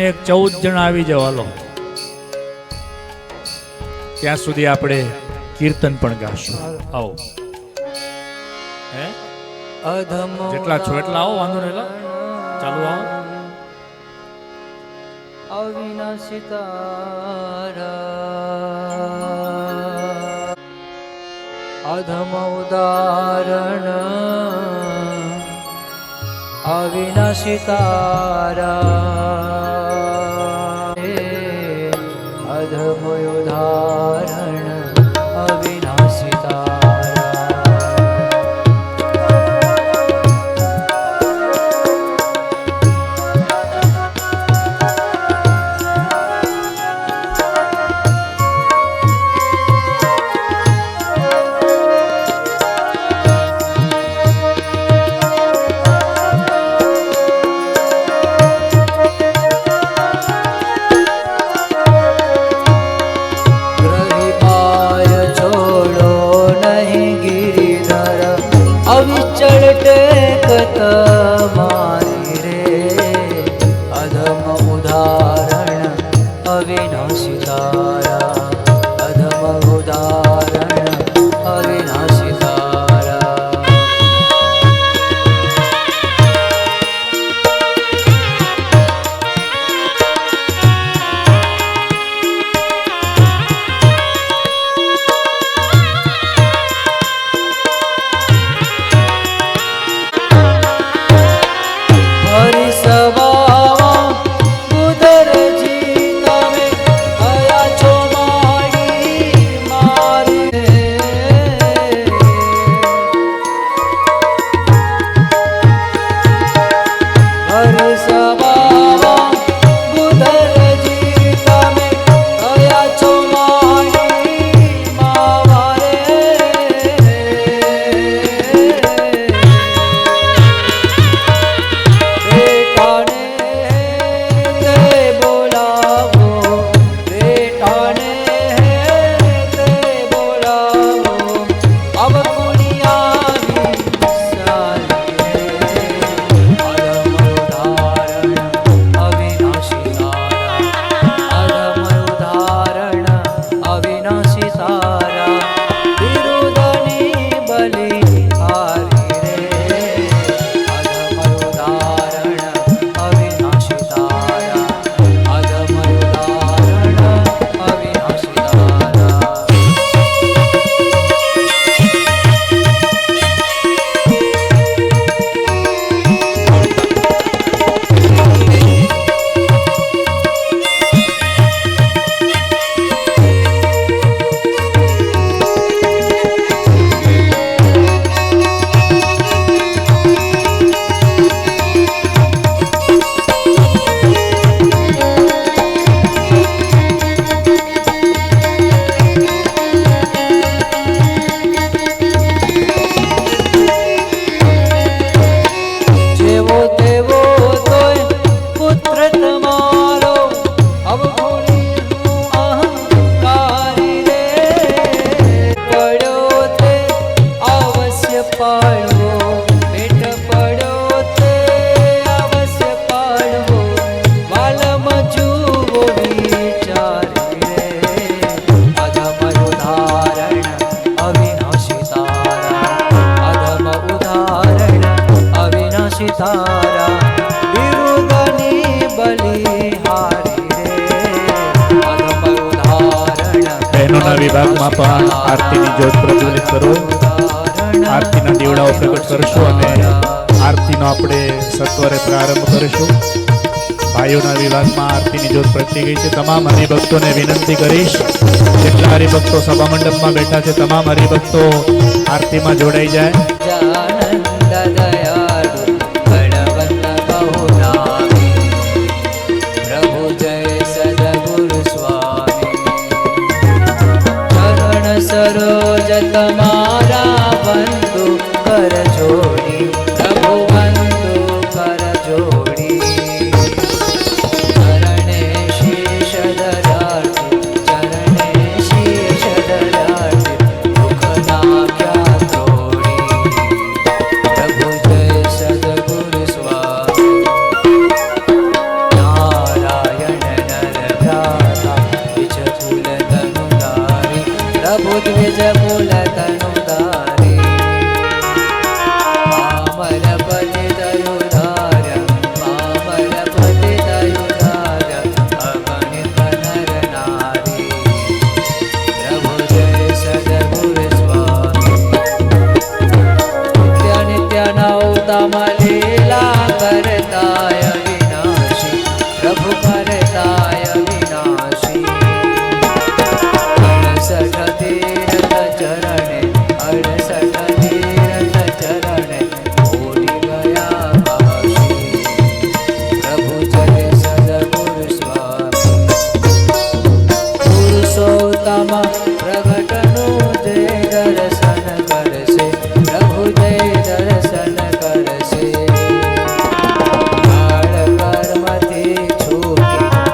અને એક 14 જણા આવી જાવ હાલો. ત્યાં સુધી આપણે કીર્તન પણ ગાશું. આવો હે જેટલા છો એટલા આવો, વાંધો નહીં. ચાલુ આવો. અવિનાશી તારા અધમ ઉદાહરણ અવિનાશી તારા અધમ ઉદાહરણ અવિનાશી અવિચળ ટેક તમારી રે અધમ ઉદાહરણ અવિનાશી તારા અધમ ઉદાહરણ અવિનાશી તારા વિભાગમાં પણ આરતીની જ્યોત પ્રજ્વલિત કરો. આરતીના દીવડાઓ પ્રગટ કરશો અને આરતીનો આપણે સત્વરે પ્રારંભ કરીશું. ભાઈઓના વિભાગમાં આરતીની જ્યોત પ્રગટી ગઈ છે. તમામ હરિભક્તોને વિનંતી કરીશ, જેટલા હરિભક્તો સભા મંડપમાં બેઠા છે તમામ હરિભક્તો આરતીમાં જોડાઈ જાય. સરોજ તમારા બંધુ કર જોડી પ્રભુ બંધુ કર જોડી ચરણે શીશ ધરાતી ચરણે શીશ ધરાતી દુઃખ નાખ્યા તોડી प्रभु करताय विनाशी 68 तीर्थ चरणे 68 तीर्थ चरणे ओढ़ी गया काशी प्रभु जय सद्गुरु स्वामी पुरुषोत्तम प्रगटनु जय दर्शन करसे प्रभु जय दर्शन करसे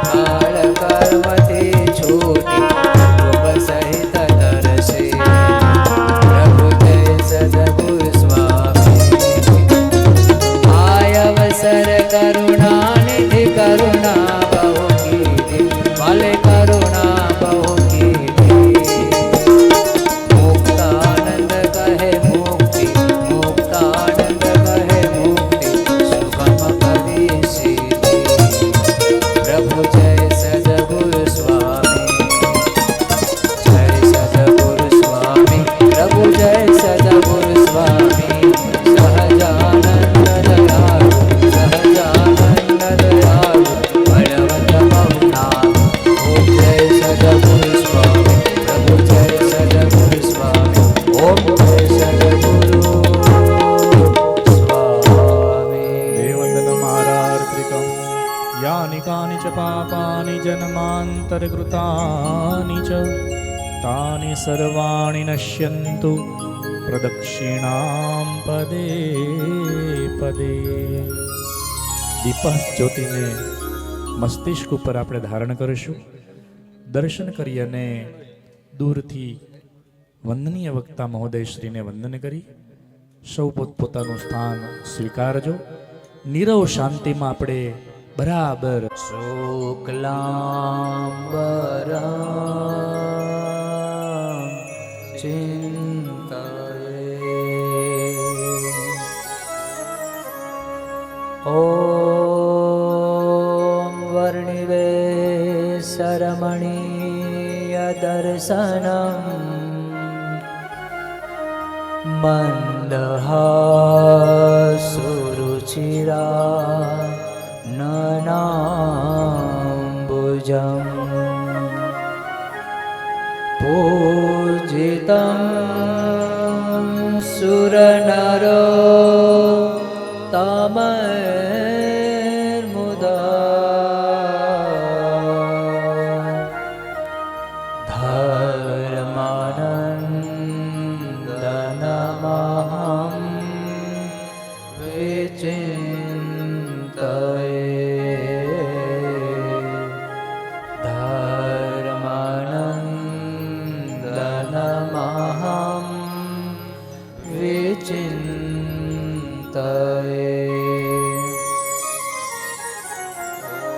काल कर्मથી છૂટી કુટુંબ સહિત તરસે પ્રભુ જય સદ્ગુરુ સ્વામી આય અવસર કરુણાનિધિ કરુણા બહુ કીધી વાલે કરુણા બહુ કીધી મુક્તાનંદ કહે મુક્તિ મુક્તાનંદ કહે મુક્તિ સુગમ કરી સીધી પ્રભુ જય સદ્ગુરુ સ્વામી જય સદ્ગુરુ સ્વામી પ્રભુ જય સદ્ગુરુ સ્વામી સહજાનંદ દયાળુ સહજાનંદ દયાળુ બળવંત બહુનામ ઓમ જય સદ્ગુરુ સ્વામી પ્રભુ જય સદ્ગુરુ સ્વામી ઓમ જય સદ્ગુરુ સ્વામી દેવવંદનમારાર્તિકં યાનિ કાનિ ચ પાપાનિ જન્માંતરકૃતાનિ ચ તાનિ સર્વાણિ નશ્યન્તુ પ્રદક્ષિણામ પદે પદે. દીપઃ જ્યોતિને મસ્તિષ્ક ઉપર આપણે ધારણ કરીશું. દર્શન કરી અને દૂરથી વંદનીય વક્તા મહોદય શ્રીને વંદન કરી સૌ પોતપોતાનું સ્થાન સ્વીકારજો. નીરવ શાંતિમાં આપણે બરાબર શુક્લાંબરમ ચિંતયે ઓમ વર્ણિવેશરમણીય દર્શનમ મંદહાસુરુચિરા નનાંબુજમ પૂજિतं સુરનરો તમૈર્મુદા ધર્માનંદનમહં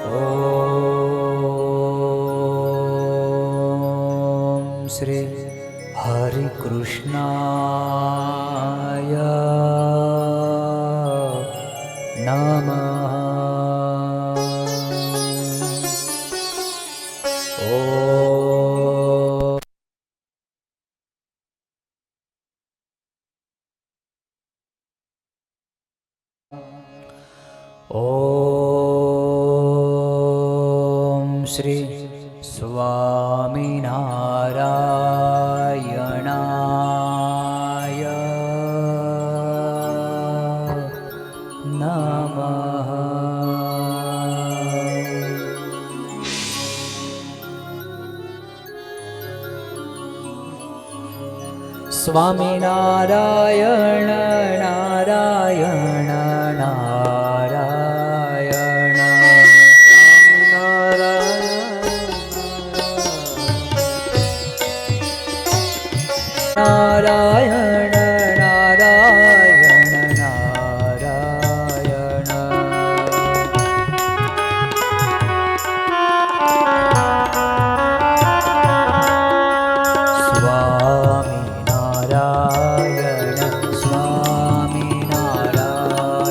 ઓમ શ્રી હરિ કૃષ્ણાય નમઃ. ઓમ ઓમ શ્રી સ્વામિનારાયણાય નમઃ. સ્વામિનારાયણ નારાયણ નારાયણ નારાયણ નારાયણ નારાયણ સ્વામિનારાયણ સ્વામિનારાયણ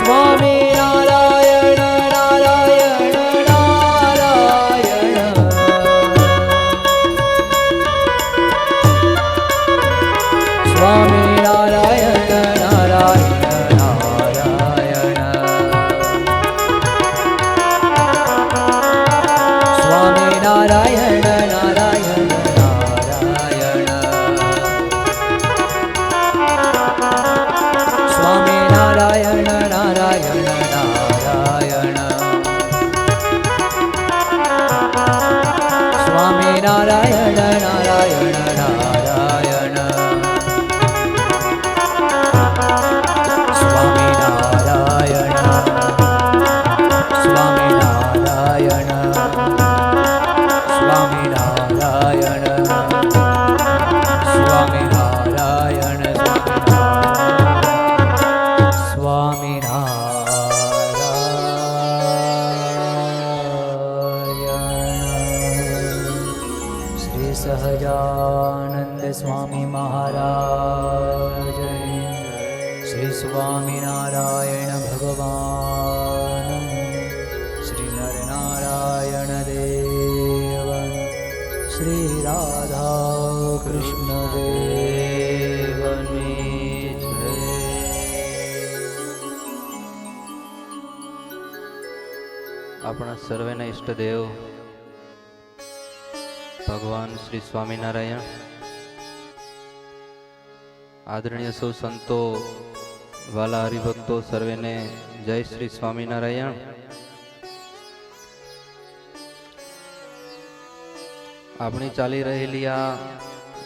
સ્વામી નારાયણ નારાયણ નારાયણ સ્વામી નારાયણ નારાયણ નારાયણ સ્વામી નારાયણ નારાયણ નારાયણ સ્વામી નારાયણ નારાયણ નારાયણ સ્વામી નારાયણ નારાયણ નારાયણ સ્વામી નારાયણ સ્વામી નારાયણ સ્વામી નારાયણ સ્વામી નારાયણ સ્વામી નારાયણ શ્રી સહજાનંદ સ્વામી મહારાજ શ્રી સ્વામિનારાયણ ભગવાન શ્રી નરનારાયણ દેવ શ્રી રાધા કૃષ્ણ દેવની જય. આપણા સર્વેના ઈષ્ટદેવ ભગવાન શ્રી સ્વામિનારાયણ, આદરણીય સૌ સંતો, વાલા હરિભક્તો, સર્વેને જય શ્રી સ્વામિનારાયણ. આપણી ચાલી રહેલી આ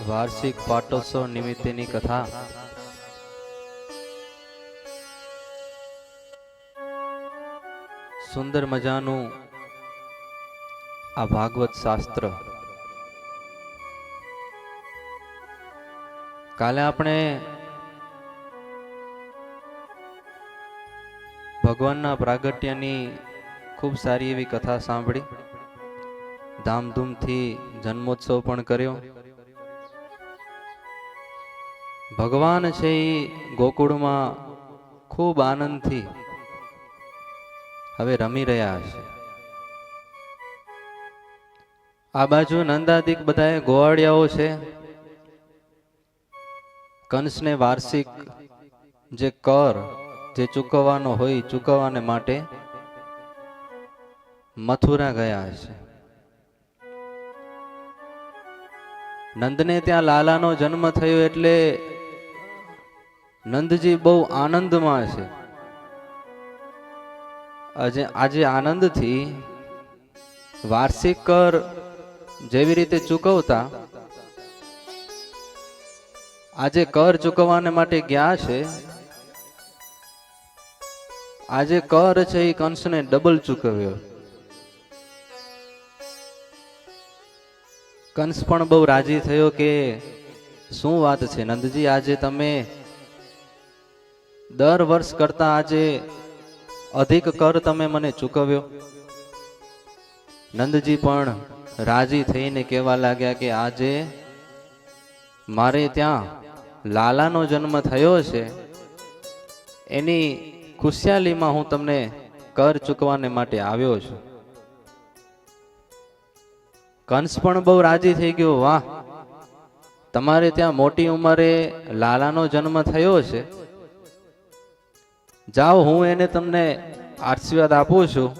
વાર્ષિક પાટોત્સવ નિમિત્તેની કથા સુંદર મજાનું આ ભાગવત શાસ્ત્ર. કાલે આપણે ભગવાનના પ્રાગટ્યની ખૂબ સારી એવી કથા સાંભળી, ધામધૂમથી જન્મોત્સવ પણ કર્યો. ભગવાન છે એ ગોકુળમાં ખૂબ આનંદથી હવે રમી રહ્યા છે. આ બાજુ નંદાદિક બધાએ ગોવાળિયાઓ છે. કંસને વાર્ષિક જે કર જે ચૂકવવાનો હોય ચૂકવવાને માટે મથુરા ગયા છે. નંદને ત્યાં લાલાનો જન્મ થયો એટલે નંદજી બહુ આનંદમાં છે. આજે આનંદથી વાર્ષિક કર જેવી રીતે ચૂકવતા આજે કર ચૂકવવાને માટે ગયા છે. આજે કર છે એ કંસને ડબલ ચૂકવ્યો. કંસ પણ બહુ રાજી થયો કે શું વાત છે નંદજી, આજે તમે દર વર્ષ કરતા આજે અધિક કર તમે મને ચૂકવ્યો. નંદજી પણ રાજી થઈને કહેવા લાગ્યા કે આજે મારે ત્યાં લાલાનો જન્મ થયો છે, એની ખુશિયાલીમાં હું તમને કર ચૂકવાને માટે આવ્યો છું. કંસ પણ બહુ રાજી થઈ ગયો. વાહ, તમારે ત્યાં મોટી ઉંમરે લાલાનો જન્મ થયો છે, જાઓ હું એને તમને આશીર્વાદ આપું છું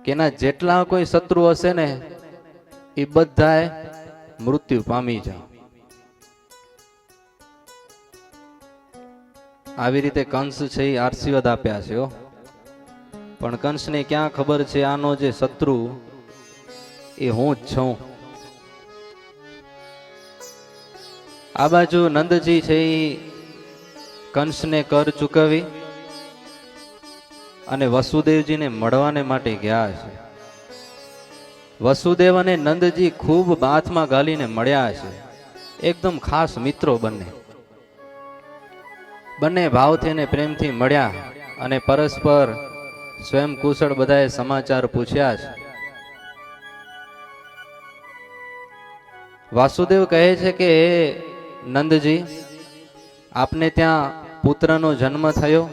કે એના જેટલા કોઈ શત્રુ હશે ને એ બધાએ મૃત્યુ પામી જાઓ. આવી રીતે કંસ છે એ આશીર્વાદ આપ્યા છે. પણ કંસને ક્યાં ખબર છે આનો જે શત્રુ એ હું જ છું. આ બાજુ નંદજી છે એ કંસને કર ચૂકવી અને વસુદેવજીને મળવાને માટે ગયા છે. વસુદેવ અને નંદજી ખૂબ બાથમાં ગાલીને મળ્યા છે. એકદમ ખાસ મિત્રો બંને ભાવથી અને પ્રેમથી મળ્યા અને પરસ્પર સ્વયં કુશળ બધાએ સમાચાર પૂછ્યા છે. વાસુદેવ કહે છે કે નંદજી, આપને ત્યાં પુત્રનો જન્મ થયો,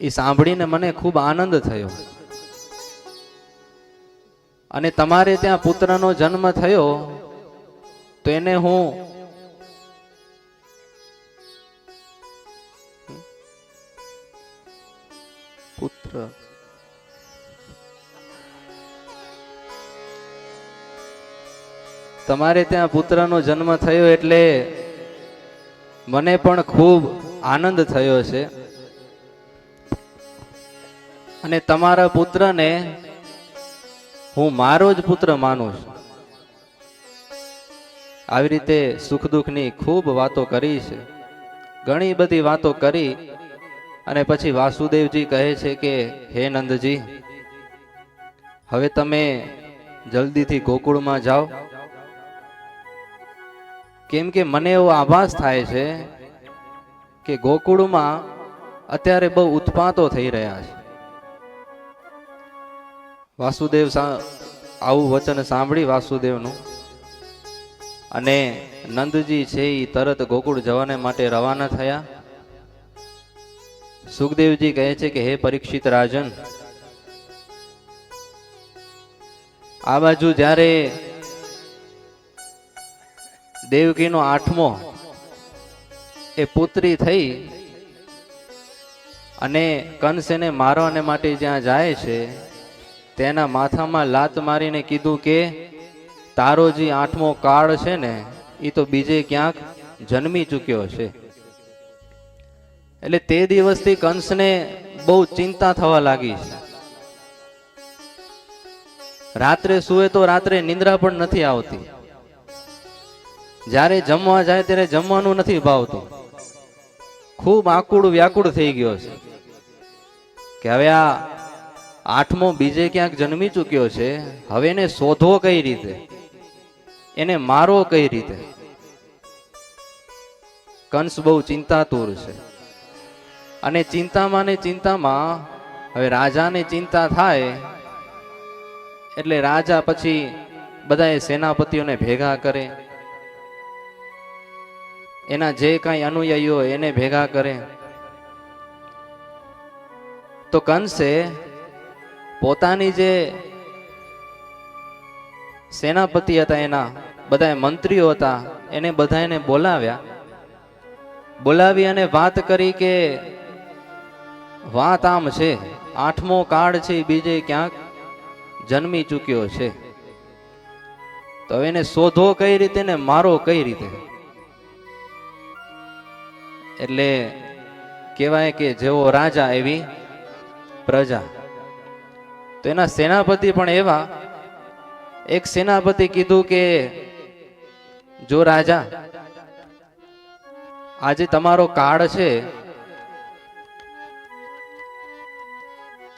એ સાંભળીને મને ખૂબ આનંદ થયો. અને તમારે ત્યાં પુત્રનો જન્મ થયો તો એને હું પુત્ર તમારે ત્યાં પુત્રનો જન્મ થયો એટલે મને પણ ખૂબ આનંદ થયો છે. અને તમારા પુત્રને હું મારો જ પુત્ર માનું છું. આવી રીતે સુખ દુઃખની ખૂબ વાતો કરી છે, ઘણી બધી વાતો કરી. અને પછી વાસુદેવજી કહે છે કે હે નંદજી, હવે તમે જલ્દીથી ગોકુળમાં જાઓ, કેમ કે મને એવો આભાસ થાય છે કે ગોકુળમાં અત્યારે બહુ ઉત્પાતો થઈ રહ્યા છે. વાસુદેવ આવું વચન સાંભળી વાસુદેવનું, અને નંદજી છે એ તરત ગોકુળ જવાને માટે રવાના થયા. સુખદેવજી કહે છે કે હે પરીક્ષિત રાજન, આ બાજુ જ્યારે દેવકીનો 8મો એ પુત્રી થઈ અને કંસ એને મારવાને માટે જ્યાં જાય છે તેના માથામાં લાત મારીને કીધું કે તારો જે 8મો કાળ છે ને એ તો બીજે ક્યાંક જન્મી ચૂક્યો છે. એટલે તે દિવસથી કંસને બહુ ચિંતા થવા લાગી છે. રાત્રે સુવે તો રાત્રે નિંદ્રા પણ નથી આવતી. જ્યારે જમવા જાય ત્યારે જમવાનું નથી ભાવતું. ખૂબ આકુડ વ્યાકુળ થઈ ગયો છે કે હવે આ 8મો બીજે ક્યાંક જન્મી ચૂક્યો છે, હવે એને શોધવો કઈ રીતે, એને મારવો કઈ રીતે. કંસ બહુ ચિંતાતુર છે. અને ચિંતામાં ને ચિંતામાં હવે રાજાને ચિંતા થાય એટલે રાજા પછી બધાએ સેનાપતિઓને ભેગા કરે, એના જે કાંઈ અનુયાયીઓ એને ભેગા કરે. તો કંસે પોતાની જે સેનાપતિ હતા, એના બધા મંત્રીઓ હતા, એને બધાને બોલાવ્યા. બોલાવી અને વાત કરી કે વાત આમ છે, 8મો કાળ છે બીજે ક્યાંક જન્મી ચૂક્યો છે, તો એને શોધો કઈ રીતે ને મારો કઈ રીતે. એટલે કહેવાય કે જેવો રાજા એવી પ્રજા. તો એના સેનાપતિ પણ એવા. એક સેનાપતિ કીધું કે જો રાજા, આજે તમારો કાળ છે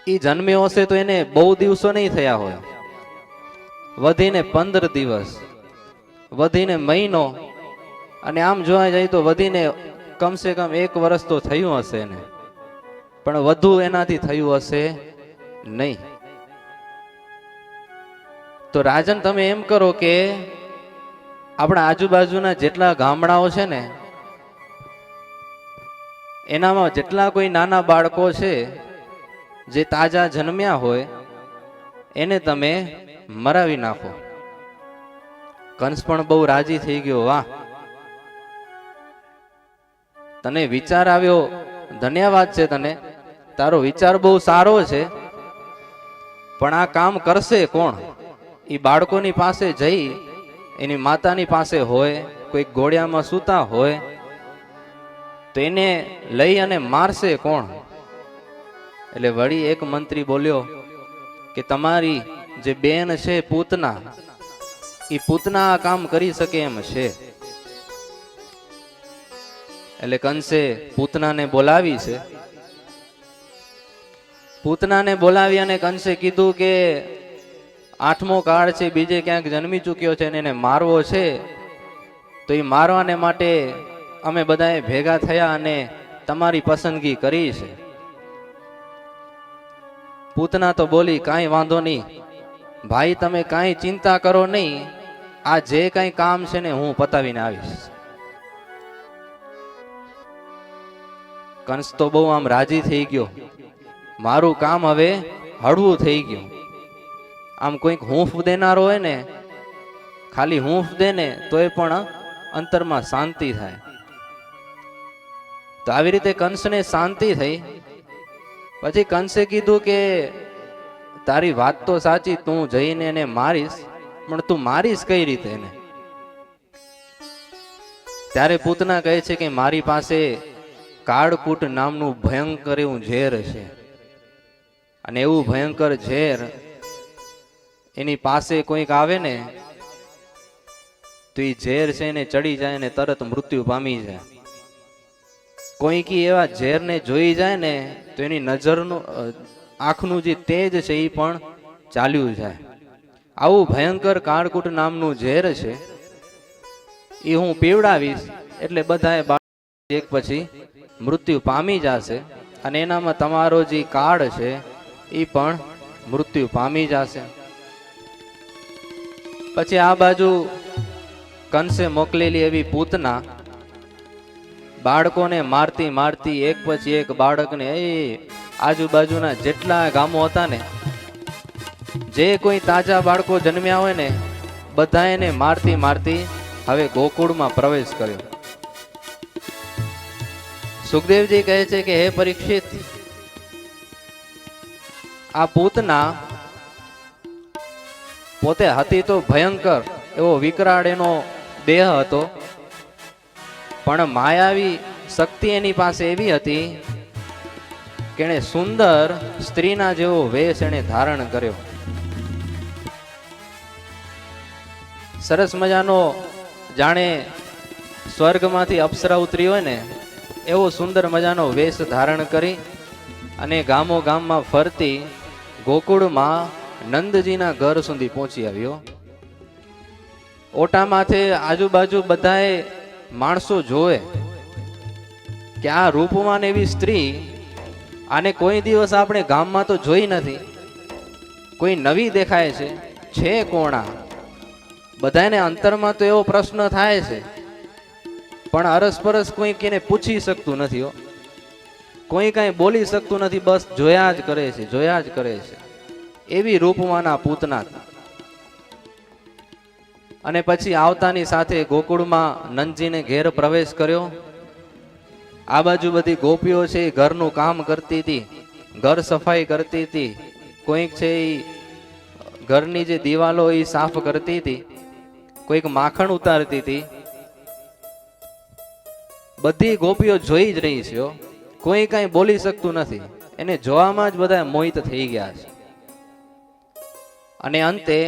એ જન્મ્યો હશે તો એને બહુ દિવસો નહીં થયા હોય, વધીને 15 દિવસ, વધીને મહિનો, અને આમ જોવા જાય તો વધીને કમસે કમ 1 વર્ષ તો થયું હશે એને, પણ વધુ એનાથી થયું હશે નહીં. તો રાજન તમે એમ કરો કે આપણા આજુબાજુના જેટલા ગામડાઓ છે ને એનામાં જેટલા કોઈ નાના બાળકો છે જે તાજા જન્મ્યા હોય એને તમે મરાવી નાખો. કંસ પણ બહુ રાજી થઈ ગયો. વાહ, તને વિચાર આવ્યો, ધન્યવાદ છે તને, તારો વિચાર બહુ સારો છે, પણ આ કામ કરશે કોણ? એ બાળકોની પાસે જઈ એની માતાની પાસે હોય, કોઈ ઘોડિયામાં સૂતા હોય તો એને લઈ અને મારશે કોણ? એટલે વળી એક મંત્રી બોલ્યો કે તમારી જે બેન છે પૂતના, એ પૂતના આ કામ કરી શકે એમ છે. એટલે કંસે પૂતનાને બોલાવી છે. પૂતનાને બોલાવી અને કંસે કીધું કે 8મો કાળ છે બીજે ક્યાંક જન્મી ચૂક્યો છે અને એને મારવો છે, તો એ મારવાને માટે અમે બધાએ ભેગા થયા અને તમારી પસંદગી કરી છે. પૂતના તો બોલી કાંઈ વાંધો નહીં ભાઈ, તમે કાંઈ ચિંતા કરો નહીં, આ જે કાંઈ કામ છે ને હું પતાવીને આવીશ. કંસ તો બહુ આમ રાજી થઈ ગયો મારું કામ હવે હળવું થઈ ગયું. આમ કોઈક હૂંફ દેનારો હોય ને, ખાલી હૂંફ દે ને તોય પણ અંતરમાં શાંતિ થાય. તો આવી રીતે કંસને શાંતિ થઈ. પછી કંસે કીધું કે તારી વાત તો સાચી, તું જઈને એને મારીશ, પણ તું મારીશ કઈ રીતે એને? ત્યારે પૂતના કહે છે કે મારી પાસે કાળકૂટ નામનું ભયંકર એવું ઝેર છે, અને એવું ભયંકર ઝેર એની પાસે કોઈક આવે ને તો એ ઝેર છે એને ચડી જાય ને તરત મૃત્યુ પામી જાય. કોઈક એવા ઝેરને જોઈ જાય ને તો એની નજરનું આંખનું જે તેજ છે એ પણ ચાલ્યું જાય. આવું ભયંકર કાળકૂટ નામનું ઝેર છે, એ હું પીવડાવીશ એટલે બધાએ એક પછી મૃત્યુ પામી જશે, અને એનામાં તમારો જે કાળ છે એ પણ મૃત્યુ પામી જશે. પછી આ બાજુ કંસે મોકલેલી એવી પૂતના બાળકોને મારતી મારતી એક પછી એક બાળકને એ આજુબાજુના જેટલા ગામો હતા ને, જે કોઈ તાજા બાળકો જન્મ્યા હોય ને બધા એને મારતી મારતી હવે ગોકુળમાં પ્રવેશ કર્યો. સુખદેવજી કહે છે કે હે પરીક્ષિત, આ પૂતના પોતે હતી તો ભયંકર એવો વિકરાળ એનો દેહ હતો, પણ માયાવી શક્તિ એની પાસે એવી હતી કે એણે સુંદર સ્ત્રીના જેવો વેશ એણે ધારણ કર્યો. સરસ મજાનો જાણે સ્વર્ગમાંથી અપ્સરા ઉતરી હોય ને એવો સુંદર મજાનો વેશ ધારણ કરી અને ગામો ગામમાં ફરતી ગોકુળમાં નંદજીના ઘર સુધી પહોંચી આવ્યો. ઓટા માથે આજુબાજુ બધાએ માણસો જોવે કે આ રૂપવાન એવી સ્ત્રી, આને કોઈ દિવસ આપણે ગામમાં તો જોઈ નથી, કોઈ નવી દેખાય છે કોણા? બધાને અંતરમાં તો એવો પ્રશ્ન થાય છે, પણ અરસપરસ કોઈ એને પૂછી શકતું નથી હો, કોઈ કાંઈ બોલી શકતું નથી, બસ જોયા જ કરે છે, જોયા જ કરે છે. એવી રૂપવાના પૂતના. અને પછી આવતાની સાથે ગોકુળમાં નંદજીને ઘેર પ્રવેશ કર્યો. આ બાજુ બધી ગોપીઓ છે એ ઘરનું કામ કરતી હતી, ઘર સફાઈ કરતી હતી, કોઈક છે એ ઘરની જે દિવાલો એ સાફ કરતી હતી, કોઈક માખણ ઉતારતી હતી. બધી ગોપીઓ જોઈ જ રહી છે, કોઈ કાંઈ બોલી શકતું નથી, એને જોવામાં જ બધા મોહિત થઈ ગયા છે. અને અંતે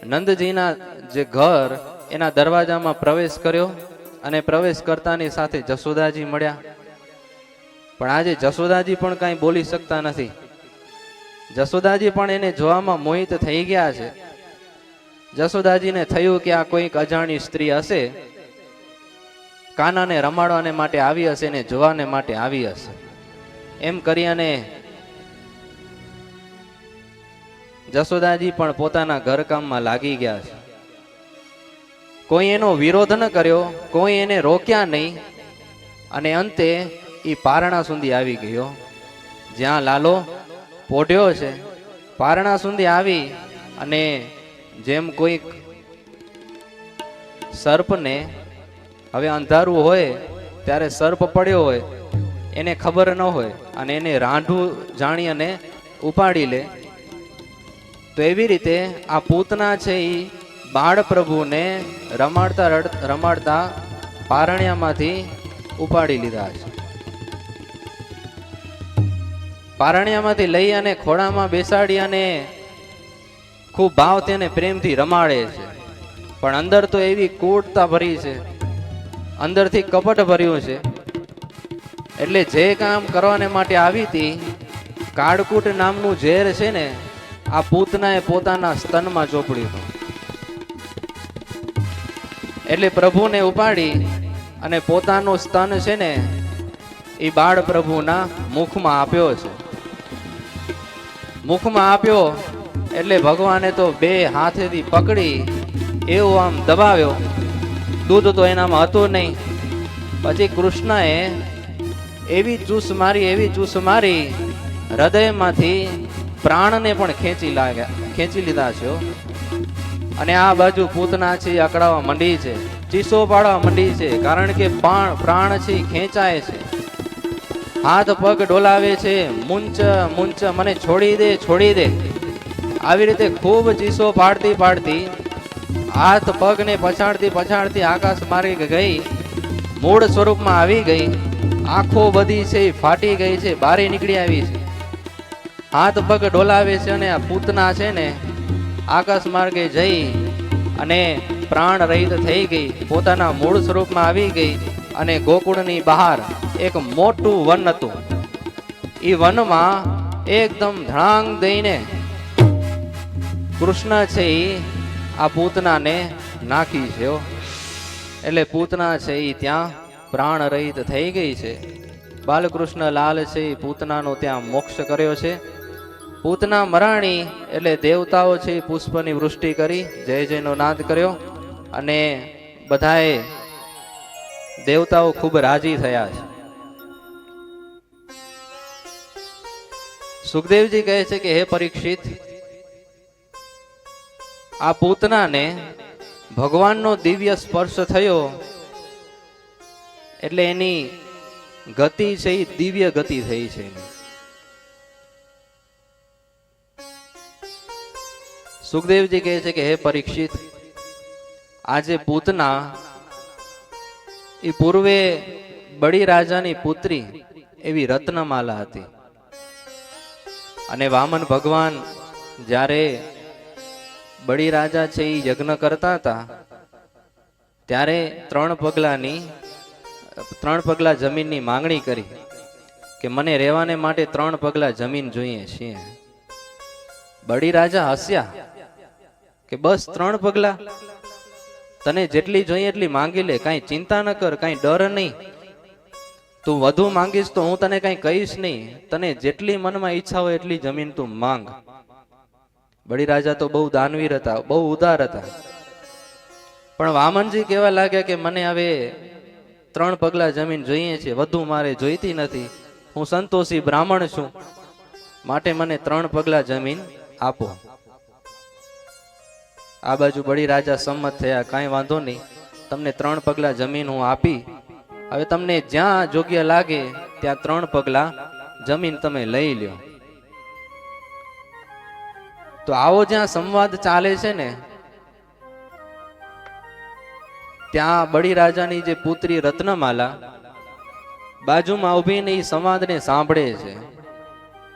નંદજીના જે ઘર એના દરવાજામાં પ્રવેશ કર્યો, અને પ્રવેશ કરતાની સાથે જશોદાજી મળ્યા. પણ આજે જશોદાજી પણ કાંઈ બોલી શકતા નથી. જશોદાજી પણ એને જોવામાં મોહિત થઈ ગયા છે. જશોદાજીને થયું કે આ કોઈક અજાણી સ્ત્રી હશે, કાનાને રમાડવાને માટે આવી હશે ને જોવાને માટે આવી હશે. એમ કરી અને જશોદાજી પણ પોતાના ઘરકામમાં લાગી ગયા છે. કોઈ એનો વિરોધ ન કર્યો, કોઈ એને રોક્યા નહીં, અને અંતે એ પારણા સુધી આવી ગયો જ્યાં લાલો પોઢ્યો છે. પારણા સુધી આવી અને જેમ કોઈક સર્પને હવે અંધારું હોય ત્યારે સર્પ પડ્યો હોય એને ખબર ન હોય અને એને રાંઢું જાણી અને ઉપાડી લે, તો એવી રીતે આ પૂતના છે એ બાળ પ્રભુને રમાડતા રમાડતા પારણ્યામાંથી ઉપાડી લીધા છે. પારણ્યામાંથી લઈ અને ખોળામાં બેસાડી અને ખૂબ ભાવ તેને પ્રેમથી રમાડે છે. પણ અંદર તો એવી કૂટતા ભરી છે, અંદરથી કપટ ભર્યું છે. એટલે જે કામ કરવાને માટે આવી હતી, કાળકૂટ નામનું ઝેર છે ને, આ પૂતનાએ પોતાના સ્તનમાં ચોપડ્યું. એટલે પ્રભુને ઉપાડી અને પોતાનું સ્તન છે ને એ બાળ પ્રભુના મુખમાં આપ્યો છે. મુખમાં આપ્યો એટલે ભગવાને તો બે હાથેથી પકડી એવું આમ દબાવ્યો. દૂધ તો એનામાં હતું નહીં. પછી કૃષ્ણએ એવી ચૂસ મારી હૃદયમાંથી પ્રાણને પણ ખેંચી લીધા છે હો. અને આ બાજુ પૂતના છે એ અકળાવા મંડી છે, ચીસો પાડવા મંડી છે, કારણ કે પ્રાણ છે એ ખેંચાય છે. હાથ પગ ડોલાવે છે, મૂંચ મૂંચ, મને છોડી દે છોડી દે. આવી રીતે ખૂબ ચીસો પાડતી હાથ પગને પછાડતી આકાશ માર્ગે ગઈ, મૂળ સ્વરૂપમાં આવી ગઈ. આંખો બધી છે એ ફાટી ગઈ છે, બારે નીકળી આવી છે. હાથ પગ ડોલાવે છે અને આ પૂતના છે ને આકાશ માર્ગે જઈ અને પ્રાણ રહિત થઈ ગઈ, પોતાના મૂળ સ્વરૂપમાં આવી ગઈ. અને ગોકુળની બહાર એક મોટું વન હતું. એ વનમાં એકદમ ધડાંગ દઈને કૃષ્ણ છે એ આ પૂતનાને નાખી છે હો. એટલે પૂતના છે એ ત્યાં પ્રાણ રહિત થઈ ગઈ છે. બાલકૃષ્ણ લાલ છે એ પૂતનાનો ત્યાં મોક્ષ કર્યો છે. પૂતના મરાણી એટલે દેવતાઓ છે એ પુષ્પની વૃષ્ટિ કરી, જય જયનો નાદ કર્યો. અને બધાએ દેવતાઓ ખૂબ રાજી થયા છે. સુખદેવજી કહે છે કે હે પરીક્ષિત, આ પૂતનાને ભગવાનનો દિવ્ય સ્પર્શ થયો એટલે એની ગતિ છે એ દિવ્ય ગતિ થઈ છે. સુખદેવજી કહે છે કે હે પરીક્ષિત, આજે પૂતના એ પૂર્વે બળી રાજાની પુત્રી એવી રત્નમાલા હતી. અને વામન ભગવાન જ્યારે બળી રાજા છે એ યજ્ઞ કરતા હતા ત્યારે 3 પગલા જમીનની માંગણી કરી કે મને રહેવાને માટે 3 પગલા જમીન જોઈએ છે. બળી રાજા હસ્યા કે બસ 3 પગલા, તને જેટલી જોઈએ એટલી માંગી લે, કાંઈ ચિંતા ન કર, કાંઈ ડર નહીં. તું વધુ માંગીશ તો હું તને કાંઈ કહીશ નહીં, તને જેટલી મનમાં ઈચ્છા હોય એટલી જમીન તું માંગ. બળી રાજા તો બહુ દાનવીર હતા, બહુ ઉદાર હતા. પણ વામનજી કહેવા લાગ્યા કે મને હવે 3 પગલા જમીન જોઈએ છે, વધુ મારે જોઈતી નથી. હું સંતોષી બ્રાહ્મણ છું, માટે મને 3 પગલા જમીન આપો. આ બાજુ બળી રાજા સંમત થયા, કાંઈ વાંધો નહીં, તમને 3 પગલા જમીન હું આપી. હવે તમને જ્યાં યોગ્ય લાગે ત્યાં 3 પગલા જમીન તમે લઈ લ્યો. તો આવો જ્યાં સંવાદ ચાલે છે ને ત્યાં બળી રાજાની જે પુત્રી રત્નમાલા બાજુમાં ઉભીને એ સંવાદને સાંભળે છે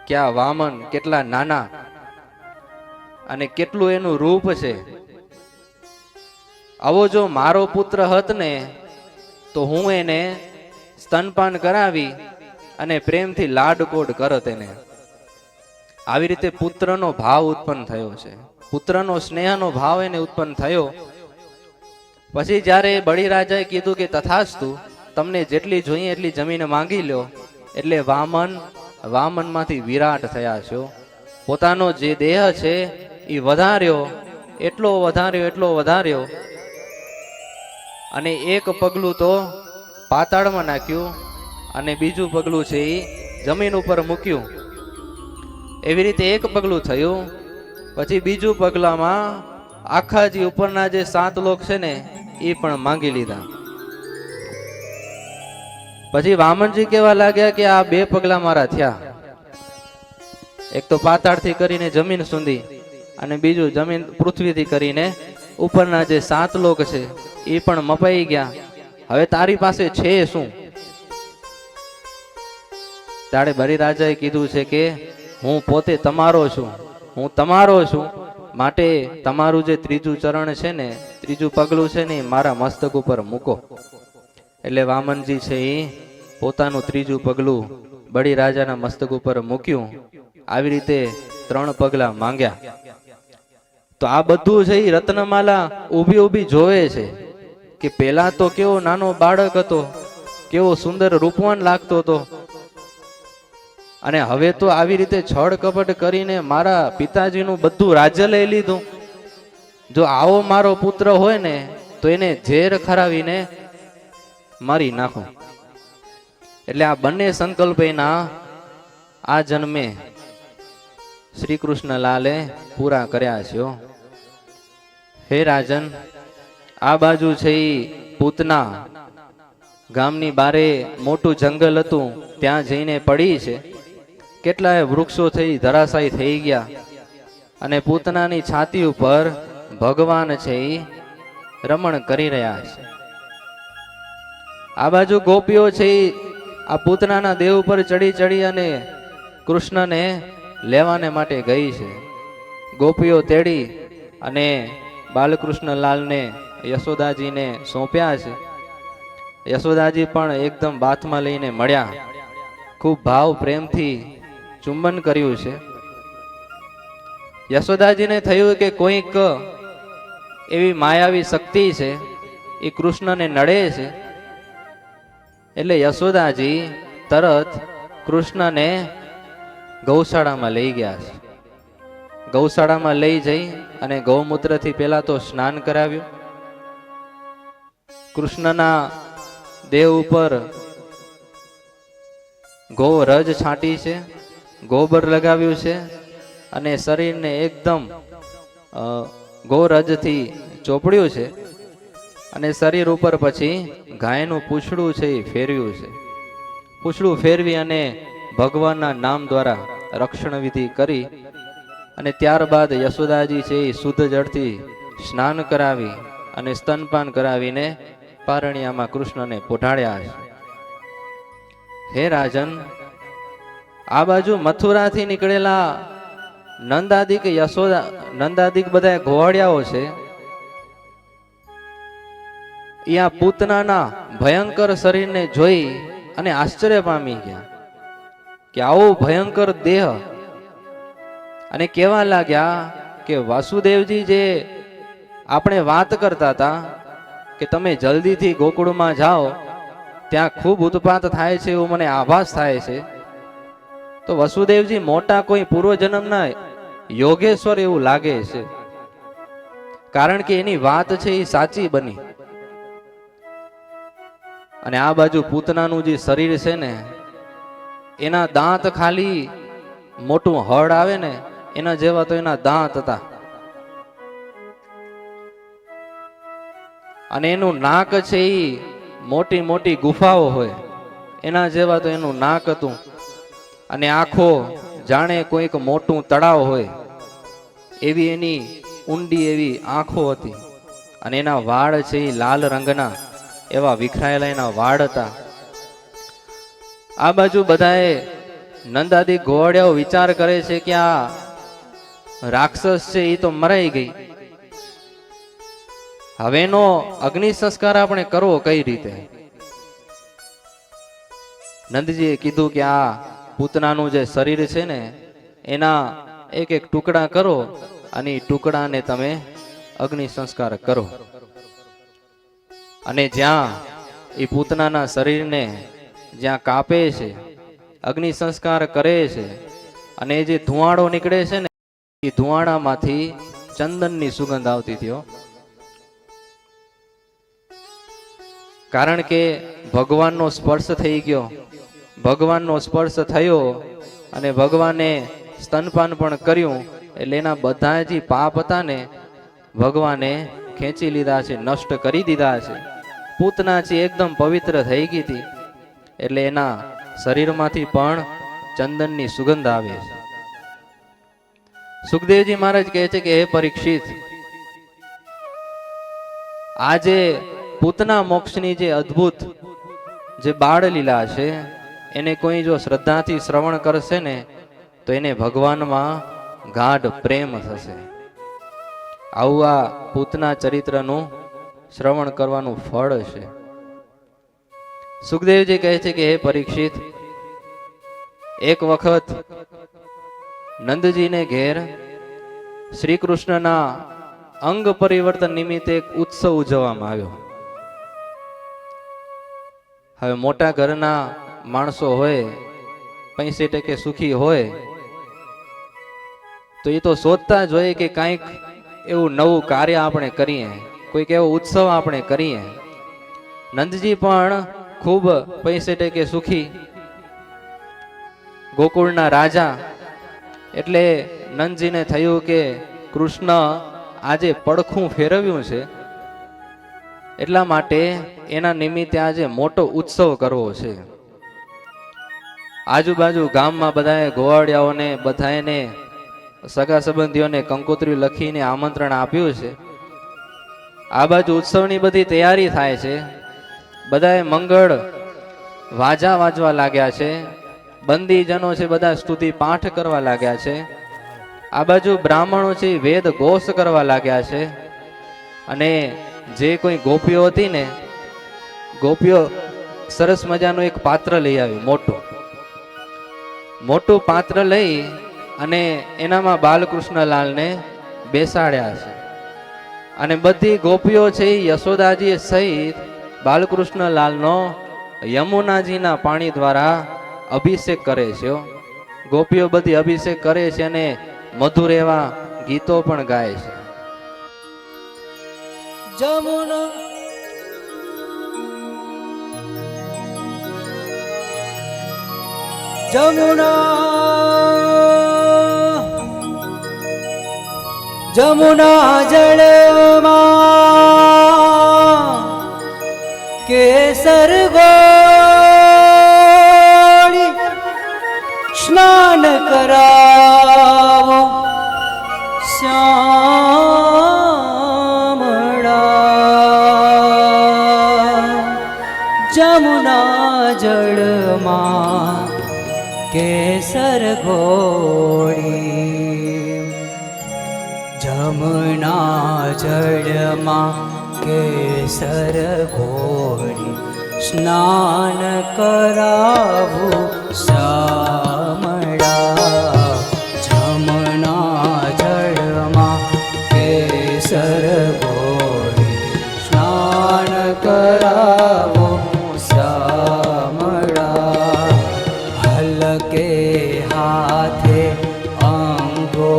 કે આ વામન કેટલા નાના અને કેટલું એનું રૂપ છે. આવો જો મારો પુત્ર હત ને તો હું એને સ્તનપાન કરાવી અને પ્રેમથી લાડકોડ કરત એને. આવી રીતે પુત્રનો ભાવ ઉત્પન્ન થયો છે, પુત્રનો સ્નેહનો ભાવ એને ઉત્પન્ન થયો. પછી જ્યારે બળી રાજાએ કીધું કે તથાસ્તુ, તમને જેટલી જોઈએ એટલી જમીન માંગી લો, એટલે વામનમાંથી વિરાટ થયા છો. પોતાનો જે દેહ છે એ વધાર્યો, એટલો વધાર્યો અને એક પગલું તો પાતાળમાં નાખ્યું અને બીજું પગલું છે એ જમીન ઉપર મૂક્યું. એવી રીતે એક પગલું થયું. પછી બીજું પગલામાં આખા જે ઉપરના જે 7 લોક છે ને એ પણ માંગી લીધા. પછી વામનજી કહેવા લાગ્યા કે આ 2 પગલા મારા થયા, એક તો પાતાળથી કરીને જમીન સુધી અને બીજું જમીન પૃથ્વીથી કરીને ઉપરના જે 7 લોક છે એ પણ મપાઈ ગયા. હવે તારી પાસે છે શું? ત્યારે બળી રાજાએ કીધું છે કે હું પોતે તમારો છું, માટે તમારું જે 3જું ચરણ છે ને, 3જું પગલું છે ને મારા મસ્તક ઉપર મૂકો. એટલે વામનજી છે એ પોતાનું 3જું પગલું બળી રાજાના મસ્તક ઉપર મૂક્યું. આવી રીતે 3 પગલા માંગ્યા. તો આ બધું છે એ રત્નમાલા ઊભી જોવે છે કે પેલા તો કેવો નાનો બાળક હતો, કેવો સુંદર રૂપવાન લાગતો હતો, અને હવે તો આવી રીતે છળ કપટ કરીને મારા પિતાજીનું બધું રાજ્ય લઈ લીધું. જો આવો મારો પુત્ર હોય ને તો એને ઝેર ખરાવીને મારી નાખો. એટલે આ બંને સંકલ્પ એના આ જન્મે શ્રી કૃષ્ણ લાલે પૂરા કર્યા છે. હે રાજન, આ બાજુ છે ઈ પૂતના ગામની બારે મોટું જંગલ હતું, ત્યાં જઈને પડી છે. કેટલાય વૃક્ષો થઈ ધરાશાયી થઈ ગયા અને પૂતનાની છાતી ઉપર ભગવાન છે ઈ રમણ કરી રહ્યા છે. આ બાજુ ગોપીઓ છે ઈ આ પૂતનાના દેહ ઉપર ચડી ચડી અને કૃષ્ણને લેવાને માટે ગઈ છે. ગોપીઓ તેડી અને બાલકૃષ્ણલાલને યશોદાજીને સોંપ્યા છે. યશોદાજી પણ એકદમ બાથમાં લઈને મળ્યા, ખૂબ ભાવ પ્રેમથી ચુંબન કર્યું છે. યશોદાજીને થયું કે કોઈક એવી માયાવી શક્તિ છે એ કૃષ્ણને નડે છે. એટલે યશોદાજી તરત કૃષ્ણને ગૌશાળામાં લઈ ગયા છે. ગૌશાળામાં લઈ જઈ અને ગૌમૂત્રથી પહેલા તો સ્નાન કરાવ્યું. કૃષ્ણના દેહ ઉપર ગોરજ છાંટી છે, ગોબર લગાવ્યું છે અને શરીરને એકદમ ગોરજથી ચોપડ્યું છે અને શરીર ઉપર પછી ગાયનું પૂંછડું છે એ ફેરવ્યું છે. પૂંછડું ફેરવી અને ભગવાનના નામ દ્વારા રક્ષણ વિધિ કરી અને ત્યારબાદ યશોદાજી છે એ શુદ્ધ જળથી સ્નાન કરાવી અને સ્તનપાન કરાવીને પારણિયામાં કૃષ્ણને પોઢાડ્યા છે. હે રાજન, આ બાજુ મથુરાથી નીકળેલા નંદાદિક યશોદા નંદાદિક બધા ઘોડિયાઓ છે એ આ પૂતનાના ભયંકર શરીરને જોઈ અને આશ્ચર્ય પામી ગયા કે આવો ભયંકર દેહ, અને કહેવા લાગ્યા કે વાસુદેવજી જે આપણે વાત કરતા હતા કે તમે જલ્દીથી ગોકુળમાં જાઓ, ત્યાં ખૂબ ઉત્પાત થાય છે એવું મને આભાસ થાય છે. તો વસુદેવજી મોટા કોઈ પૂર્વજન્મના યોગેશ્વર એવું લાગે છે, કારણ કે એની વાત છે એ સાચી બની. અને આ બાજુ પૂતનાનું જે શરીર છે ને, એના દાંત ખાલી મોટું હળ આવે ને એના જેવા તો એના દાંત હતા, અને એનું નાક છે એ મોટી મોટી ગુફાઓ હોય એના જેવા તો એનું નાક હતું, અને આંખો જાણે કોઈક મોટું તળાવ હોય એવી એની ઊંડી એવી આંખો હતી, અને એના વાળ છે એ લાલ રંગના એવા વિખરાયેલા એના વાળ હતા. આ બાજુ બધાએ નંદાદી ઘોડિયાઓ વિચાર કરે છે કે આ રાક્ષસ છે એ તો મરાઈ ગઈ, હવેનો અગ્નિ સંસ્કાર આપણે કરવો કઈ રીતે? નંદજીએ કીધું કે આ પૂતનાનું જે શરીર છે ને એના એક એક ટુકડા કરો અને એ ટુકડાને તમે અગ્નિ સંસ્કાર કરો. અને જ્યાં એ પૂતનાના શરીરને જ્યાં કાપે છે, અગ્નિ સંસ્કાર કરે છે, અને જે ધુવાડો નીકળે છે ને એ ધુવાડામાંથી ચંદનની સુગંધ આવતી હતી. કારણ કે ભગવાનનો સ્પર્શ થઈ ગયો, ભગવાનનો સ્પર્શ થયો અને ભગવાને સ્તનપાન પણ કર્યું, એટલે એના બધા જે પાપ હતા ને ભગવાને ખેંચી લીધા છે, નષ્ટ કરી દીધા છે. પૂતના છે એકદમ પવિત્ર થઈ ગઈ હતી, એટલે એના શરીરમાંથી પણ ચંદનની સુગંધ આવે છે. સુખદેવજી મહારાજ કહે છે કે હે પરીક્ષિત, આજે પૂતના મોક્ષની જે અદ્ભુત જે બાળ લીલા છે એને કોઈ જો શ્રદ્ધાથી શ્રવણ કરશે ને તો એને ભગવાનમાં ગાઢ પ્રેમ થશે. આવું આ પૂતના ચરિત્રનું શ્રવણ કરવાનું ફળ છે. સુખદેવજી કહે છે કે હે પરીક્ષિત, એક વખત નંદજીને ઘેર શ્રી કૃષ્ણના અંગ પરિવર્તન નિમિત્તે એક ઉત્સવ ઉજવવામાં આવ્યો. હવે મોટા ઘરના માણસો હોય, 65% સુખી હોય, તો એ તો શોધતા જ હોય કે કંઈક એવું નવું કાર્ય આપણે કરીએ, કોઈક એવો ઉત્સવ આપણે કરીએ. નંદજી પણ ખૂબ 65% સુખી, ગોકુળના રાજા. એટલે નંદજીને થયું કે કૃષ્ણ આજે પડખું ફેરવ્યું છે, એટલા માટે એના નિમિત્તે આજે મોટો ઉત્સવ કરવો છે. આજુબાજુ ગામમાં બધાએ ગોવાળિયાઓને બધાને સગા સંબંધીઓને કંકોત્રી લખીને આમંત્રણ આપ્યું છે. આ બાજુ ઉત્સવની બધી તૈયારી થાય છે. બધાએ મંગળ વાજા વાજવા લાગ્યા છે. બંદીજનો છે બધા સ્તુતિ પાઠ કરવા લાગ્યા છે. આ બાજુ બ્રાહ્મણો છે વેદ ઘોષ કરવા લાગ્યા છે. અને જે કોઈ ગોપીઓ હતી ને, ગોપીઓ સરસ મજાનું એક પાત્ર લઈ આવી, મોટું પાત્ર લઈ અને એનામાં બાલકૃષ્ણલાલને બેસાડ્યા છે. અને બધી ગોપીઓ છે એ યશોદાજી સહિત બાલકૃષ્ણલાલનો યમુનાજીના પાણી દ્વારા અભિષેક કરે છે. ગોપીઓ બધી અભિષેક કરે છે અને મધુર એવા ગીતો પણ ગાય છે. જમુના જમુના જળમાં કેસર ગોળી સ્નાન કરાવો શ્યામળા. જમુના જળમાં કેસર ઘોડી, જમુના જળમાં કેસર ઘોડી સ્નાન કરાવું શ્યામળા. જમુના જળમાં કેસર ઘોડી સ્નાન કરાવું શ્યામળા. હલકે હાથે અંગો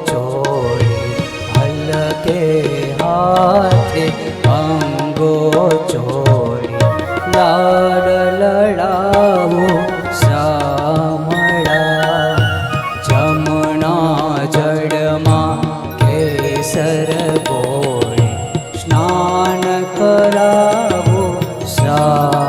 ચોળી, હલકે હાથે અંગો ચોળી લાડ લડાવો શ્યામળા. જમુના જળમાં કેસર ઘોડી સ્નાન કરાવો શ્યામળા.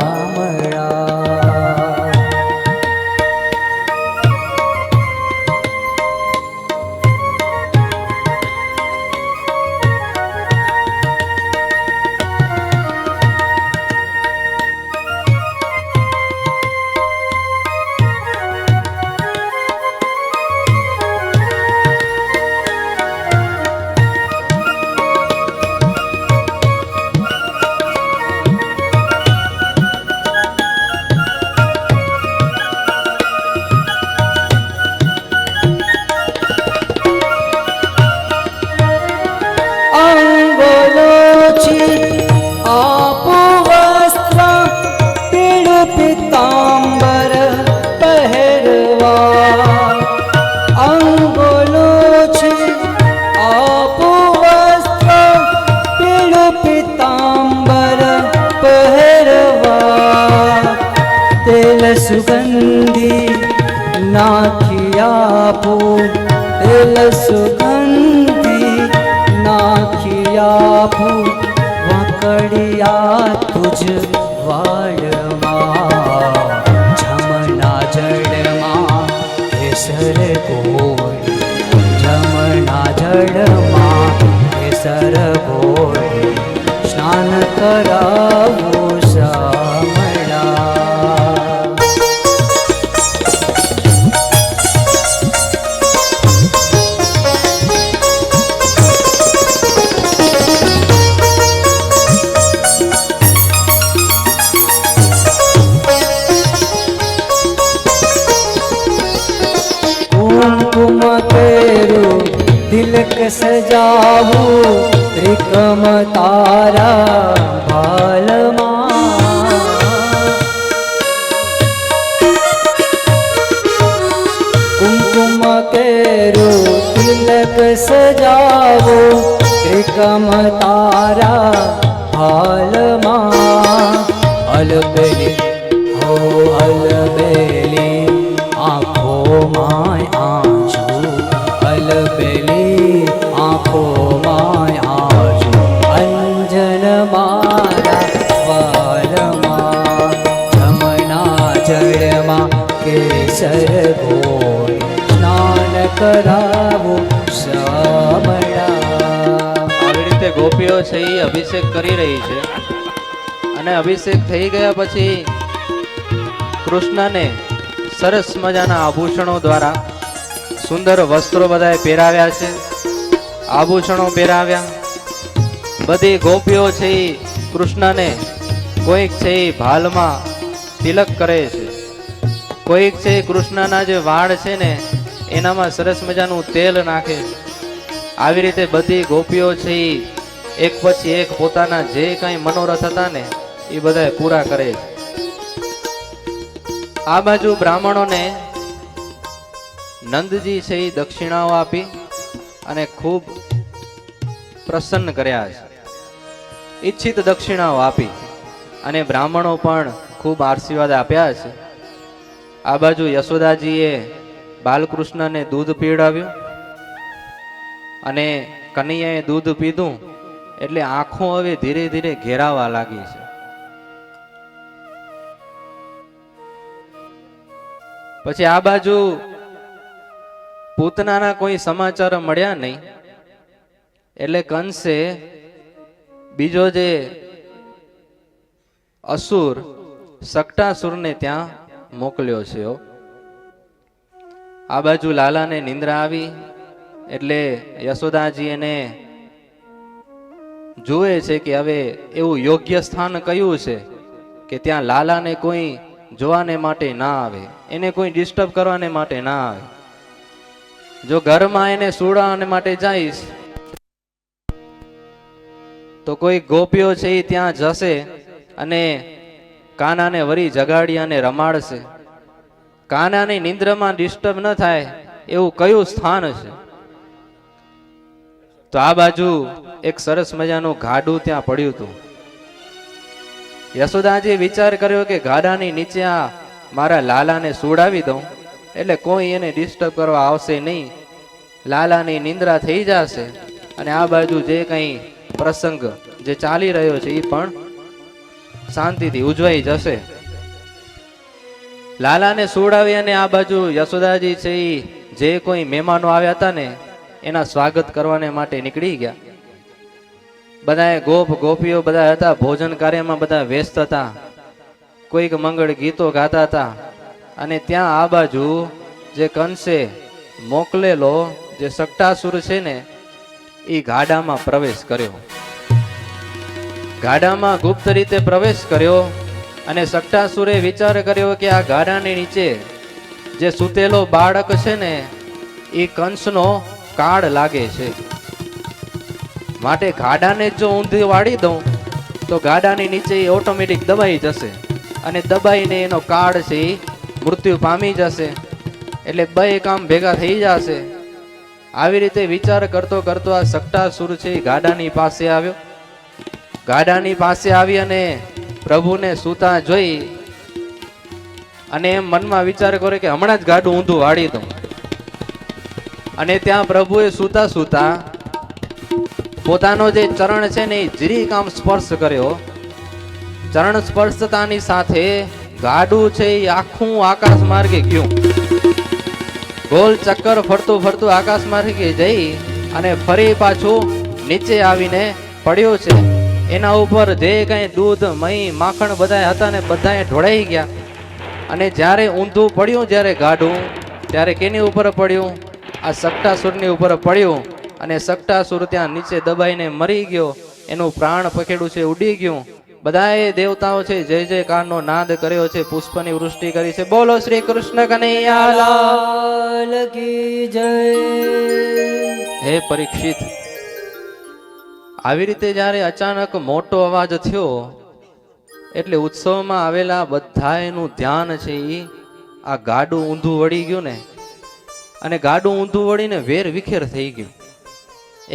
સુગંધી નાખિયા તેલ સુગંધી નાખિયા વકડિયા તુજ વાળમાં. જમના જળમાં કેસર ઘોડી, જમના જળમાં કેસર ઘોડી સ્નાન કરાવું શ્યામળા. तिलक सजावू त्रिकम तारा भालमा. कुमकुम केरो तिलक सजावो त्रिकम तारा भालमा. अलबेली हो अलबेली आँखों માય આંસુ અલબેલી આંખો માય આંસુ અંજન મારા વાલમાં જમના જળમાં કેસર ઘોરી સ્નાન કરાવું શ્યામળા. આવી રીતે ગોપીઓ છે એ અભિષેક કરી રહી છે અને અભિષેક થઈ ગયા પછી કૃષ્ણને સરસ મજાના આભૂષણો દ્વારા સુંદર વસ્ત્રો બધાએ પહેરાવ્યા છે. આભૂષણો પહેરાવ્યા. બધી ગોપીઓ છે એ કૃષ્ણને કોઈક છે એ ભાલમાં તિલક કરે છે, કોઈક છે એ કૃષ્ણના જે વાળ છે ને એનામાં સરસ મજાનું તેલ નાખે. આવી રીતે બધી ગોપીઓ છે એ એક પછી એક પોતાના જે કઈ મનોરથ હતા ને એ બધા પૂરા કરે છે. આ બાજુ બ્રાહ્મણોને નંદજી છે એ દક્ષિણાઓ આપી અને ખૂબ પ્રસન્ન કર્યા છે. ઈચ્છિત દક્ષિણાઓ આપી અને બ્રાહ્મણો પણ ખૂબ આશીર્વાદ આપ્યા છે. આ બાજુ યશોદાજીએ બાલકૃષ્ણને દૂધ પીવડાવ્યું અને કનૈયાએ દૂધ પીધું એટલે આંખો હવે ધીરે ધીરે ઘેરાવા લાગી છે. પછી આ બાજુ પૂતનાના કોઈ સમાચાર મળ્યા નહીં એટલે કંસે બીજો જે અસુર સકટાસુરને ત્યાં મોકલ્યો છે. આ બાજુ લાલાને નિંદ્રા આવી એટલે યશોદાજી એને જુએ છે કે હવે એવું યોગ્ય સ્થાન કયું છે કે ત્યાં લાલાને કોઈ જોવાને માટે ના આવે, એને કોઈ ડિસ્ટર્બ કરવાને માટે ના આવે. જો ઘરમાં એને સુડાને માટે જઈશ તો કોઈ ગોપીઓ છે એ ત્યાં જશે અને કાનાને વરી જગાડી અને રમાડશે. કાનાની નિંદ્રામાં ડિસ્ટર્બ ન થાય એવું કયું સ્થાન છે? તો આ બાજુ એક સરસ મજાનું ગાડું ત્યાં પડ્યું હતું. યશોદાજીએ વિચાર કર્યો કે ગાડાની નીચે આ મારા લાલાને સુડાવી દઉં એટલે કોઈ એને ડિસ્ટર્બ કરવા આવશે નહીં, લાલાની નિંદ્રા થઈ જશે અને આ બાજુ જે કંઈ પ્રસંગ જે ચાલી રહ્યો છે એ પણ શાંતિથી ઉજવાઈ જશે. લાલાને સુડાવી અને આ બાજુ યશોદાજી છે એ જે કોઈ મહેમાનો આવ્યા હતા ને એના સ્વાગત કરવાને માટે નીકળી ગયા. બધાએ ગોપીઓ બધા હતા, ભોજન કાર્યમાં બધા વ્યસ્ત હતા, કોઈક મંગળ ગીતો ગાતા હતા. અને ત્યાં આ બાજુ જે કંસે મોકલેલો જે સકટાસુર છે ને એ ગાડામાં પ્રવેશ કર્યો. ગાડામાં ગુપ્ત રીતે પ્રવેશ કર્યો અને સકટાસુરે વિચાર કર્યો કે આ ગાડાની નીચે જે સૂતેલો બાળક છે ને એ કંસનો કાળ લાગે છે, માટે ગાડાને જો ઊંધી વાળી દઉં તો ગાડાની નીચે એ ઓટોમેટિક દબાઈ જશે અને દબાઈને એનો કાળ છે એ મૃત્યુ પામી જશે. એટલે બે કામ ભેગા થઈ જશે. આવી રીતે વિચાર કરતો કરતો આ સકટાસુર છે એ ગાડાની પાસે આવ્યો. ગાડાની પાસે આવી અને પ્રભુને સૂતા જોઈ અને એમ મનમાં વિચાર કર્યો કે હમણાં જ ગાડું ઊંધું વાળી દઉં. અને ત્યાં પ્રભુએ સૂતા સૂતા પોતાનો જે ચરણ છે ને એ જીરીક આમ સ્પર્શ કર્યો. ચરણ સ્પર્શતાની સાથે ગાડું છે એ આખું આકાશ માર્ગે ગયું. ગોલ ચક્કર ફરતું ફરતું આકાશ માર્ગે જઈ અને ફરી પાછું નીચે આવીને પડ્યો છે. એના ઉપર જે કઈ દૂધ મહીં માખણ બધા હતા ને બધાએ ઢોળાઈ ગયા. અને જ્યારે ઊંધું પડ્યું જ્યારે ગાડું ત્યારે કેની ઉપર પડ્યું? આ સકટાસુરની ઉપર પડ્યું અને સકટાસુર ત્યાં નીચે દબાઈને મરી ગયો. એનું પ્રાણ પકેડું છે ઉડી ગયું. બધાએ દેવતાઓ છે જય જયકારનો નાદ કર્યો છે, પુષ્પની વૃષ્ટિ કરી છે. બોલો શ્રી કૃષ્ણ કનૈયા લાલ કી જય. હે પરીક્ષિત, આવી રીતે જ્યારે અચાનક મોટો અવાજ થયો એટલે ઉત્સવમાં આવેલા બધાનું ધ્યાન છે એ આ ગાડું ઊંધું વળી ગયું ને, અને ગાડું ઊંધું વળીને વેર વિખેર થઈ ગયું.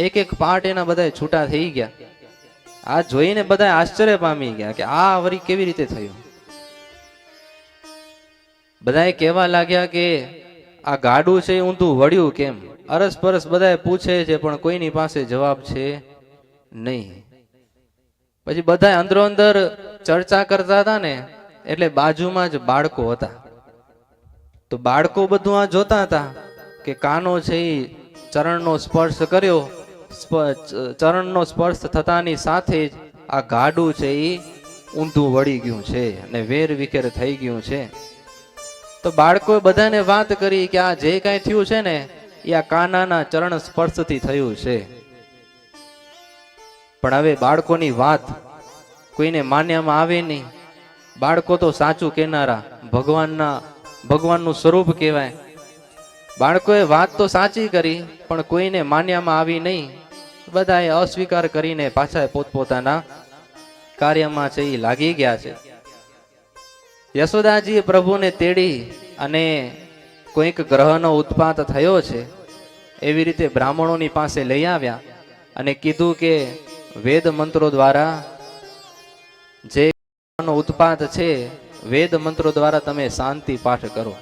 એક એક પાર્ટ એના બધા છૂટા થઈ ગયા. આ જોઈને બધા આશ્ચર્ય પામી ગયા કે આ વળી કેવી રીતે થયું. બધાએ કહેવા લાગ્યા કે આ ગાડું છે એ ઊંધું વળ્યું કેમ? અરસપરસ બધાએ પૂછે છે પણ કોઈની પાસે જવાબ છે નહીં. પછી બધા અંદરો અંદર ચર્ચા કરતા હતા ને, એટલે બાજુમાં જ બાળકો હતા. તો બાળકો બધું આ જોતા હતા કે કાનો છે એ ચરણનો સ્પર્શ કર્યો, ચરણનો સ્પર્શ થતાની સાથે જ આ ગાડું છે એ ઊંધું વળી ગયું છે અને વેર વિખેર થઈ ગયું છે. તો બાળકોએ બધાને વાત કરી કે આ જે કાંઈ થયું છે ને એ આ કાનાના ચરણ સ્પર્શથી થયું છે. પણ હવે બાળકોની વાત કોઈને માન્યામાં આવે નહીં. બાળકો તો સાચું કહેનારા, ભગવાનનું સ્વરૂપ કહેવાય. બાળકોએ વાત તો સાચી કરી પણ કોઈને માન્યામાં આવી નહીં. બધાએ અસ્વીકાર કરીને પાછા પોતપોતાના કાર્યમાં છે એ લાગી ગયા છે. યશોદાજીએ પ્રભુને તેડી અને કોઈક ગ્રહનો ઉત્પાત થયો છે એવી રીતે બ્રાહ્મણોની પાસે લઈ આવ્યા અને કીધું કે વેદ મંત્રો દ્વારા જે ઉત્પાત છે, વેદ મંત્રો દ્વારા તમે શાંતિ પાઠ કરો.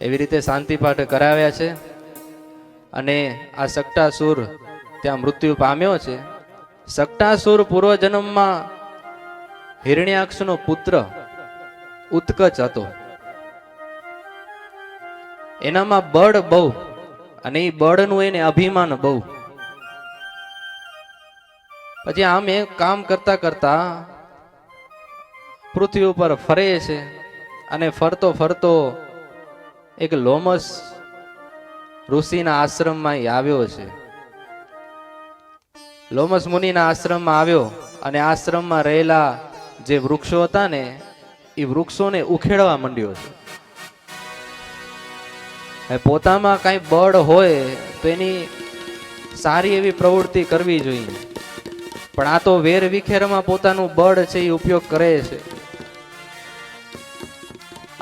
એવી રીતે શાંતિ પાઠ કરાવ્યા છે અને આ સકટાસુર ત્યાં મૃત્યુ પામ્યો છે. સકટાસુર પૂર્વજન્મમાં હિરણ્યાક્ષનો પુત્ર ઉત્કચ હતો. એનામાં બળ બહુ અને એ બળનું એને અભિમાન બહુ. પછી આમ એ કામ કરતા કરતા પૃથ્વી ઉપર ફરે છે અને ફરતો ફરતો એક લોમસ ઋષિના આશ્રમમાં આવ્યો છે. લોમસ મુનિના આશ્રમમાં આવ્યો અને આશ્રમમાં રહેલા જે વૃક્ષો હતા ને એ વૃક્ષોને ઉખેડવા માંડ્યો છે. પોતામાં કઈ બળ હોય તો એની સારી એવી પ્રવૃત્તિ કરવી જોઈએ, પણ આ તો વેર વિખેરમાં પોતાનું બળ છે એ ઉપયોગ કરે છે.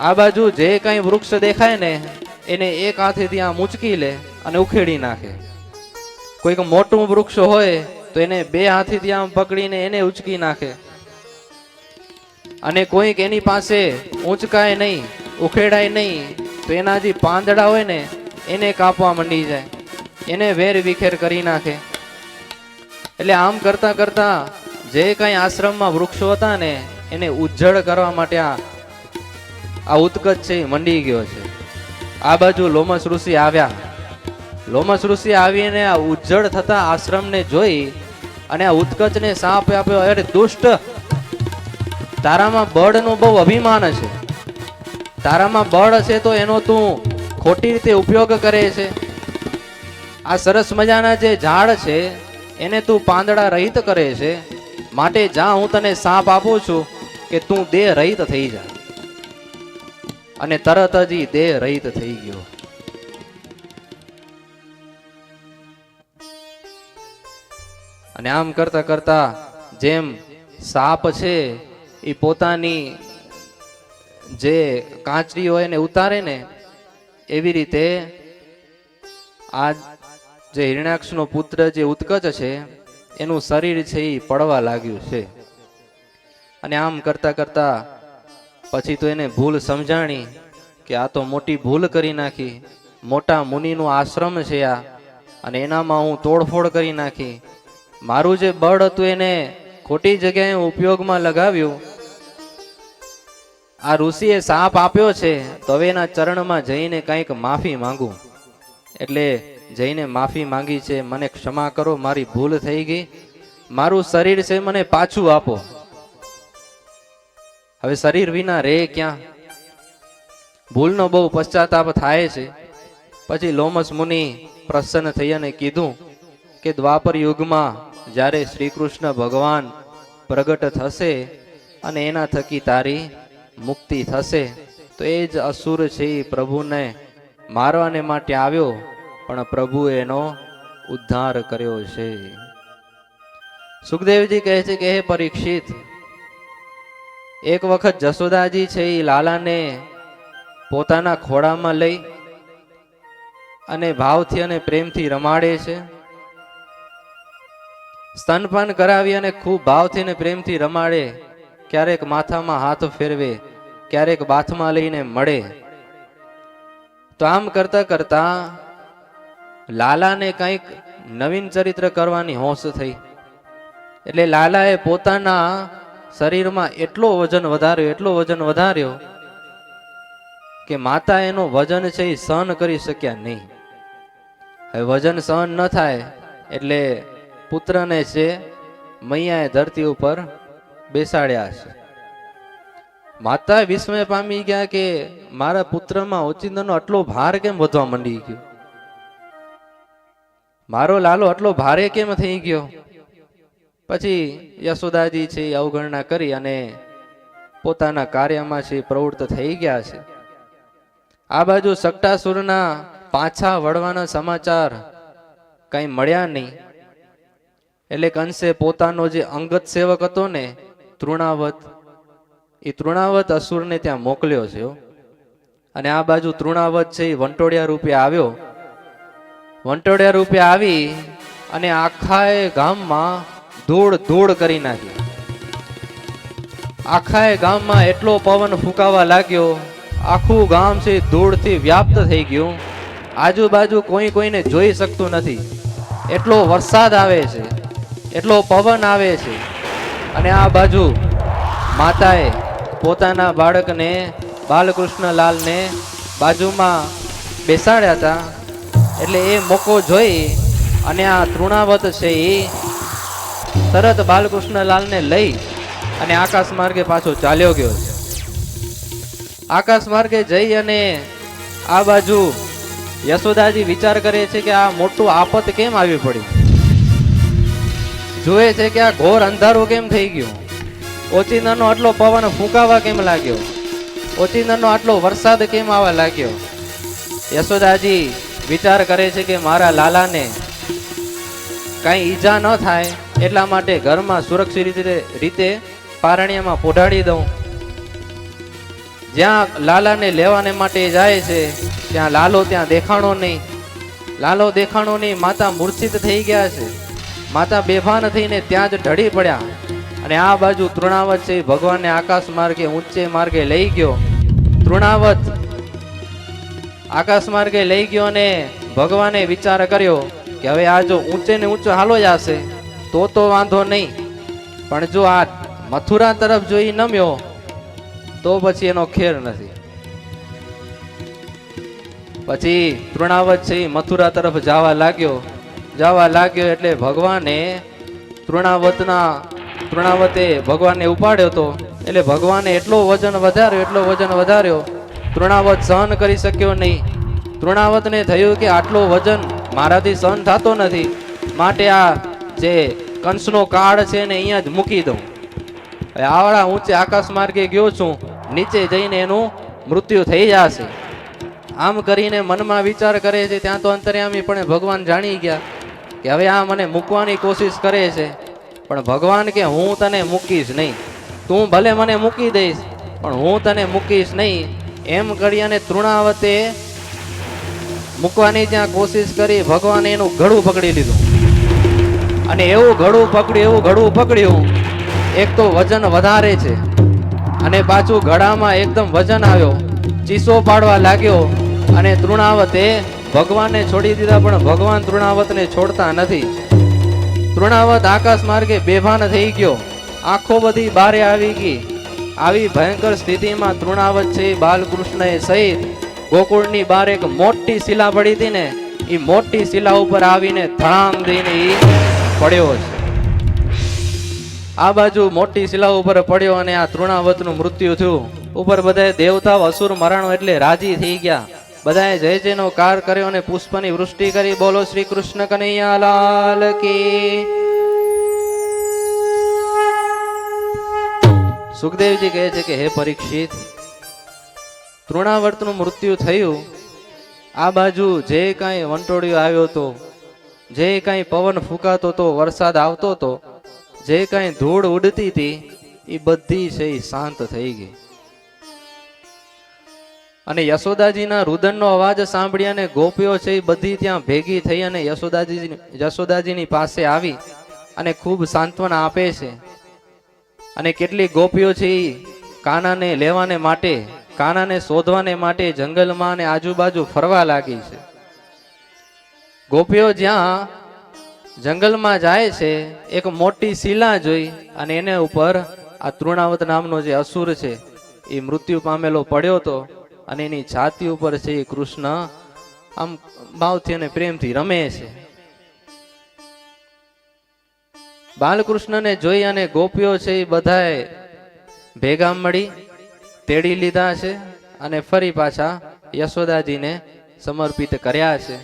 આ બાજુ જે કઈ વૃક્ષ દેખાય ને એને એક હાથેથી આમ ઉંચકી લે અને ઉખેડી નાખે. કોઈક મોટું વૃક્ષ હોય તો એને બે હાથેથી આમ પકડીને એને ઉંચકી નાખે. અને કોઈક એની પાસે ઊંચકાય નહીં, ઉખેડાય નહીં તો એના જે પાંદડા હોય ને એને કાપવા માંડી જાય, એને વેર વિખેર કરી નાખે. એટલે આમ કરતા કરતા જે કઈ આશ્રમમાં વૃક્ષો હતા ને એને ઉજ્જડ કરવા માટે આ ઉત્કચ છે મંડી ગયો છે. આ બાજુ લોમસ ઋષિ આવ્યા. લોમસ ઋષિ આવીને આ ઉજ્જડ થતા આશ્રમને જોઈ અને આ ઉત્કચને સાપ આપ્યો, અરે દુષ્ટ, તારામાં બળનું બહુ અભિમાન છે, તારામાં બળ છે તો એનો તું ખોટી રીતે ઉપયોગ કરે છે. આ સરસ મજાના જે ઝાડ છે એને તું પાંદડા રહિત કરે છે, માટે જા હું તને સાપ આપું છું કે તું દેહ રહિત થઈ જા. અને તરત જ દેહ રહિત થઈ ગયો. અને આમ કરતા કરતા જેમ સાપ છે એ પોતાની જે કાંચરી હોય એને ઉતારે ને એવી રીતે આ જે હિરણ્યાક્ષનો પુત્ર જે ઉત્કચ છે એનું શરીર છે એ પડવા લાગ્યું છે. અને આમ કરતા કરતા પછી તો એને ભૂલ સમજાણી કે આ તો મોટી ભૂલ કરી નાખી, મોટા મુનિનું આશ્રમ છે આ, અને એનામાં હું તોડફોડ કરી નાખી. મારું જે બળ હતું એને ખોટી જગ્યાએ ઉપયોગમાં લગાવ્યું. આ ઋષિએ સાપ આપ્યો છે તો હવે એના ચરણમાં જઈને કંઈક માફી માંગુ. એટલે જઈને માફી માંગી છે, મને ક્ષમા કરો, મારી ભૂલ થઈ ગઈ, મારું શરીર છે મને પાછું આપો. હવે શરીર વિના રે ક્યાં? ભૂલનો બહુ પશ્ચાતાપ થાય છે. પછી લોમસ મુનિ પ્રસન્ન થઈ અને કીધું કે દ્વાપર યુગમાં જ્યારે શ્રી કૃષ્ણ ભગવાન પ્રગટ થશે અને એના થકી તારી મુક્તિ થશે તો એ જ અસુર છે એ પ્રભુને મારવાને માટે આવ્યો, પણ પ્રભુએ એનો ઉદ્ધાર કર્યો છે. સુખદેવજી કહે છે કે હે પરીક્ષિત, એક વખત જશોદાજી છે એ લાલાને પોતાના ખોળામાં લઈ અને ભાવથી અને પ્રેમથી રમાડે છે. સ્તનપાન કરાવી અને ખૂબ ભાવથી અને પ્રેમથી રમાડે. ક્યારેક માથામાં હાથ ફેરવે, ક્યારેક બાથમાં લઈને મળે. તો આમ કરતા કરતા લાલાને કંઈક નવીન ચરિત્ર કરવાની હોશ થઈ. એટલે લાલાએ પોતાના શરીરમાં એટલો વજન વધાર્યો કે માતા એનો વજન છે એ સહન કરી શક્યા નહીં. હવે વજન સહન ન થાય એટલે પુત્રને છે મૈયાએ ધરતી ઉપર બેસાડ્યા છે. માતા વિસ્મય પામી ગયા કે મારા પુત્રમાં ઓચિંતાનો આટલો ભાર કેમ વધવા માંડી ગયો, મારો લાલો આટલો ભારે કેમ થઈ ગયો. પછી યશોદાજી છે એ અવગણના કરી અને પોતાના કાર્યમાં છે પ્રવૃત્ત થઈ ગયા છે. આ બાજુ સટ્ટાસુરના પાછા વળવાના સમાચાર કઈ મળ્યા નહીં. એટલે કંસે પોતાનો જે અંગત સેવક હતો ને તૃણાવત, એ તૃણાવત અસુરને ત્યાં મોકલ્યો છે. અને આ બાજુ તૃણાવત છે એ વંટોડિયા રૂપે આવ્યો. વંટોડિયા રૂપે આવી અને આખાએ ગામમાં ધૂળ કરી નાખી. આખાએ ગામમાં એટલો પવન ફૂંકાવા લાગ્યો, આખું ગામ છે ધૂળથી વ્યાપ્ત થઈ ગયું. આજુબાજુ કોઈને જોઈ શકતું નથી. એટલો વરસાદ આવે છે, એટલો પવન આવે છે. અને આ બાજુ માતાએ પોતાના બાળકને બાલકૃષ્ણલાલને બાજુમાં બેસાડ્યા હતા. એટલે એ મોકો જોઈ અને આ તૃણાવત છે એ તરત બાલકૃષ્ણલાલને લઈ અને આકાશ માર્ગે પાછો ચાલ્યો ગયો છે. આકાશ માર્ગે જઈ અને આ બાજુ યશોદાજી વિચાર કરે છે કે આ મોટું આફત કેમ આવી પડ્યું. જોવે છે કે આ ઘોર અંધારું કેમ થઈ ગયું, ઓચિંતાનો આટલો પવન ફૂંકાવા કેમ લાગ્યો, ઓચિંતાનો આટલો વરસાદ કેમ આવવા લાગ્યો. યશોદાજી વિચાર કરે છે કે મારા લાલાને કઈ ઈજા ન થાય એટલા માટે ઘરમાં સુરક્ષિત રીતે પારણિયામાં પોઢાડી દઉં. જ્યાં લાલાને લેવાને માટે જાય છે ત્યાં લાલો ત્યાં દેખાણો નહીં. લાલો દેખાણો નહીં. માતા મૂર્છિત થઈ ગયા છે. માતા બેભાન થઈને ત્યાં જ ઢળી પડ્યા. અને આ બાજુ તૃણાવત છે ભગવાનને આકાશ માર્ગે ઊંચે માર્ગે લઈ ગયો. તૃણાવત આકાશ માર્ગે લઈ ગયો અને ભગવાને વિચાર કર્યો કે હવે આ જો ઊંચે ને ઊંચો હાલો જશે તો વાંધો નહીં, પણ જો આ મથુરા તરફ જોઈ નમ્યો તો પછી એનો ખેર નથી. પછી તૃણાવત છે મથુરા તરફ જવા લાગ્યો એટલે ભગવાને તૃણાવતે ભગવાનને ઉપાડ્યો હતો. એટલે ભગવાને એટલો વજન વધાર્યો તૃણાવત સહન કરી શક્યો નહીં. તૃણાવતને થયું કે આટલો વજન મારાથી સહન થતો નથી, માટે આ જે કંસનો કાળ છે ને અહીંયા જ મૂકી દઉં. આવડા ઊંચે આકાશ માર્ગે ગયો છું, નીચે જઈને એનું મૃત્યુ થઈ જશે. આમ કરીને મનમાં વિચાર કરે છે. ત્યાં તો અંતર્યામી પણ ભગવાન જાણી ગયા કે હવે આ મને મૂકવાની કોશિશ કરે છે. પણ ભગવાન કે હું તને મૂકીશ નહીં, તું ભલે મને મૂકી દઈશ પણ હું તને મૂકીશ નહીં. એમ કરી અને તૃણાવતે મૂકવાની જ્યાં કોશિશ કરી, ભગવાને એનું ગળું પકડી લીધું. અને એવું ગળું પકડ્યું, એક તો વજન વધારે છે અને પાછું ગળામાં એકદમ વજન આવ્યો, ચીસો પાડવા લાગ્યો. અને તૃણાવતે ભગવાનને છોડી દીધા, પણ ભગવાન તૃણાવતને છોડતા નથી. તૃણાવત આકાશ માર્ગે બેભાન થઈ ગયો, આંખો બધી બારે આવી ગઈ. આવી ભયંકર સ્થિતિમાં તૃણાવત છે બાલકૃષ્ણએ સહિત ગોકુળની બહાર એક મોટી શિલા પડી હતી ને, એ મોટી શિલા ઉપર આવીને ધડામ દઈને પડ્યો છે. આ બાજુ મોટી શિલા ઉપર પડ્યો અને આ તૃણાવતનું મૃત્યુ થયું. ઉપર બધાએ દેવતાઓ અસુર મરાણો એટલે રાજી થઈ ગયા. બધાએ જય જયનો કાર કર્યો અને પુષ્પની વૃષ્ટિ કરી. બોલો શ્રી કૃષ્ણ કનૈયા લાલ કી. સુખદેવજી કહે છે કે હે પરીક્ષિત, તૃણાવર્તનું મૃત્યુ થયું. આ બાજુ જે કાંઈ વંટોળિયો આવ્યો હતો, જે કાંઈ પવન ફૂંકાતો હતો, વરસાદ આવતો હતો, જે કાંઈ ધૂળ ઉડતી હતી, એ બધી છે એ શાંત થઈ ગઈ. અને યશોદાજીના રુદનનો અવાજ સાંભળી અને ગોપીઓ છે એ બધી ત્યાં ભેગી થઈ અને યશોદાજીની પાસે આવી અને ખૂબ સાંત્વના આપે છે. અને કેટલીક ગોપીઓ છે એ કાનાને લેવાને માટે કાનાને શોધવાને માટે જંગલમાં અને આજુબાજુ ફરવા લાગી છે. ગોપીઓ જ્યાં જંગલમાં જાય છે, એક મોટી શિલા જોઈ અને એને ઉપર આ તૃણાવત નામનો જે અસુર છે એ મૃત્યુ પામેલો પડ્યો હતો અને એની છાતી ઉપર છે એ કૃષ્ણ આમ ભાવથી અને પ્રેમથી રમે છે. બાલકૃષ્ણને જોઈ અને ગોપીઓ છે એ બધાએ ભેગા મળી તેડી લીધા છે અને ફરી પાછા યશોદાજીને સમર્પિત કર્યા છે.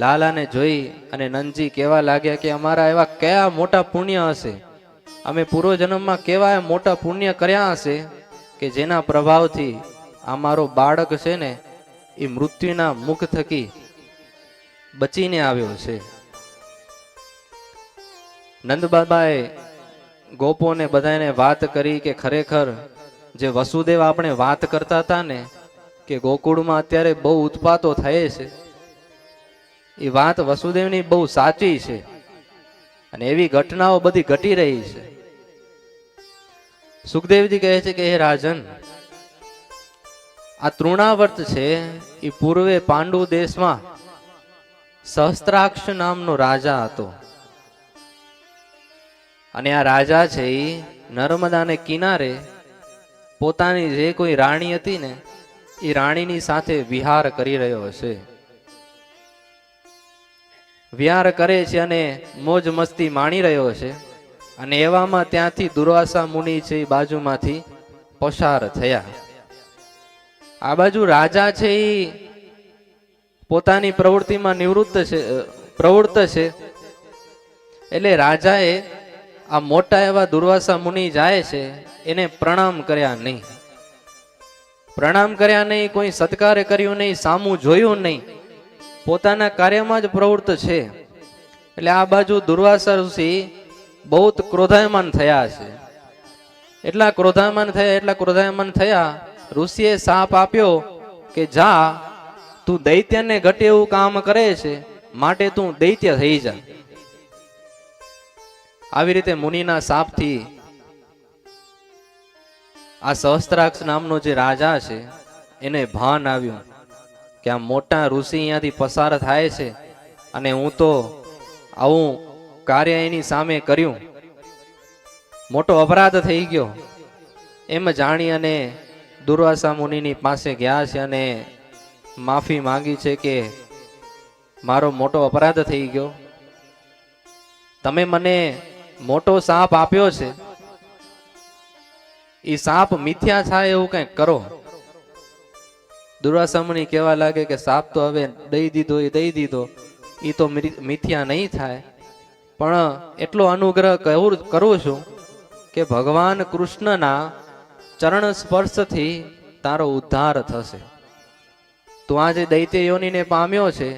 લાલાને જોઈ અને નંદજી કહેવા લાગ્યા કે અમારા એવા કયા મોટા પુણ્ય હશે, અમે પૂર્વજન્મમાં કેવા મોટા પુણ્ય કર્યા હશે કે જેના પ્રભાવથી અમારો બાળક છે ને એ મૃત્યુના મુખ થકી બચીને આવ્યો છે. નંદબાબાએ ગોપોને બધાને વાત કરી કે ખરેખર જે વસુદેવ આપણે વાત કરતા હતા ને કે ગોકુળમાં અત્યારે બહુ ઉત્પાતો થાય છે, એ વાત વસુદેવની બહુ સાચી છે અને એવી ઘટનાઓ બધી ઘટી રહી છે. સુખદેવજી કહે છે કે હે રાજન, આ તૃણાવર્ત છે એ પૂર્વે પાંડુ દેશમાં સહસ્ત્રાક્ષ નામનો રાજા હતો અને આ રાજા છે એ નર્મદાને કિનારે પોતાની જે કોઈ રાણી હતી ને એ રાણીની સાથે વિહાર કરી રહ્યો છે. વિહાર કરે છે અને મોજ મસ્તી માણી રહ્યો છે અને એવામાં ત્યાંથી દુર્વાસા મુનિ છે એ બાજુમાંથી પસાર થયા. આ બાજુ રાજા છે એ પોતાની પ્રવૃત્તિમાં પ્રવૃત્ત છે એટલે રાજાએ આ મોટા એવા દુર્વાસા મુનિ જાય છે એને પ્રણામ કર્યા નહીં. પ્રણામ કર્યા નહીં, કોઈ સત્કાર કર્યું નહીં, સામું જોયું નહીં, પોતાના કાર્યમાં જ પ્રવૃત્ત છે. એટલે આ બાજુ દુર્વાસા ઋષિ બહુ ક્રોધાયમાન થયા છે. એટલા ક્રોધાયમાન થયા ઋષિએ શાપ આપ્યો કે જા, તું દૈત્યને ઘટે એવું કામ કરે છે માટે તું દૈત્ય થઈ જા. આવી રીતે મુનિના શાપથી આ સહસ્ત્રાક્ષ નામનો જે રાજા છે એને ભાન આવ્યું કે આ મોટા ઋષિ અહીંયાથી પસાર થાય છે અને હું તો આવું કાર્ય એની સામે કર્યું, મોટો અપરાધ થઈ ગયો. એમ જાણી અને દુર્વાસા મુનિની પાસે ગયા છે અને માફી માંગી છે કે મારો મોટો અપરાધ થઈ ગયો, તમે મને મોટો સાપ આપ્યો છે, એ સાપ મિથ્યા થાય એવું કંઈક કરો. દુર્વાસા મુનિ કહેવા લાગે કે સાપ તો હવે દઈ દીધો એ દઈ દીધો, એ તો મિથ્યા નહીં થાય, પણ એટલો અનુગ્રહ કરું છું કે ભગવાન કૃષ્ણના ચરણ સ્પર્શથી તારો ઉદ્ધાર થશે. તું આ જે દૈત્ય યોનિને પામ્યો છે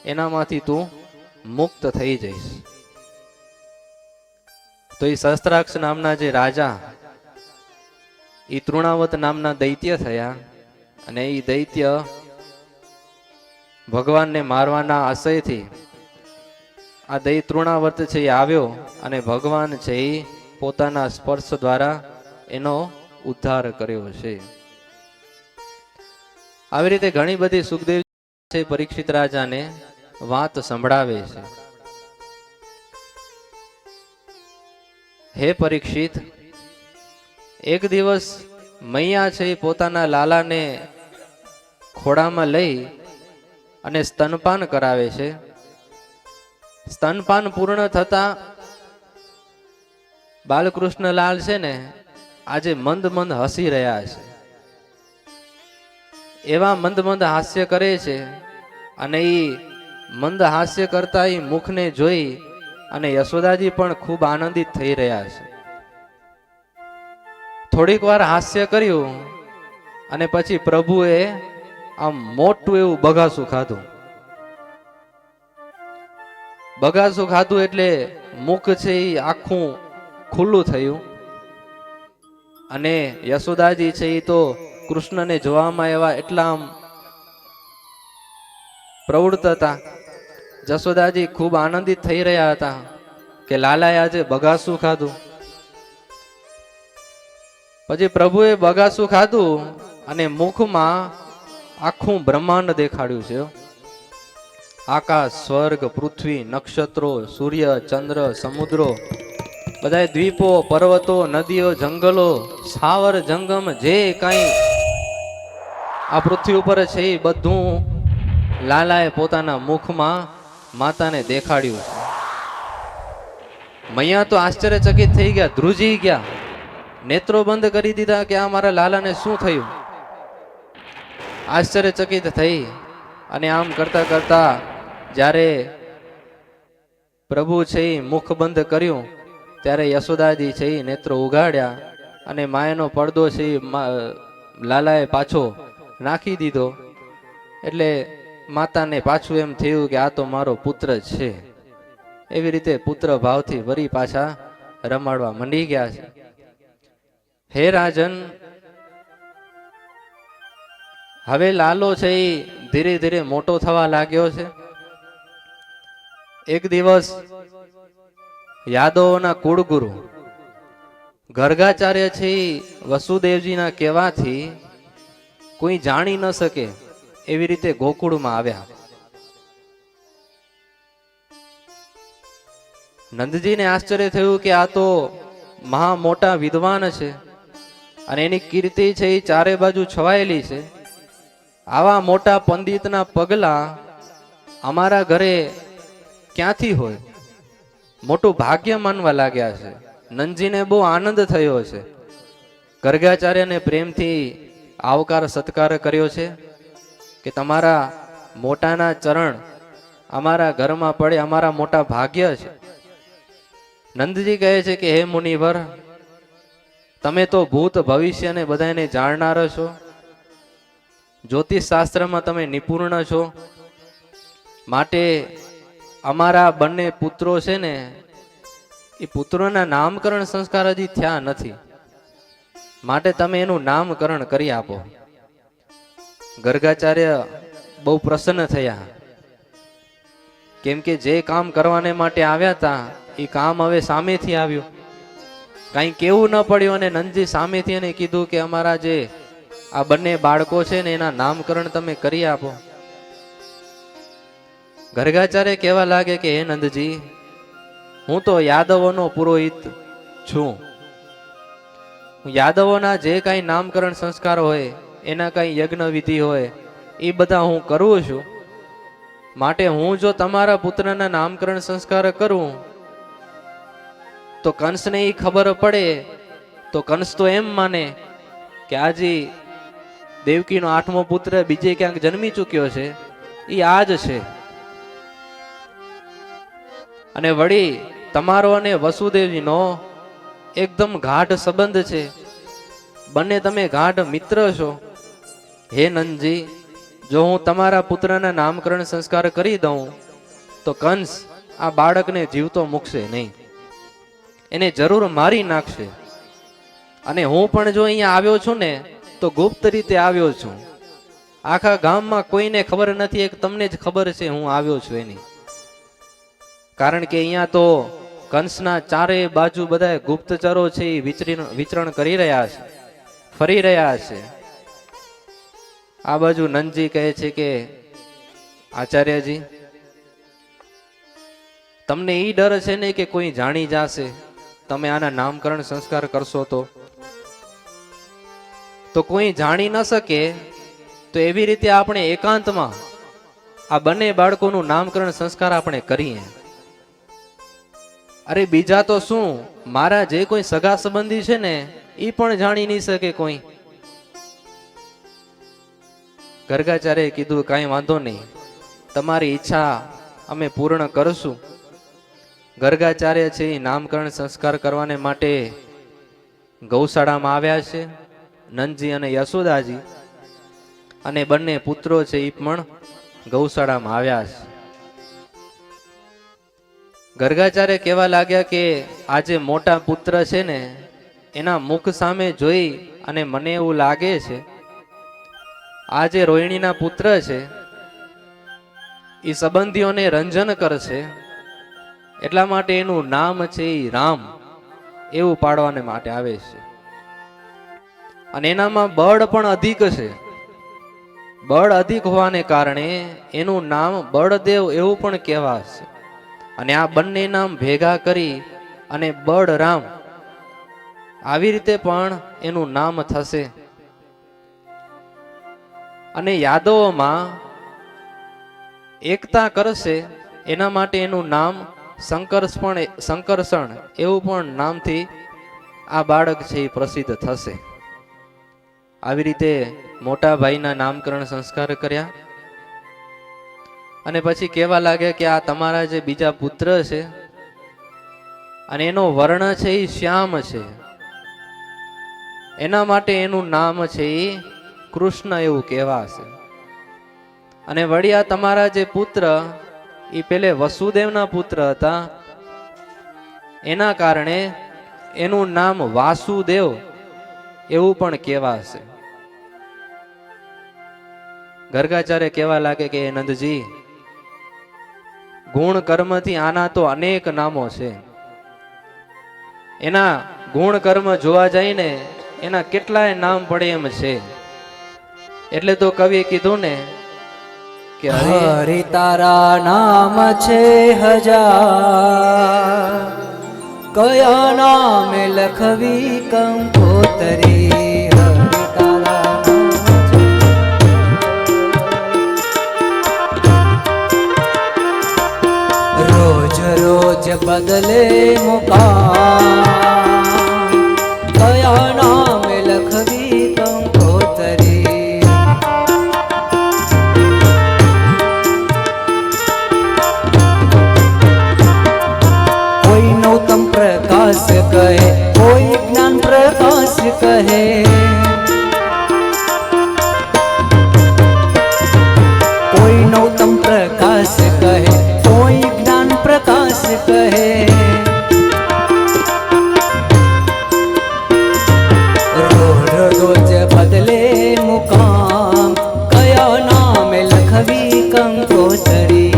એનામાંથી તું મુક્ત થઈ જઈશ. તો એ સહસ્ત્રાક્ષ નામના જે રાજા એ તૃણાવત નામના દૈત્ય થયા અને એ દૈત્ય ભગવાનને મારવાના આશયથી આ તૃણાવર્ત છે એ આવ્યો અને ભગવાન છે એ પોતાના સ્પર્શ દ્વારા એનો ઉદ્ધાર કર્યો છે. આવી રીતે ઘણી બધી સુખદેવ છે પરીક્ષિત રાજાને વાત સંભળાવે છે. હે પરીક્ષિત, એક દિવસ મૈયા છે પોતાના લાલાને ખોળામાં લઈ અને સ્તનપાન કરાવે છે. સ્તનપાન પૂર્ણ થતા બાલકૃષ્ણ લાલ છે ને આજે મંદ મંદ હસી રહ્યા છે. એવા મંદ મંદ હાસ્ય કરે છે અને એ મંદ હાસ્ય કરતા એ મુખને જોઈ અને યશોદાજી પણ ખૂબ આનંદિત થઈ રહ્યા છે. થોડીક વાર હાસ્ય કર્યું અને પછી પ્રભુએ આમ મોટું એવું બગાસું ખાધું. બગાસું ખાધું એટલે મુખ છે એ આખું ખુલ્લું થયું અને યશોદાજી છે એ તો કૃષ્ણને જોવામાં એવા એટલા આમ પ્રવૃત્ત હતા. જશોદાજી ખૂબ આનંદિત થઈ રહ્યા હતા કે લાલાએ આજે બગાસું ખાધું. પછી પ્રભુએ બગાસું ખાધું અને મુખમાં આખું બ્રહ્માંડ દેખાડ્યું છે. આકાશ, સ્વર્ગ, પૃથ્વી, નક્ષત્રો, સૂર્ય, ચંદ્ર, સમુદ્રો, બધા દ્વીપો, પર્વતો, નદીઓ, જંગલો, સ્થાવર જંગમ જે કાંઈ આ પૃથ્વી ઉપર છે એ બધું લાલાએ પોતાના મુખમાં માતાને દેખાડ્યું છે. મૈયા તો આશ્ચર્યચકિત થઈ ગયા, ધ્રુજી ગયા, નેત્રો બંધ કરી દીધા કે આ મારા લાલાને શું થયું. આશ્ચર્યચકિત થઈ અને આમ કરતા કરતા જ્યારે પ્રભુ છે એ મુખ બંધ કર્યું ત્યારે યશોદાજી છે એ નેત્રો ઉગાડ્યા અને માયાનો પડદો છે એ લાલાએ પાછો નાખી દીધો. એટલે માતાને પાછું એમ થયું કે આ તો મારો પુત્ર છે. એવી રીતે પુત્ર ભાવથી વરી પાછા રમાડવા મંડી ગયા છે. હે રાજન, હવે લાલો છે એ ધીરે ધીરે મોટો થવા લાગ્યો છે. એક દિવસ યાદવોના કુળગુરુ ગર્ગાચાર્ય છે એ વસુદેવજીના કહેવાથી કોઈ જાણી ન શકે એવી રીતે ગોકુળમાં આવ્યા. નંદજીને આશ્ચર્ય થયું કે આ તો મહા મોટા વિદ્વાન છે અને એની કીર્તિ છે એ ચારે બાજુ છવાયેલી છે. આવા મોટા પંડિતના પગલા અમારા ઘરે ક્યાંથી હોય? મોટું ભાગ્ય માનવા લાગ્યા છે. નંદજીને બહુ આનંદ થયો છે. ગર્ગાચાર્યને પ્રેમથી આવકાર સત્કાર કર્યો છે કે તમારા મોટાના ચરણ અમારા ઘરમાં પડે અમારા મોટા ભાગ્ય છે. નંદજી કહે છે કે હે મુનિવર, તમે તો ભૂત ભવિષ્ય ને બધાને જાણનાર છો, જ્યોતિષ શાસ્ત્રમાં તમે નિપુણ છો, માટે અમારા બંને પુત્રો છે ને એ પુત્રોના નામકરણ સંસ્કાર હજી થયા નથી, માટે તમે એનું નામકરણ કરી આપો. ગર્ગાચાર્ય બહુ પ્રસન્ન થયા, કેમ કે જે કામ કરવાને માટે આવ્યા હતા એ કામ હવે સામેથી આવ્યું. કઈ કેવું ન પડ્યું અને નંદજી સામેથી એને કીધું કે અમારા જે આ બંને બાળકો છે ને એના નામકરણ તમે કરી આપો. ગર્ગાચાર્ય કહેવા લાગે કે હે નંદજી, હું તો યાદવોનો પુરોહિત છું. યાદવોના જે કાંઈ નામકરણ સંસ્કાર હોય, એના કાંઈ યજ્ઞ વિધિ હોય, એ બધા હું કરું છું. માટે હું જો તમારા પુત્રના નામકરણ સંસ્કાર કરું તો કંસને એ ખબર પડે તો કંસ તો એમ માને કે આજે દેવકીનો 8મો પુત્ર બીજે ક્યાંક જન્મી ચૂક્યો છે, એ આ જ છે. અને વળી તમારો અને વસુદેવજીનો એકદમ ગાઢ સંબંધ છે, બંને તમે ગાઢ મિત્ર છો. હે નંદજી, જો હું તમારા પુત્રના નામકરણ સંસ્કાર કરી દઉં તો કંસ આ બાળકને જીવતો મૂકશે નહીં, એને જરૂર મારી નાખશે. અને હું પણ જો અહીંયા આવ્યો છું ને તો ગુપ્ત રીતે આવ્યો છું. આખા ગામમાં કોઈને ખબર નથી, એક તમને જ ખબર છે હું આવ્યો છું એની. કારણ કે અહીંયા તો કંસના ચારે બાજુ બધા ગુપ્તચરો છે એ વિચરણ કરી રહ્યા છે, ફરી રહ્યા છે. આ બાજુ નંદજી કહે છે કે આચાર્યજી, તમને એ ડર છે ને કે કોઈ જાણી જશે તમે આના નામકરણ સંસ્કાર કરશો તો કોઈ જાણી ન શકે. તો એવી રીતે આપણે એકાંતમાં આ બંને બાળકોનું નામકરણ સંસ્કાર આપણે કરીએ. અરે બીજા તો શું, મારા જે કોઈ સગા સંબંધી છે ને એ પણ જાણી નહીં શકે કોઈ. ગર્ગાચાર્યએ કીધું કાંઈ વાંધો નહીં, તમારી ઈચ્છા અમે પૂર્ણ કરશું. ગર્ગાચાર્ય છે એ નામકરણ સંસ્કાર કરવાને માટે ગૌશાળામાં આવ્યા છે, નંદજી અને યશોદાજી, અને બંને પુત્રો છે એ પણ ગૌશાળામાં આવ્યા છે. ગર્ગાચાર્ય કહેવા લાગ્યા કે આ જે મોટા પુત્ર છે ને એના મુખ સામે જોઈ અને મને એવું લાગે છે આ જે રોહિણીના પુત્ર છે એ સંબંધીઓને રંજન કરશે, એટલા માટે એનું નામ છે એ રામ એવું પાડવાને માટે આવે છે. અને એનામાં બળ પણ અધિક છે. બળ અધિક હોવાને કારણે એનું નામ બળદેવ એવું પણ કહેવાશે. અને આ બંને નામ ભેગા કરી અને બળરામ આવી રીતે પણ એનું નામ થશે. અને યાદવોમાં એકતા કરશે એના માટે એનું નામ શંકરષણ એવું પણ નામથી આ બાળક છે એ પ્રસિદ્ધ થશે. આવી રીતે મોટા ભાઈના નામકરણ સંસ્કાર કર્યા અને પછી કહેવા લાગ્યા કે આ તમારા જે બીજા પુત્ર છે અને એનો વર્ણ છે એ શ્યામ છે, એના માટે એનું નામ છે એ કૃષ્ણ એવું કહેવાશે. અને વળી આ તમારા જે પુત્ર એ પેલે વસુદેવના પુત્ર હતા, એના કારણે એનું નામ વાસુદેવ એવું પણ કહેવાશે. ગર્ગાચાર્ય કહેવા લાગે કે નંદજી, ગુણ કર્મથી આના તો અનેક નામો છે. એના ગુણ કર્મ જોવા જઈને એના કેટલાય નામ પડે એમ છે. એટલે તો કવિએ કીધું ને કે હરિ તારા નામ છે હજાર, કયા નામે લખવી કંકોતરી. હરિ તારા રોજ રોજ બદલે મુકામ, કયા નામે લખવી કંકોતરી. કોઈ નૌતમ પ્રકાશ કહે, કોઈ જ્ઞાન પ્રકાશ કહે, કોઈ નૌતમ પ્રકાશ કહે, કોઈ જ્ઞાન પ્રકાશ કહે. રોજ રોજ બદલે મુકામ, કયા નામે લખવી કંકોતરી.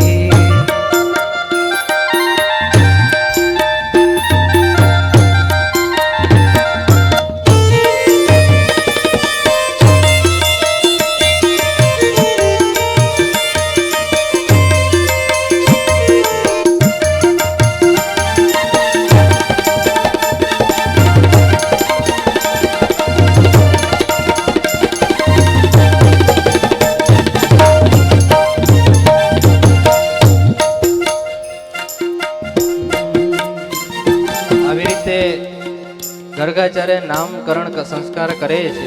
ગર્ગાચાર્ય નામકરણ સંસ્કાર કરે છે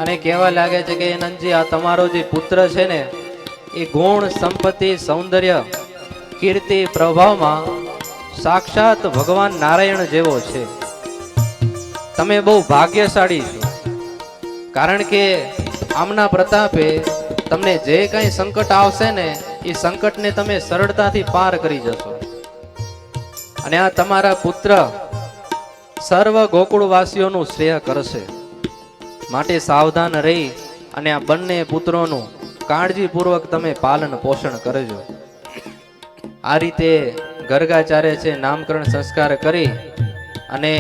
અને કહેવા લાગે છે કે નંદજી, આ તમારો જે પુત્ર છે ને એ ગુણ, સંપત્તિ, સૌંદર્ય, કીર્તિ, પ્રભાવમાં સાક્ષાત ભગવાન નારાયણ જેવો છે. તમે બહુ ભાગ્યશાળી છો, કારણ કે આમના પ્રતાપે તમને જે કઈ સંકટ આવશે ને એ સંકટને તમે સરળતાથી પાર કરી જશો. અને આ તમારા પુત્ર સર્વ ગોકુળવાસીઓનું શ્રેય કરશે. માટે સાવધાન રહી અને આ બંને પુત્રોનું કાળજીપૂર્વક તમે પાલન પોષણ કરજો. આ રીતે ગર્ગાચાર્ય છે નામકરણ સંસ્કાર કરી અને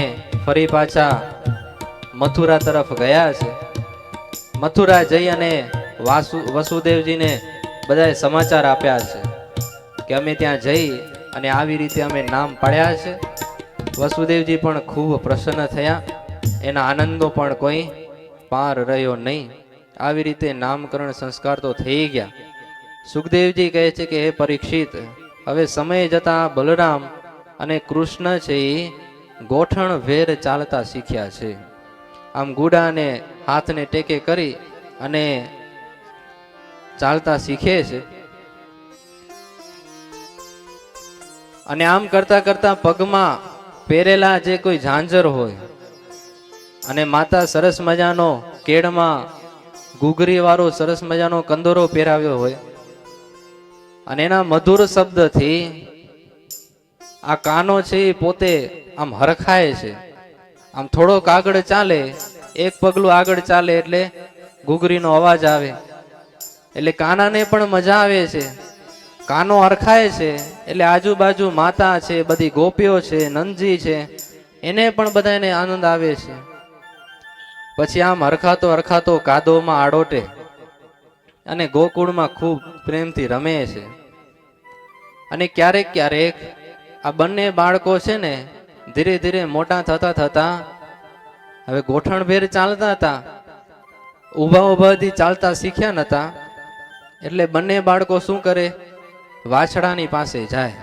ફરી પાછા મથુરા તરફ ગયા છે. મથુરા જઈ અને વસુદેવજીને બધાએ સમાચાર આપ્યા છે કે અમે ત્યાં જઈ અને આવી રીતે અમે નામ પાડ્યા છે. વસુદેવજી પણ ખૂબ પ્રસન્ન થયા, એના આનંદનો પણ કોઈ પાર રહ્યો નહીં. આવી રીતે નામકરણ સંસ્કાર તો થઈ ગયા. સુખદેવજી કહે છે કે હે પરીક્ષિત, હવે સમય જતા બલરામ અને કૃષ્ણ છે એ ગોઠણ વેર ચાલતા શીખ્યા છે. આમ ગુડાને હાથને ટેકે કરી અને ચાલતા શીખે છે. અને આમ કરતા કરતા પગમાં પહેરેલા જે કોઈ ઝાંઝર હોય અને માતા સરસ મજાનો કેળમાં ઘૂઘરી વાળો સરસ મજાનો કંદોરો પહેરાવ્યો હોય અને એના મધુર શબ્દથી આ કાનો છે એ પોતે આમ હરખાય છે. આમ થોડોક આગળ ચાલે, એક પગલું આગળ ચાલે એટલે ઘૂઘરીનો અવાજ આવે, એટલે કાનાને પણ મજા આવે છે. કાનો હરખાય છે એટલે આજુબાજુ માતા છે, બધી ગોપીઓ છે, નંદજી છે, એને પણ બધાને આનંદ આવે છે. પછી આમ હરખાતો હરખાતો કાદવમાં આડોટે અને ગોકુળમાં ખૂબ પ્રેમથી રમે છે. અને ક્યારેક ક્યારેક આ બંને બાળકો છે ને ધીરે ધીરે મોટા થતા થતા હવે ગોઠણભેર ચાલતા હતા, ઊભા ઊભાથી ચાલતા શીખ્યા નતા. એટલે બંને બાળકો શું કરે, વાછડાની પાસે જાય.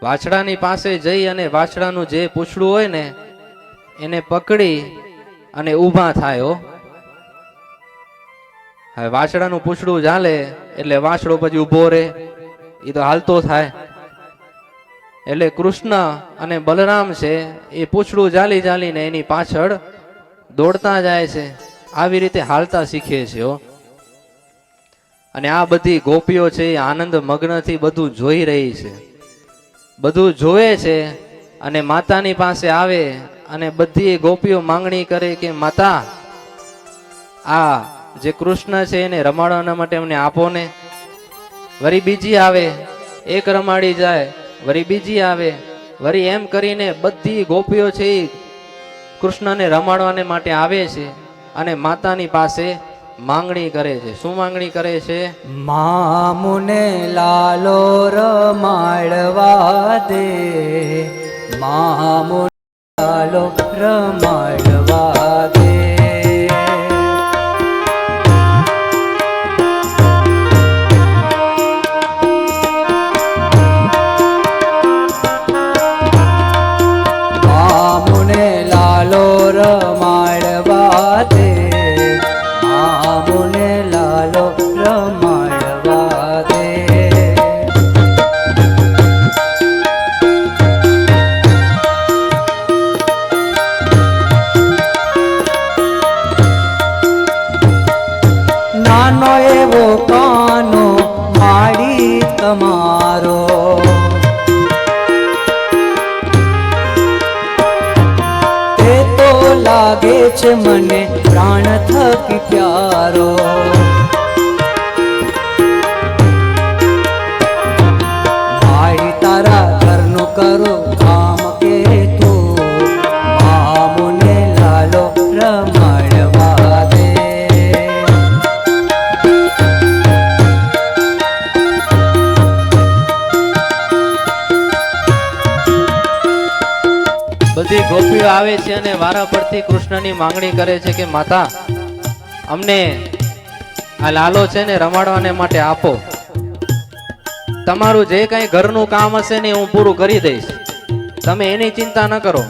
વાછડાની પાસે જઈ અને વાછડાનું જે પૂંછડું હોય ને એને પકડી અને ઊભા થાય. હો, હવે વાછડાનું પૂંછડું ચાલે એટલે વાછડો પછી ઊભો રહે, એ તો હાલતો થાય. એટલે કૃષ્ણ અને બલરામ છે એ પૂંછડું ચાલી ચાલીને એની પાછળ દોડતા જાય છે. આવી રીતે હાલતા શીખે છે. હો, અને આ બધી ગોપીઓ છે એ આનંદ મગ્નથી બધું જોઈ રહી છે, બધું જોવે છે. અને માતાની પાસે આવે અને બધી ગોપીઓ માંગણી કરે કે માતા, આ જે કૃષ્ણ છે એને રમાડવાના માટે અમને આપો ને. વળી બીજી આવે, એક રમાડી જાય, વળી બીજી આવે, વળી એમ કરીને બધી ગોપીઓ છે એ કૃષ્ણને રમાડવાને માટે આવે છે અને માતાની પાસે માંગણી કરે છે. શું માંગણી કરે છે? મામુને લાલો રમાડવા દે, મામુને લાલો રમાડવા દે. મામુને લાલો રમાડવા દે, મામુને લાલો રમાડવા દે. નાનો એવો કાનો માડી તમારો, તે તો લાગે છે મને પ્રાણ થકી પ્યારો. માડી તારા ઘરનું કરો કામ કે તું, મામુને લાલો રમાડવા દે. બધી ગોપીઓ આવે છે અને વારા પરથી કૃષ્ણની માંગણી કરે છે કે માતા, અમને આ લાલો છે ને રમાડવાને માટે આપો. તમારું જે કઈ ઘરનું કામ હશે ને હું પૂરું કરી દઈશ, તમે એની ચિંતા ન કરો.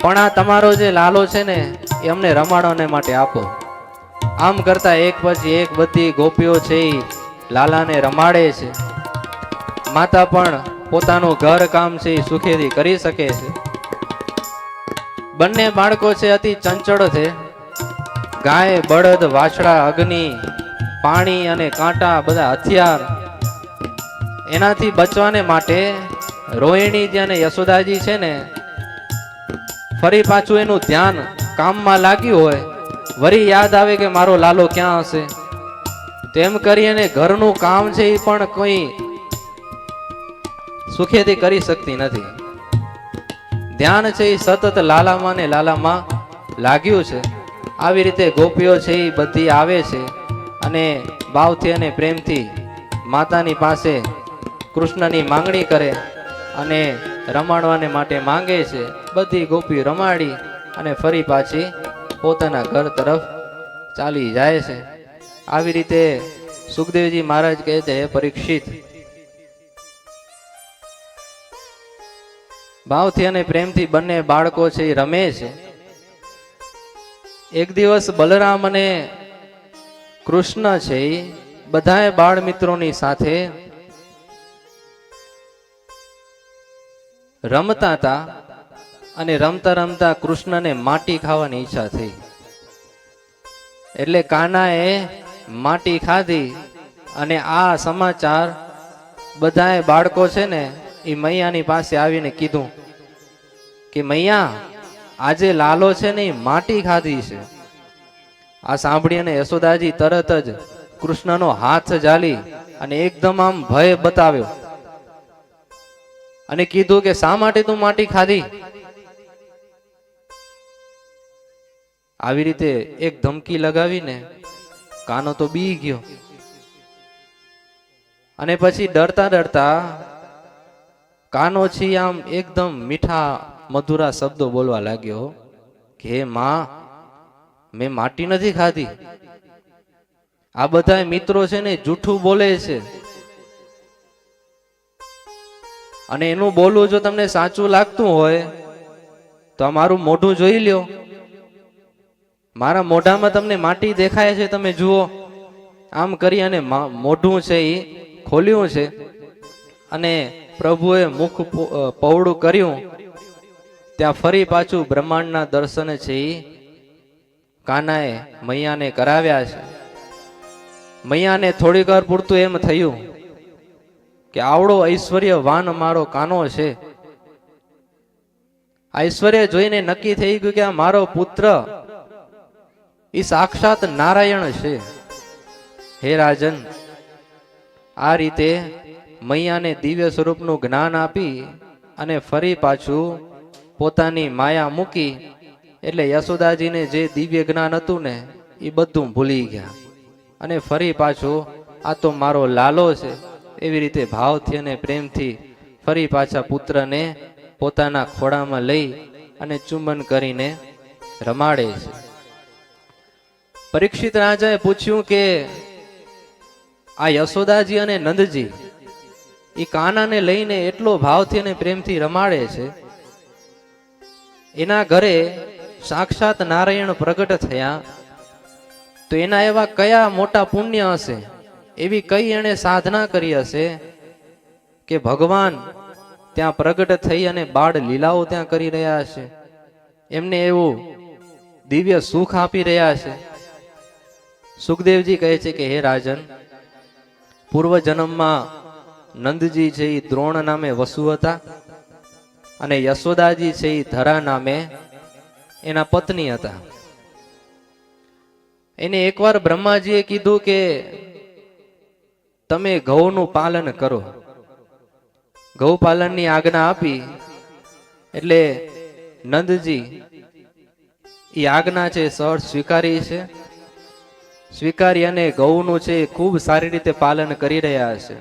પણ આ તમારો જે લાલો છે ને એ અમને રમાડવાને માટે આપો. આમ કરતા એક પછી એક બધી ગોપીઓ છે એ લાલાને રમાડે છે. માતા પણ પોતાનું ઘર કામ છે એ સુખેથી કરી શકે છે. બંને બાળકો છે અતિ ચંચળ છે. ગાય, બળદ, વાછડા, અગ્નિ, પાણી અને કાંટા બધા હથિયાર. એનાથી બચવાને માટે રોહિણીજી અને યશોદાજી છે ને ફરી પાછું એનું ધ્યાન કામમાં લાગ્યું હોય, વળી યાદ આવે કે મારો લાલો ક્યાં હશે. તેમ કરીને ઘરનું કામ છે એ પણ કોઈ સુખેથી કરી શકતી નથી. ધ્યાન છે એ સતત લાલામાં ને લાલામાં લાગ્યું છે. આવી રીતે ગોપીઓ છે એ બધી આવે છે અને ભાવથી અને પ્રેમથી માતાની પાસે કૃષ્ણની માંગણી કરે અને રમાડવાને માટે માંગે છે. બધી ગોપીઓ રમાડી અને ફરી પાછી પોતાના ઘર તરફ ચાલી જાય છે. આવી રીતે સુખદેવજી મહારાજ કહે છે, હે પરીક્ષિત, ભાવથી અને પ્રેમથી બંને બાળકો છે એ રમે છે. એક દિવસ બલરામ અને કૃષ્ણ છે એ બધાએ બાળ મિત્રોની સાથે રમતા હતા અને રમતા રમતા કૃષ્ણને માટી ખાવાની ઈચ્છા થઈ. એટલે કાનાએ માટી ખાધી અને આ સમાચાર બધાએ બાળકો છે ને એ મૈયાની પાસે આવીને કીધું કે મૈયા, આજે લાલો છે ને એ માટી ખાધી છે. આ સાંભળી અને યશોદાજી તરત જ કૃષ્ણનો હાથ ઝાલી અને એકદમ આમ ભય બતાવ્યો અને કીધું કે શા માટે તું માટી ખાધી? આવી રીતે એક ધમકી લગાવીને કાનો તો બી ગયો અને પછી ડરતા ડરતા કાનો છી આમ એકદમ મીઠા મધુરા શબ્દો બોલવા લાગ્યો કે હે માં, મેં માટી નથી ખાધી. આ બધા મિત્રો છે ને જૂઠું બોલે છે, અને એનું બોલવું જો તમને સાચું લાગતું હોય તો આ મારું મોઢું જોઈ લ્યો. મારા મોઢામાં તમને માટી દેખાય છે, તમે જુઓ. આમ કરી અને મોઢું છે એ ખોલ્યું છે અને પ્રભુએ મુખ પહોળું કર્યું. ત્યાં ફરી પાછું બ્રહ્માંડના દર્શન છે એ કાનાએ મૈયાને કરાવ્યા છે. મૈયાને થોડીક વાર પૂરતું એમ થયું કે આવડો ઐશ્વર્યવાન મારો કાનો છે. ઐશ્વર્ય જોઈને નક્કી થઈ ગયું કે આ મારો પુત્ર એ સાક્ષાત નારાયણ છે. હે રાજન, આ રીતે મૈયાને દિવ્ય સ્વરૂપનું જ્ઞાન આપી અને ફરી પાછું પોતાની માયા મૂકી. એટલે યશોદાજીને જે દિવ્ય જ્ઞાન હતું ને એ બધું ભૂલી ગયા અને ફરી પાછું આ તો મારો લાલો છે એવી રીતે ભાવથી અને પ્રેમથી ફરી પાછા પુત્રને પોતાના ખોળામાં લઈ અને ચુંબન કરીને રમાડે છે. પરીક્ષિત રાજાએ પૂછ્યું કે આ યશોદાજી અને નંદજી એ કાનાને લઈને એટલો ભાવથી અને પ્રેમથી રમાડે છે, એના ઘરે સાક્ષાત નારાયણ પ્રગટ થયા, તો એના એવા કયા મોટા પુણ્ય હશે, એવી કઈ એણે સાધના કરી હશે કે ભગવાન ત્યાં પ્રગટ થઈ અને બાળ લીલાઓ ત્યાં કરી રહ્યા છે, એમને એવું દિવ્ય સુખ આપી રહ્યા છે. સુખદેવજી કહે છે કે હે રાજન, પૂર્વ જન્મમાં નંદજી છે એ દ્રોણ નામે વસુ હતા અને યશોદાજી છે એ ધરા નામે એના પત્ની હતા. એને એકવાર બ્રહ્માજીએ કીધું કે તમે ગૌનું પાલન કરો. ગૌ પાલનની આજ્ઞા આપી એટલે નંદજી એ આજ્ઞા છે સહર્ષ સ્વીકારી છે. સ્વીકારી અને ગૌનું છે ખૂબ સારી રીતે પાલન કરી રહ્યા છે.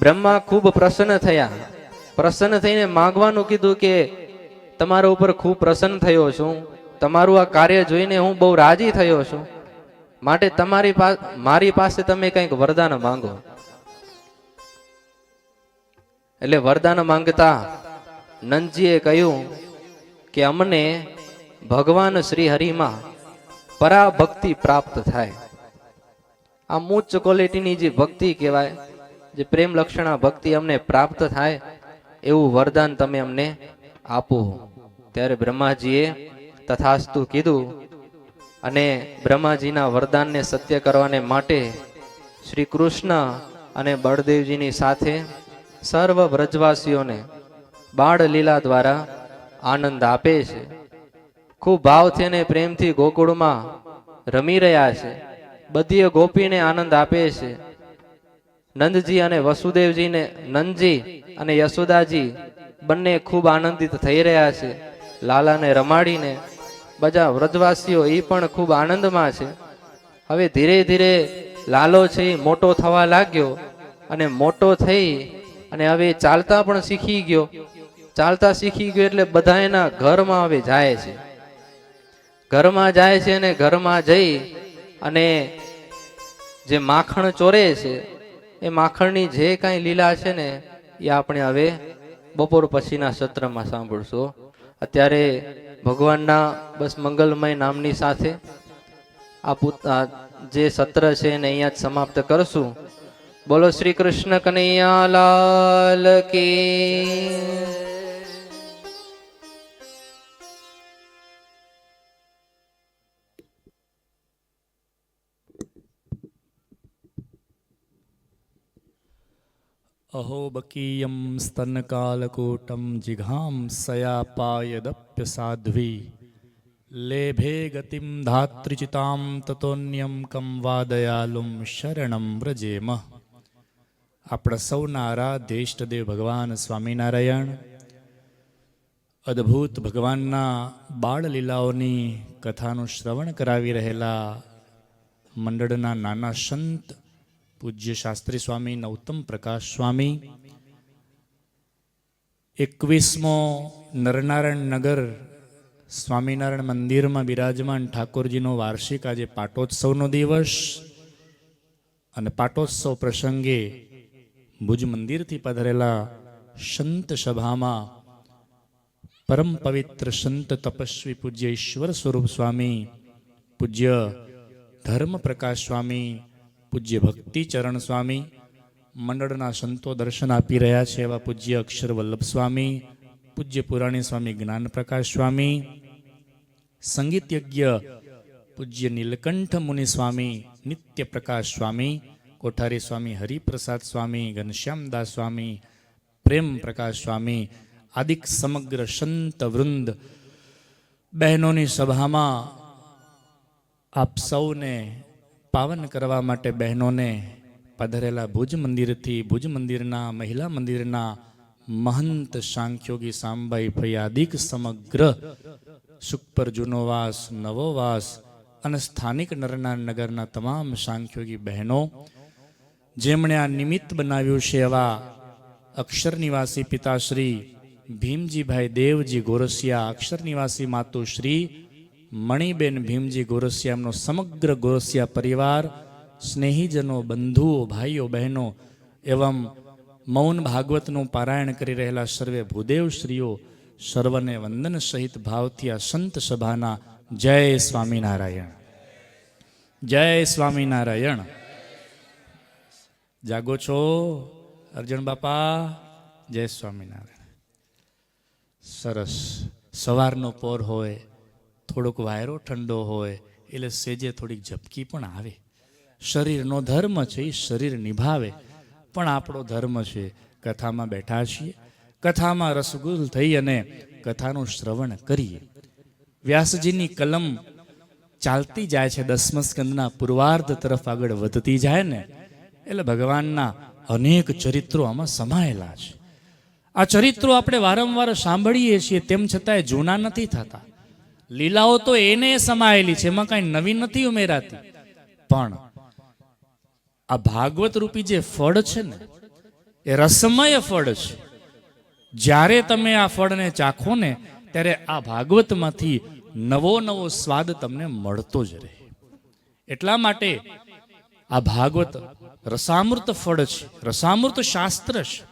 બ્રહ્મા ખૂબ પ્રસન્ન થયા. પ્રસન્ન થઈને માંગવાનું કીધું કે તમારા ઉપર ખૂબ પ્રસન્ન થયો છું, તમારું આ કાર્ય જોઈને હું બહુ રાજી થયો છું, માટે મારી પાસે તમે કંઈક વરદાન માંગો. એટલે વરદાન માંગતા નંદજીએ કહ્યું કે અમને ભગવાન શ્રી હરિમાં પરાભક્તિ પ્રાપ્ત થાય. આ ઉચ્ચ ક્વોલિટીની જે ભક્તિ કહેવાય, જે પ્રેમ લક્ષણા ભક્તિ અમને પ્રાપ્ત થાય એવું વરદાન તમે અમને આપો. ત્યારે બ્રહ્માજીએ તથાસ્તુ કીધું અને બ્રહ્માજીના વરદાનને સત્ય કરવાને માટે શ્રી કૃષ્ણ અને બળદેવજીની સાથે સર્વ વ્રજવાસીઓને બાળ લીલા દ્વારા આનંદ આપે છે. ખૂબ ભાવથી અને પ્રેમથી ગોકુળમાં રમી રહ્યા છે. બધી ગોપીને આનંદ આપે છે. નંદજી અને વસુદેવજીને, નંદજી અને યશોદાજી બંને ખૂબ આનંદિત થઈ રહ્યા છે. લાલાને રમાડીને બધા વ્રજવાસીઓ એ પણ ખૂબ આનંદમાં છે. હવે ધીરે ધીરે લાલો છે એ મોટો થવા લાગ્યો અને મોટો થઈ અને હવે ચાલતા પણ શીખી ગયો. ચાલતા શીખી ગયો એટલે બધા એના ઘરમાં હવે જાય છે. ઘરમાં જાય છે અને ઘરમાં જઈ અને જે માખણ ચોરે છે એ માખણની જે કાંઈ લીલા છે ને એ આપણે હવે બપોર પછીના સત્રમાં સાંભળશું. અત્યારે ભગવાનના બસ મંગલમય નામની સાથે આ જે સત્ર છે એને અહીંયા જ સમાપ્ત કરશું. બોલો શ્રી કૃષ્ણ કનૈયા લાલ કી. અહો બકીયમ સ્તનકાલકૂટમ જિઘામ સયાપાયદપ્ય સાધ્વી લેભે ગતિમ ધાત્રિચિતામ તતોન્યમ કમ વાદયાલુમ શરણમ વ્રજેમ. આપણા સૌના આરાધ્ય ઇષ્ટદેવ ભગવાન સ્વામિનારાયણ અદ્ભુત ભગવાનના બાળ લીલાઓની કથાનું શ્રવણ કરાવી રહેલા મંડળના નાના સંત પૂજ્ય શાસ્ત્રી સ્વામી નૌતમ પ્રકાશ સ્વામી 21મો નરનારાયણ નગર સ્વામિનારાયણ મંદિરમાં બિરાજમાન ઠાકોરજીનો વાર્ષિક આજે પાટોત્સવનો દિવસ અને પાટોત્સવ પ્રસંગે ભુજ મંદિરથી પધારેલા સંત સભામાં પરમ પવિત્ર સંત તપસ્વી પૂજ્ય ઈશ્વર સ્વરૂપ સ્વામી, પૂજ્ય ધર્મ પ્રકાશ સ્વામી, પૂજ્ય ભક્તિ ચરણ સ્વામી, મંડળના સંતો દર્શન આપી રહ્યા છે એવા પૂજ્ય અક્ષર વલ્લભ સ્વામી, પૂજ્ય પુરાણી સ્વામી જ્ઞાન પ્રકાશ સ્વામી, સંગીત યજ્ઞ પૂજ્ય નીલકંઠ મુનિ સ્વામી, નિત્ય પ્રકાશ સ્વામી, કોઠારી સ્વામી હરિપ્રસાદ સ્વામી, ઘનશ્યામદાસ સ્વામી, પ્રેમ પ્રકાશ સ્વામી આદિક સમગ્ર સંત વૃંદ બહેનોની સભામાં આપ સૌને પાવન કરવા માટે બહેનોને પધારેલા ભુજ મંદિરથી ભુજ મંદિરના મહિલા મંદિરના મહંત સાંખ્યોગી સાંબાઈ ફૈયાદિક સમગ્ર સુખપર જૂનોવાસ, નવોવાસ અને સ્થાનિક નરનારાયણ નગરના તમામ સાંખ્યોગી બહેનો, જેમણે આ નિમિત્ત બનાવ્યું છે એવા અક્ષર નિવાસી પિતાશ્રી ભીમજીભાઈ દેવજી ગોરસિયા, અક્ષર નિવાસી માતુશ્રી મણિબેન ભીમજી ગોરસિયા, એમનો સમગ્ર ગોરસિયા પરિવાર, સ્નેહીજનો, બંધુઓ, ભાઈઓ બહેનો એવં મૌન ભાગવતનું પારાયણ કરી રહેલા સર્વે ભૂદેવશ્રીઓ સર્વને વંદન સહિત ભાવથી આ સંત સભાના જય સ્વામિનારાયણ, જય સ્વામિનારાયણ. જાગો છો અર્જણ બાપા? જય સ્વામિનારાયણ. સરસ. સવારનો પોર હોય, થોડોક વાયરો ઠંડો હોય એટલે સેજે થોડીક ઝપકી પણ આવે. શરીરનો ધર્મ છે, એ શરીર નિભાવે, પણ આપણો ધર્મ છે. કથામાં બેઠા છીએ, કથામાં રસગુલ થઈ અને કથાનું શ્રવણ કરીએ. વ્યાસજીની કલમ ચાલતી જાય છે, 10મા સ્કંદના પૂર્વાર્ધ તરફ આગળ વધતી જાય ને એટલે ભગવાનના અનેક ચરિત્રો આમાં સમાયેલા છે. આ ચરિત્રો આપણે વારંવાર સાંભળીએ છીએ, તેમ છતાંય જૂના નથી થતા. લીલાઓ તો એને સમાયેલી છે, એમાં કાંઈ નવી નથી ઉમેરાતી. પણ આ ભાગવત રૂપી જે ફળ છે ને, એ રસમય ફળ છે. જ્યારે તમે આ ફળને ચાખો ને ત્યારે આ ભાગવતમાંથી નવો નવો સ્વાદ તમને મળતો જ રહે. એટલા માટે આ ભાગવત રસામૃત ફળ છે, રસામૃત શાસ્ત્ર છે.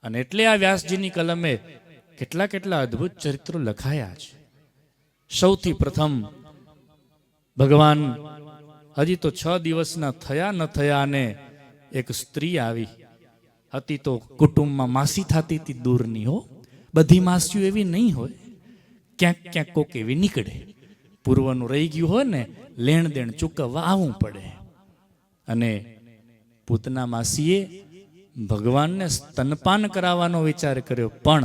અને એટલે આ વ્યાસજીની કલમે કેટલા કેટલા અદ્ભુત ચરિત્રો લખાયા છે. સૌથી પ્રથમ ભગવાન હજી તો 6 દિવસના થયા ન થયા અને એક સ્ત્રી આવી હતી. તો કુટુંબમાં માસી થતી હતી દૂરની. હો, બધી માસીઓ એવી નહીં હોય, ક્યાંક ક્યાંક કોક એવી નીકળે. પૂર્વનું રહી ગયું હોય ને, લેણ દેણ ચૂકવવા આવવું પડે. અને પૂતના માસીએ ભગવાનને સ્તનપાન કરાવવાનો વિચાર કર્યો, પણ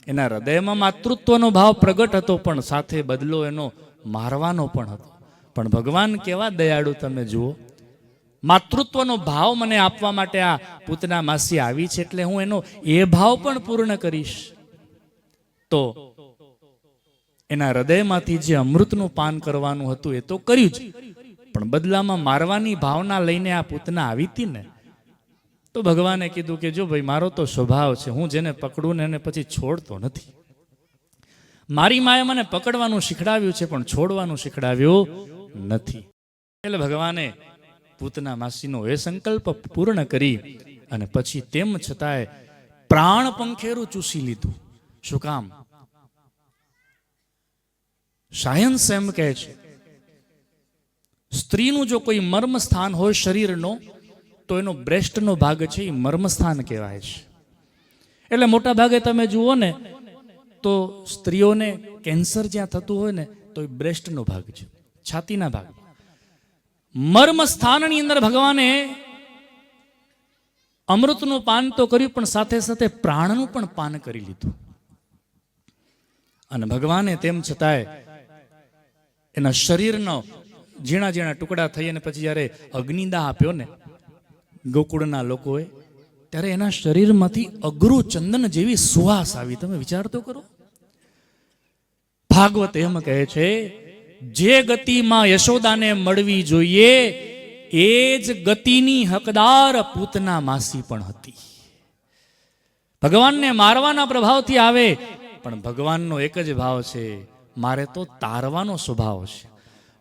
એના હૃદયમાં માતૃત્વનો ભાવ પ્રગટ હતો, પણ સાથે બદલો એનો મારવાનો પણ હતો. પણ ભગવાન કેવા દયાળુ તમે જુઓ, માતૃત્વનો ભાવ મને આપવા માટે આ પૂતના માસી આવી છે, એટલે હું એનો એ ભાવ પણ પૂર્ણ કરીશ. તો એના હૃદયમાંથી જે અમૃતનું પાન કરવાનું હતું એ તો કર્યું જ, પણ બદલામાં મારવાની ભાવના લઈને આ પૂતના આવી હતી ને, તો ભગવાને કીધું કે જો ભાઈ, મારો તો સ્વભાવ છે, હું જેને પકડું ને એને પછી છોડતો નથી. મારી માએ મને પકડવાનું શીખડાવ્યું છે, પણ છોડવાનું શીખડાવ્યું નથી. એટલે ભગવાને પૂતના માસીનો એ સંકલ્પ પૂર્ણ કરી અને પછી તેમ છતાંય પ્રાણ પંખેરું ચૂસી લીધું. શું કામ? સાયન્સ એમ કહે છે, સ્ત્રીનું જો કોઈ મર્મ સ્થાન હોય શરીરનો, તો એનો બ્રેસ્ટનો ભાગ છે એ મર્મસ્થાન કહેવાય છે. એટલે મોટા ભાગે તમે જુઓ ને તો સ્ત્રીઓને કેન્સર જ્યાં થતું હોય ને, તો એ બ્રેસ્ટનો ભાગ છે, છાતીના ભાગ. મર્મ સ્થાનની અંદર ભગવાને અમૃતનું પાન તો કર્યું, પણ સાથે સાથે પ્રાણનું પણ પાન કરી લીધું. અને ભગવાને તેમ છતાંય એના શરીરનો ઝીણા ઝીણા ટુકડા થઈ અને પછી જ્યારે અગ્નિદાહ આપ્યો ને ગોકુળના લોકોએ, ત્યારે એના શરીરમાંથી અઘરું ચંદન જેવી સુવાસ આવી. તમે વિચાર તો કરો, ભાગવત એમ કહે છે, જે ગતિમાં યશોદાને મળવી જોઈએ એ જ ગતિની હકદાર પૂતના માસી પણ હતી. ભગવાનને મારવાના પ્રભાવથી આવે, પણ ભગવાનનો એક જ ભાવ છે, મારે તો તારવાનો સ્વભાવ છે.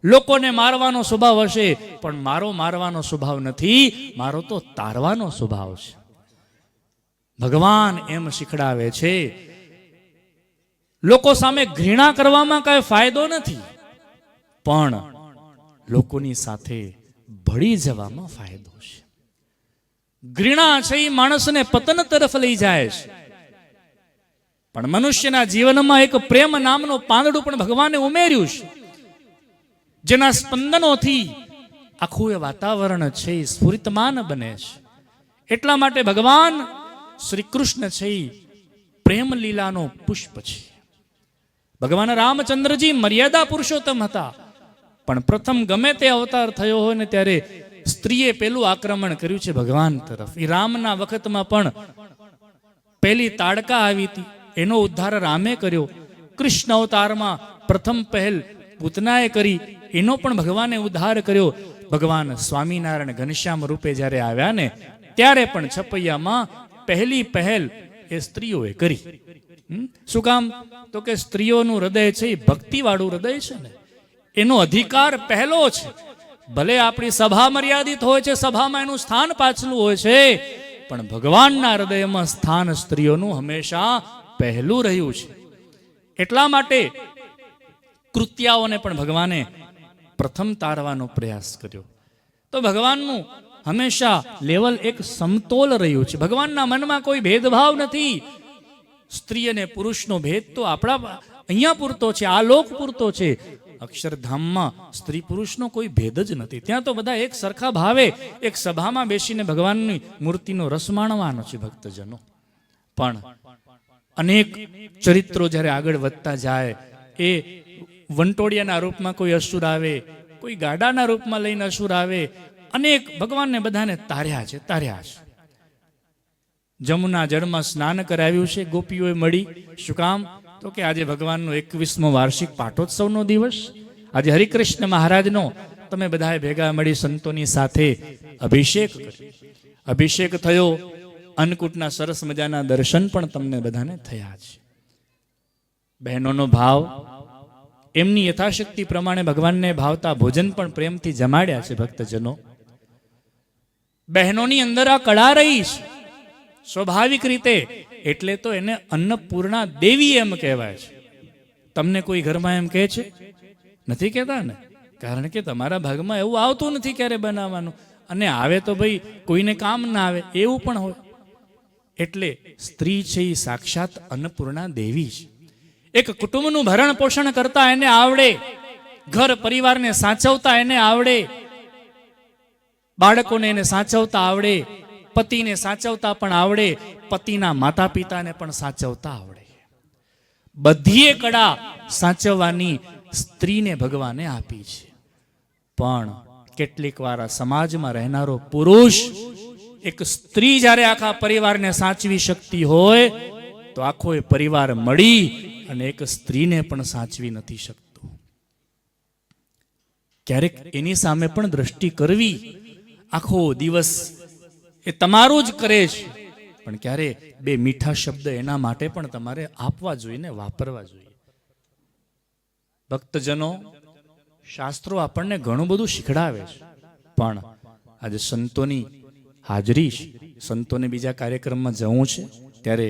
લોકોને મારવાનો સ્વભાવ હશે, પણ મારો મારવાનો સ્વભાવ નથી, મારો તો તારવાનો સ્વભાવ છે. ભગવાન એમ શીખડાવે છે, લોકો સામે ઘૃણા કરવામાં કઈ ફાયદો નથી, પણ લોકોની સાથે ભળી જવામાં ફાયદો છે. ઘૃણા છે એ માણસને પતન તરફ લઈ જાય છે, પણ મનુષ્યના જીવનમાં એક પ્રેમ નામનો પાંદડું પણ ભગવાને ઉમેર્યું છે, જેના સ્પંદનોથી આખું એ વાતાવરણ છે એ સ્ફુરિતમાન બને છે. એટલા માટે ભગવાન શ્રી કૃષ્ણ છે એ પ્રેમ લીલાનો પુષ્પ છે. ભગવાન રામચંદ્રજી મર્યાદા પુરુષોત્તમ હતા, પણ પ્રથમ ગમે તે અવતાર થયો હોય ને ત્યારે સ્ત્રીએ પેલું આક્રમણ કર્યું છે ભગવાન તરફ. એ રામના વખતમાં પણ પહેલી તાડકા આવી હતી, એનો ઉદ્ધાર રામે કર્યો. કૃષ્ણ અવતારમાં પ્રથમ પહેલ પૂતનાએ કરી, એનો પણ ભગવાને ઉદ્ધાર કર્યો. ભગવાન સ્વામિનારાયણ ઘનશ્યામ રૂપે જ્યારે આવ્યા ને ત્યારે પણ છપૈયામાં પહેલી પહેલ એ સ્ત્રીઓએ કરી. શું કામ? તો કે સ્ત્રીઓનું હૃદય છે એ ભક્તિવાળું હૃદય છે ને, એનો અધિકાર પહેલો છે. ભલે આપણી સભા મર્યાદિત હોય છે, સભામાં એનું સ્થાન પાછલું હોય છે, પણ ભગવાનના હૃદયમાં સ્થાન સ્ત્રીઓનું હંમેશા પહેલું રહ્યું છે. એટલા માટે કૃત્યાઓને પણ ભગવાને પ્રથમ તારવાનો પ્રયાસ કર્યો. તો ભગવાનનું હંમેશા લેવલ એક સમતોલ રહ્યું છે. ભગવાનના મનમાં કોઈ ભેદભાવ નથી. સ્ત્રી અને પુરુષનો ભેદ તો આપણા અહીંયા પૂરતો છે, આ લોક પૂરતો છે. અક્ષરધામમાં સ્ત્રી પુરુષનો કોઈ ભેદ જ નથી. ત્યાં તો બધા એક સરખા ભાવે એક સભામાં બેસીને ભગવાનની મૂર્તિનો રસ માણવાનો છે ભક્તજનો. પણ અનેક ચરિત્રો જ્યારે આગળ વધતા જાય, એ વંટોડિયાના રૂપમાં કોઈ અસુર આવે, કોઈ ગાડાના રૂપમાં લઈને અસુર આવે, અનેક ભગવાનને બધાને તાર્યા છે. જમુના જળમાં સ્નાન કરાવ્યું છે ગોપીઓએ મળી. શું કામ? તો કે આજે ભગવાનનો 21મો વાર્ષિક પાટોત્સવનો દિવસ, આજે હરિકૃષ્ણ મહારાજનો તમે બધાએ ભેગા મળી સંતોની સાથે અભિષેક કર્યો. અભિષેક થયો, અન્નકૂટના સરસ મજાના દર્શન પણ તમને બધાને થયા છે. બહેનોનો ભાવ, એમની યથાશક્તિ પ્રમાણે ભગવાનને ભાવતા ભોજન પણ પ્રેમથી જમાડ્યા છે ભક્તજનો. બહેનોની અંદર આ કળા રહી છે સ્વાભાવિક રીતે, એટલે તો એને અન્નપૂર્ણા દેવી એમ કહેવાય છે. તમને કોઈ ઘરમાં એમ કહે છે? નથી કહેતા ને, કારણ કે તમારા ભાગમાં એવું આવતું નથી ક્યારે બનાવવાનું, અને આવે તો ભાઈ કોઈને કામ ના આવે એવું પણ હોય. એટલે સ્ત્રી છે એ સાક્ષાત અન્નપૂર્ણા દેવી છે. એક કુટુંબનું ભરણ પોષણ કરતા એને આવડે, ઘર પરિવારને સાચવતા એને આવડે, બાળકોને એને સાચવતા આવડે, પતિને સાચવતા પણ આવડે, પતિના માતા પિતાને પણ સાચવતા આવડે. બધી કળા સાચવવાની સ્ત્રીને ભગવાને આપી છે. પણ કેટલીક વાર સમાજમાં રહેનારો પુરુષ, એક સ્ત્રી જ્યારે આખા પરિવારને સાચવી શકતી હોય તો આખો એ પરિવાર મળી અને એક સ્ત્રીને પણ સાચવી નથી શકતો. ક્યારેક એની સામે પણ દ્રષ્ટિ કરવી, આખો દિવસ એ તમારું જ કરે છે, પણ ક્યારે બે મીઠા શબ્દ એના માટે પણ તમારે આપવા જોઈએ ને વાપરવા જોઈએ. ભક્તજનો, શાસ્ત્રો આપણને ઘણું બધું શીખડાવે છે, પણ આજે સંતોની હાજરી છે, સંતોને બીજા કાર્યક્રમમાં જવું છે, ત્યારે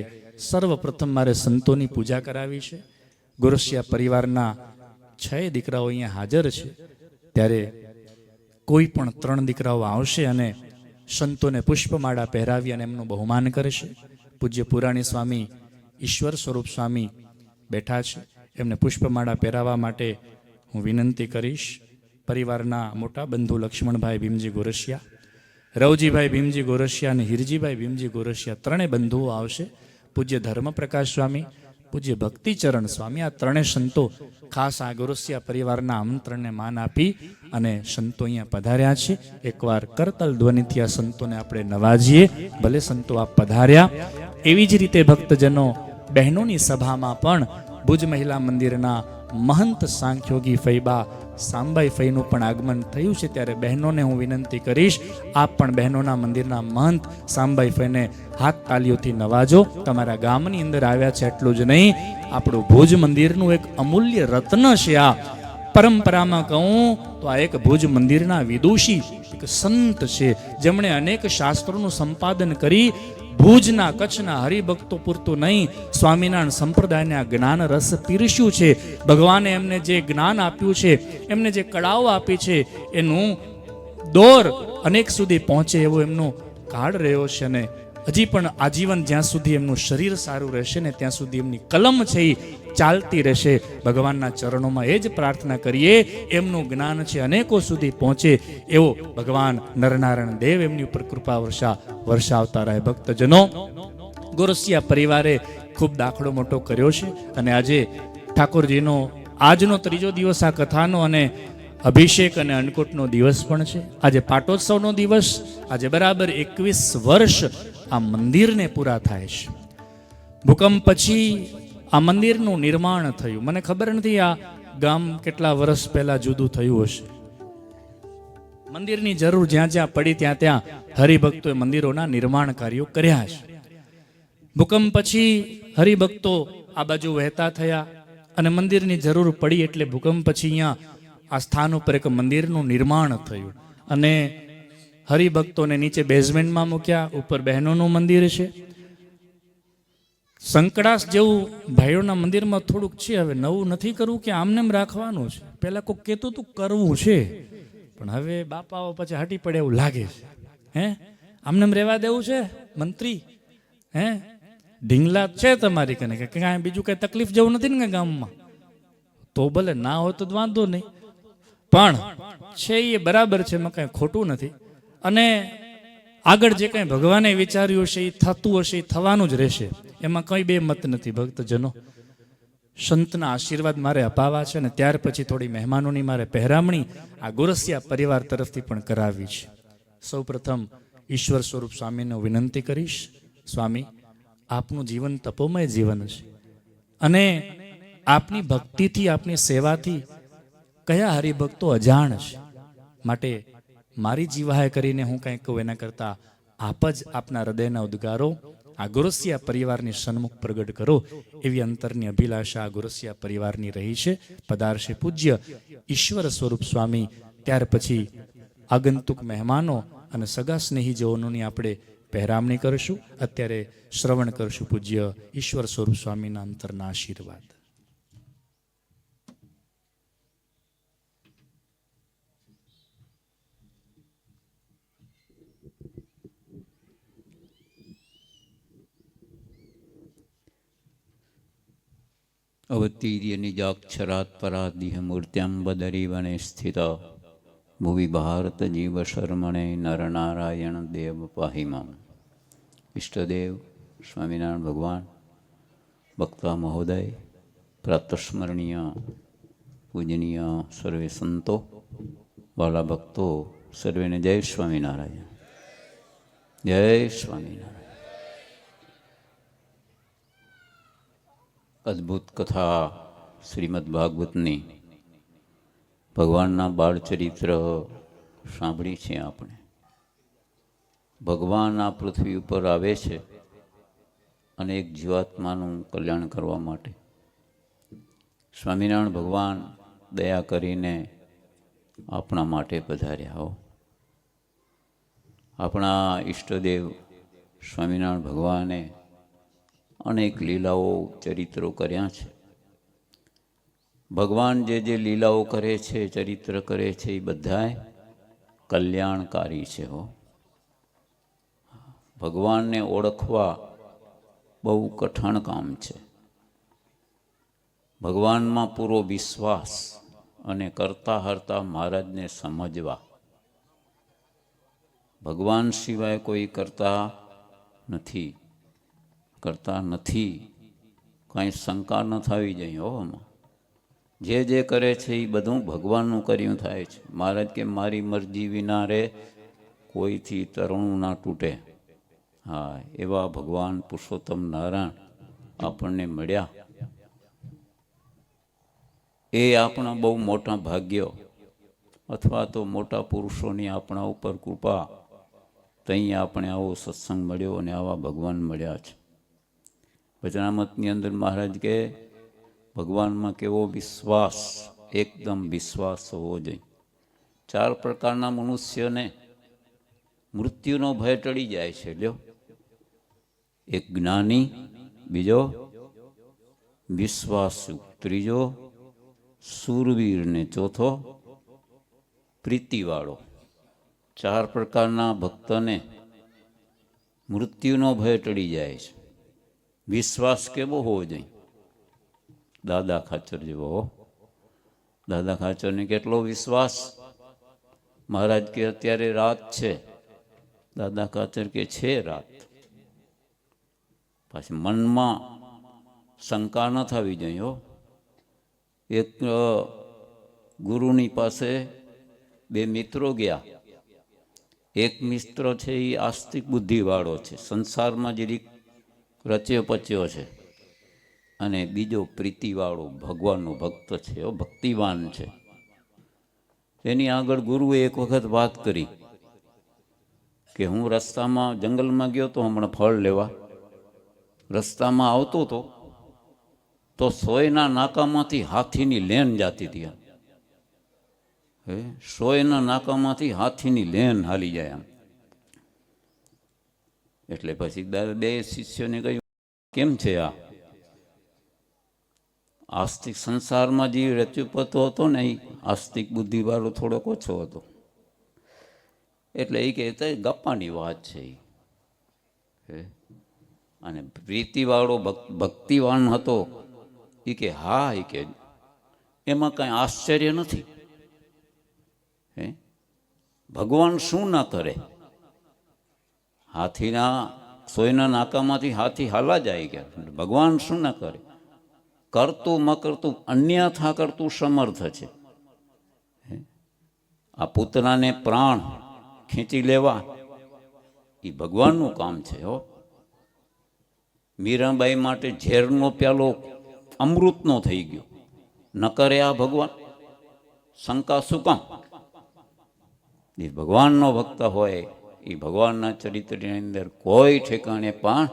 સર્વપ્રથમ મારે સંતોની પૂજા કરાવી છે. ગોરસિયા પરિવારના 6 દીકરાઓ અહીંયા હાજર છે, ત્યારે કોઈ પણ 3 દીકરાઓ આવશે અને સંતોને પુષ્પમાળા પહેરાવી અને એમનું બહુમાન કરશે. પૂજ્ય પુરાણી સ્વામી, ઈશ્વર સ્વરૂપ સ્વામી બેઠા છે, એમને પુષ્પમાળા પહેરાવવા માટે હું વિનંતી કરીશ. પરિવારના મોટા બંધુ લક્ષ્મણભાઈ ભીમજી ગોરસિયા, રવજીભાઈ ભીમજી ગોરસિયા અને હિરજીભાઈ ભીમજી ગોરસિયા, 3 બંધુઓ આવશે. પૂજ્ય ધર્મપ્રકાશ સ્વામી, પૂજ્ય ભક્તિચરણ સ્વામી, આ 3 સંતો ખાસ આ ગોરસિયા પરિવારના આમંત્રણને માન આપી અને સંતો અહીંયા પધાર્યા છે. એકવાર કરતલ ધ્વનિથી આ સંતોને આપણે નવાજીએ. ભલે સંતો આપ પધાર્યા. એવી જ રીતે ભક્તજનો, બહેનોની સભામાં પણ ભુજ મહિલા મંદિરના મહંત સાંખ્યોગી ફૈબા સાંબાઈ ફઈનું પણ આગમન થયું છે. ત્યારે બહેનોને હું વિનંતી કરીશ, આપ પણ બહેનોના મંદિરના મહંત સાંબાઈ ફઈને હાથ તાલીઓથી નવાજો. તમારા ગામની અંદર આવ્યા છે એટલું જ નહીં, આપણું ભુજ મંદિરનું એક અમૂલ્ય રત્ન છે. આ પરંપરામાં કહું તો આ એક ભુજ મંદિરના વિદુષી એક સંત છે, જેમણે અનેક શાસ્ત્રોનું સંપાદન કરી ભુજના કચ્છના હરિભક્તો પૂરતું નહીં, સ્વામિનારાયણ સંપ્રદાયને આ જ્ઞાન રસ પીરસ્યું છે. ભગવાને એમને જે જ્ઞાન આપ્યું છે, એમને જે કળાઓ આપી છે, એનું દોર અનેક સુધી પહોંચે એવો એમનો કાળ રહ્યો છે. અને હજી પણ આજીવન જ્યાં સુધી એમનું શરીર સારું રહેશે ને ત્યાં સુધી એમની કલમ છે એ ચાલતી રહેશે. ભગવાનના ચરણોમાં એ જ પ્રાર્થના કરીએ, એમનું જ્ઞાન છે અનેકો સુધી પહોંચે એવો ભગવાન નરનારાયણ દેવ એમની ઉપર કૃપા વર્ષાવતા રહે. ભક્તજનો, ગોરસિયા પરિવારે ખૂબ દાખલો મોટો કર્યો છે અને આજે ઠાકોરજીનો આજનો ત્રીજો દિવસ આ કથાનો અને અભિષેક અને અન્નકૂટનો દિવસ પણ છે. આજે પાટોત્સવનો દિવસ. આજે બરાબર 21 વર્ષ આ મંદિરને પૂરા થાય છે. ભૂકંપ પછી આ મંદિરનું નિર્માણ થયું. મને ખબર નથી આ ગામ કેટલા વર્ષ પહેલા જુદું થયું હશે. મંદિરની જરૂર જ્યાં જ્યાં પડી ત્યાં ત્યાં હરિભક્તોએ મંદિરોના નિર્માણ કાર્યો કર્યા છે. ભૂકંપ પછી હરિભક્તો આ બાજુ વહેતા થયા અને મંદિરની જરૂર પડી એટલે ભૂકંપ પછી અહીંયા આ સ્થાન ઉપર એક મંદિરનું નિર્માણ થયું અને હરિભક્તોને નીચે બેઝમેન્ટમાં મૂક્યા, ઉપર બહેનોનું મંદિર છે. સંકડાસ જેવું ભાઈઓના મંદિરમાં થોડુંક છે. હવે નવું નથી કરવું કે આમનેમ રાખવાનું છે. પહેલા કોઈ કહેતું તું કરવું છે, પણ હવે બાપાઓ પછી હટી પડે એવું લાગે છે. હે, આમનેમ રહેવા દેવું છે મંત્રી? હે, ઢીંગલા છે તમારી કને કે કાંઈ બીજું કઈ તકલીફ જેવું નથી ને ગામમાં? તો ભલે ના હોય તો વાંધો નહીં, પણ છે એ બરાબર છે, એમાં કાંઈ ખોટું નથી. અને આગળ જે કંઈ ભગવાને વિચાર્યું હશે એ થતું હશે, એ થવાનું જ રહેશે, એમાં કંઈ બે મત નથી. ભક્તજનો, સંતના આશીર્વાદ મારે અપાવા છે અને ત્યાર પછી થોડી મહેમાનોની મારે પહેરામણી આ ગોરસિયા પરિવાર તરફથી પણ કરાવી છે. સૌ પ્રથમ ઈશ્વર સ્વરૂપ સ્વામીને વિનંતી કરીશ, સ્વામી આપનું જીવન તપોમય જીવન છે અને આપની ભક્તિથી, આપની સેવાથી કયા હરિભક્તો અજાણ છે, માટે મારી જીવાહે કરીને હું કંઈક કહું એના કરતાં આપ જ આપના હૃદયના ઉદ્ગારો આ ગોરસિયા પરિવારની સન્મુખ પ્રગટ કરો એવી અંતરની અભિલાષા આ ગોરસિયા પરિવારની રહી છે. પધારશે પૂજ્ય ઈશ્વર સ્વરૂપ સ્વામી, ત્યાર પછી આગંતુક મહેમાનો અને સગા સ્નેહીજનોની આપણે પહેરામણી કરશું. અત્યારે શ્રવણ કરશું પૂજ્ય ઈશ્વર સ્વરૂપ સ્વામીના અંતરના આશીર્વાદ. अवतीर्य निजाक्षरात् परादिह मूर्त्याम्बदरीवने स्थिता भुवि भारत जीव शर्मणे नरनारायण देव पाहि माम. इष्टदेव स्वामीनारायण भगवान, भक्ता महोदय, प्रातस्मरणीय पूजनीय सर्वे संतो, वाला भक्तो सर्वेने जय स्वामीनारायण, जय स्वामीनारायण. अद्भुत कथा श्रीमद् भागवतनी भगवानना बाळ चरित्र सांभળી છે આપણે. ભગવાન આ પૃથ્વી ઉપર આવે છે અને એક જીવાત્માનું કલ્યાણ કરવા માટે. સ્વામિનારાયણ ભગવાન દયા કરીને આપણા માટે પધાર્યા હો. આપણા ઈષ્ટદેવ સ્વામિનારાયણ ભગવાને અનેક લીલાઓ ચરિત્રો કર્યા છે. ભગવાન જે લીલાઓ કરે છે, ચરિત્ર કરે છે, એ બધાય કલ્યાણકારી છે હો. ભગવાનને ઓળખવા બહુ કઠણ કામ છે. ભગવાનમાં પૂરો વિશ્વાસ અને કરતા હરતા મહારાજને સમજવા. ભગવાન સિવાય કોઈ કરતા નથી, કાંઈ શંકા ન થવી જોઈએ હો. આમાં જે કરે છે એ બધું ભગવાનનું કર્યું થાય છે. મહારાજ કે મારી મરજી વિના રે કોઈથી તરણું ના તૂટે. હા, એવા ભગવાન પુરુષોત્તમ નારાયણ આપણને મળ્યા. એ આપણા બહુ મોટા ભાગ્યો અથવા તો મોટા પુરુષોની આપણા ઉપર કૃપા, ત્યાં આપણે આવો સત્સંગ મળ્યો અને આવા ભગવાન મળ્યા છે. વચનામતની અંદર મહારાજ કે ભગવાનમાં કેવો વિશ્વાસ, એકદમ વિશ્વાસ હોવો જોઈએ. 4 પ્રકારના મનુષ્યને મૃત્યુનો ભય ટળી જાય છે. લ્યો, એક જ્ઞાની, બીજો વિશ્વાસુ, ત્રીજો શૂરવીર ને ચોથો પ્રીતિવાળો. 4 પ્રકારના ભક્તને મૃત્યુનો ભય ટળી જાય છે. વિશ્વાસ કેવો હોવો જોઈએ? દાદા ખાચર જેવો. દાદા ખાચરને કેટલો વિશ્વાસ! મહારાજ કે અત્યારે રાત છે, દાદા ખાચર કે છે રાત. પાછી મનમાં શંકા ન થવી જોઈએ. હો, એક ગુરુની પાસે 2 મિત્રો ગયા. એક મિત્ર છે એ આસ્તિક બુદ્ધિવાળો છે, સંસારમાં જરીક રચ્યો પચ્યો છે, અને બીજો પ્રીતિવાળો ભગવાનનો ભક્ત છે, ભક્તિવાન છે. એની આગળ ગુરુએ એક વખત વાત કરી કે હું રસ્તામાં જંગલમાં ગયો તો હમણાં ફળ લેવા, રસ્તામાં આવતો હતો તો સોયના નાકામાંથી હાથીની લેન જાતી હતી. સોયના નાકામાંથી હાથીની લેન હાલી જાય આમ. એટલે પછી 2 શિષ્યોને કહ્યું, કેમ છે આ? આસ્તિક સંસારમાં જે રચ્યુપતો હતો ને, એ આસ્તિક બુદ્ધિવાળો થોડોક ઓછો હતો. એટલે એ કહેતા ગપ્પાની વાત છે. અને પ્રીતિવાળો ભક્તિવાન હતો એ કે હા, એ કે એમાં કાંઈ આશ્ચર્ય નથી. ભગવાન શું ના કરે? હાથીના સોયના નાકામાંથી હાથી હાલા જાય ગયા. ભગવાન શું ના કરે? કરતું મકરતું અન્યથા કરતું સમર્થ છે. આ પૂતનાને પ્રાણ ખેંચી લેવા એ ભગવાનનું કામ છે. હો, મીરાબાઈ માટે ઝેરનો પ્યાલો અમૃતનો થઈ ગયો. ન કરે આ ભગવાન? શંકા શું કામ? જે ભગવાનનો ભક્ત હોય એ ભગવાનના ચરિત્રની અંદર કોઈ ઠેકાણે પણ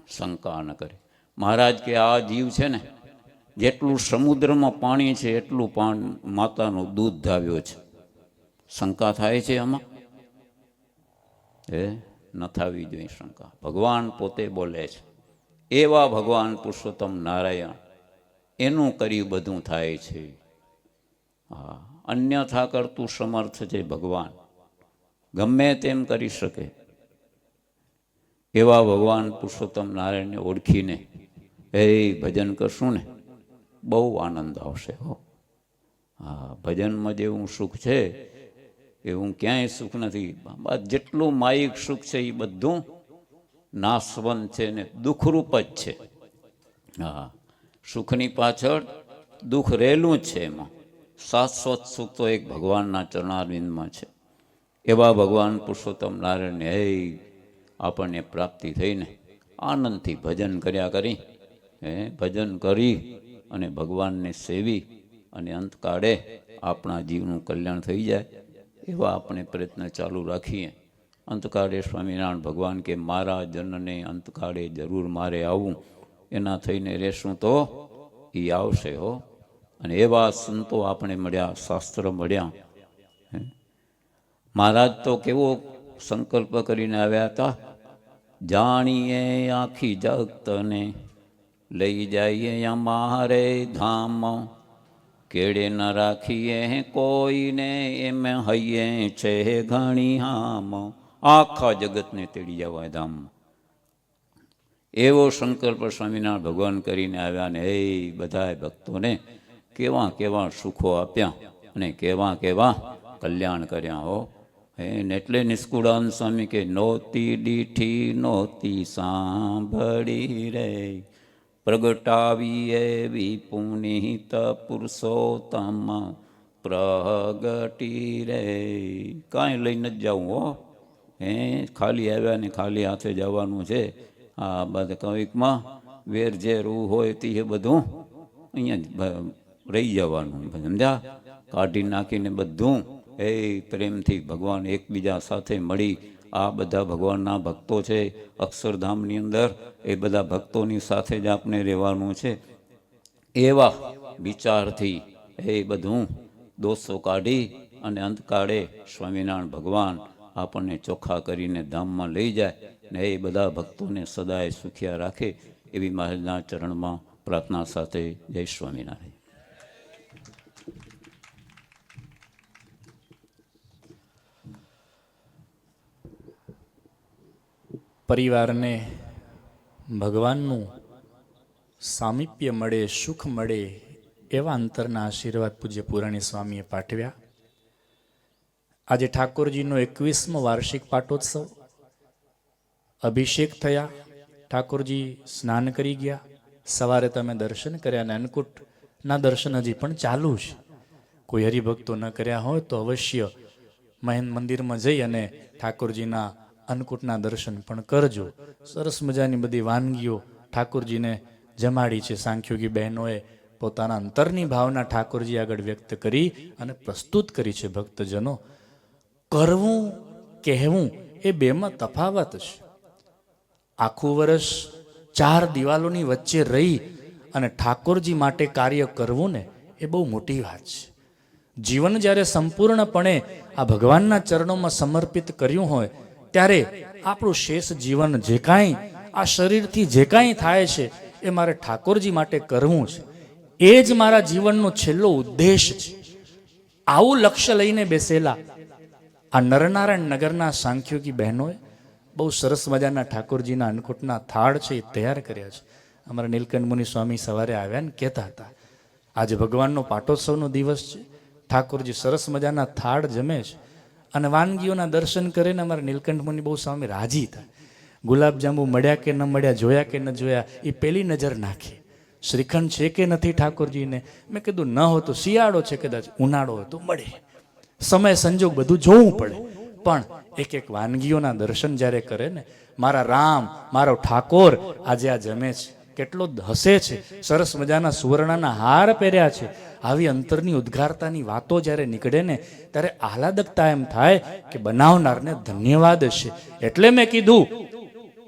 શંકા ન કરે. મહારાજ કે આ જીવ છે ને, જેટલું સમુદ્રમાં પાણી છે એટલું માતાનું દૂધ ધાવ્યો છે. શંકા થાય છે આમાં? ન થવી જોઈએ શંકા. ભગવાન પોતે બોલે છે, એવા ભગવાન પુરુષોત્તમ નારાયણ, એનું કર્યું બધું થાય છે. હા, અન્યથા કરતું સમર્થ છે ભગવાન, ગમે તેમ કરી શકે. એવા ભગવાન પુરુષોત્તમ નારાયણને ઓળખીને ભજન કરશું ને, બહુ આનંદ આવશે. હો, હા, ભજનમાં જેવું સુખ છે એવું ક્યાંય સુખ નથી. જેટલું માયિક સુખ છે એ બધું નાશવંત છે ને દુઃખરૂપ જ છે. હા, સુખની પાછળ દુઃખ રહેલું જ છે. એમાં શાશ્વત સુખ તો એક ભગવાનના ચરણારવિંદમાં છે. એવા ભગવાન પુરુષોત્તમ નારાયણને આપણને પ્રાપ્તિ થઈને આનંદથી ભજન કર્યા કરી, ભજન કરી અને ભગવાનને સેવી અને અંતકાળે આપણા જીવનું કલ્યાણ થઈ જાય એવા આપણે પ્રયત્ન ચાલુ રાખીએ. અંતકાળે સ્વામિનારાયણ ભગવાન કે મારા જનને અંતકાળે જરૂર મારે આવું, એના થઈને રહેશું તો એ આવશે. હો, અને એવા સંતો આપણે મળ્યા, શાસ્ત્ર મળ્યા. મહારાજ તો કેવો સંકલ્પ કરીને આવ્યા હતા, જાણીએ આખી જગતને લઈ જઈએ અમારે ધામ, કેળે ન રાખીએ કોઈને એમ હૈયે છે ઘણી હામ. આખા જગતને તેડી જવા ધામ. એવો સંકલ્પ સ્વામિનારાયણ ભગવાન કરીને આવ્યા ને બધા ભક્તોને કેવા કેવા સુખો આપ્યા અને કેવા કેવા કલ્યાણ કર્યા. હો, એટલે નિષ્કુળાનંદ સ્વામી કે નોતી દીઠી નોતી સાંભળી રે, પ્રગટાવી એવી પુનિત પુરુષોત્તમ પ્રગટી રે. કાંઈ લઈને જ જાઉં. હો, ખાલી આવ્યા ને ખાલી હાથે જવાનું છે. આ બધા કવિકમાં વેર ઝેર હોય તે બધું અહીંયા જ રહી જવાનું, સમજ્યા? કાઢી નાખીને બધું એ પ્રેમથી ભગવાન એકબીજા સાથે મળી, આ બધા ભગવાનના ભક્તો છે અક્ષરધામની અંદર, એ બધા ભક્તોની સાથે જ આપણે રહેવાનું છે. એવા વિચારથી એ બધું દોષો કાઢી અને અંતકાળે સ્વામિનારાયણ ભગવાન આપણને ચોખ્ખા કરીને ધામમાં લઈ જાય ને એ બધા ભક્તોને સદાય સુખિયા રાખે એવી મહારાજના ચરણમાં પ્રાર્થના સાથે જય સ્વામિનારાયણ. પરિવારને ભગવાનનું સામીપ્ય મળે, સુખ મળે એવા અંતરના આશીર્વાદ પૂજ્ય પુરાણી સ્વામીએ પાઠવ્યા. આજે ઠાકોરજીનો 21મો વાર્ષિક પાટોત્સવ, અભિષેક થયા, ઠાકોરજી સ્નાન કરી ગયા, સવારે તમે દર્શન કર્યા અને અન્નકૂટના દર્શન હજી પણ ચાલુ છે. કોઈ હરિભક્તો ન કર્યા હોય તો અવશ્ય મહેન મંદિરમાં જઈ અને ઠાકોરજીના અન્નકૂટના દર્શન પણ કરજો. સરસ મજાની બધી વાનગીઓ ઠાકોરજીને જમાડી છે. સાંખ્યોગી બહેનોએ પોતાના અંતરની ભાવના ઠાકોરજી આગળ વ્યક્ત કરી અને પ્રસ્તુત કરી છે. ભક્તજનો, કરવું કહેવું એ બેમાં તફાવત છે. આખું વર્ષ 4 દિવાલોની વચ્ચે રહી અને ઠાકોરજી માટે કાર્ય કરવું ને એ બહુ મોટી વાત છે. જીવન જ્યારે સંપૂર્ણપણે આ ભગવાનના ચરણોમાં સમર્પિત કર્યું હોય ત્યારે આપણું શેષ જીવન જે કાંઈ આ શરીરથી જે કાંઈ થાય છે એ મારે ઠાકોરજી માટે કરવું છે. એ જ મારા જીવનનો છેલ્લો ઉદ્દેશ છે. આવું લક્ષ્ય લઈને બેસેલા આ નરનારાયણ નગરના સાંખ્યોગી બહેનોએ બહુ સરસ મજાના ઠાકોરજીના અન્નકૂટના થાળ છે એ તૈયાર કર્યા છે. અમારા નીલકંઠ મુનિ સ્વામી સવારે આવ્યા ને કહેતા હતા, આજે ભગવાનનો પાટોત્સવનો દિવસ છે, ઠાકોરજી સરસ મજાના થાળ જમે છે અને વાનગીઓના દર્શન કરીને અમારા નીલકંઠ મુનિ બહુ સ્વામી રાજી હતા. ગુલાબજાંબુ મળ્યા કે ન મળ્યા, જોયા કે ન જોયા, એ પેલી નજર નાખી. શ્રીખંડ છે કે નથી ઠાકોરજીને? મેં કીધું ન હોય તો શિયાળો છે, કદાચ ઉનાળો હોય તો મળે. સમય સંજોગ બધું જોવું પડે, પણ એક એક વાનગીઓના દર્શન જ્યારે કરે ને, મારા રામ, મારો ઠાકોર આજે આ જમે છે, કેટલો હસે છે, સરસ મજાના સુવર્ણના હાર પહેર્યા છે. આવી અંતરની ઉદ્ગારતાની વાતો જ્યારે નીકળે ને ત્યારે આહલાદકતા એમ થાય કે બનાવનારને ધન્યવાદ છે. એટલે મેં કીધું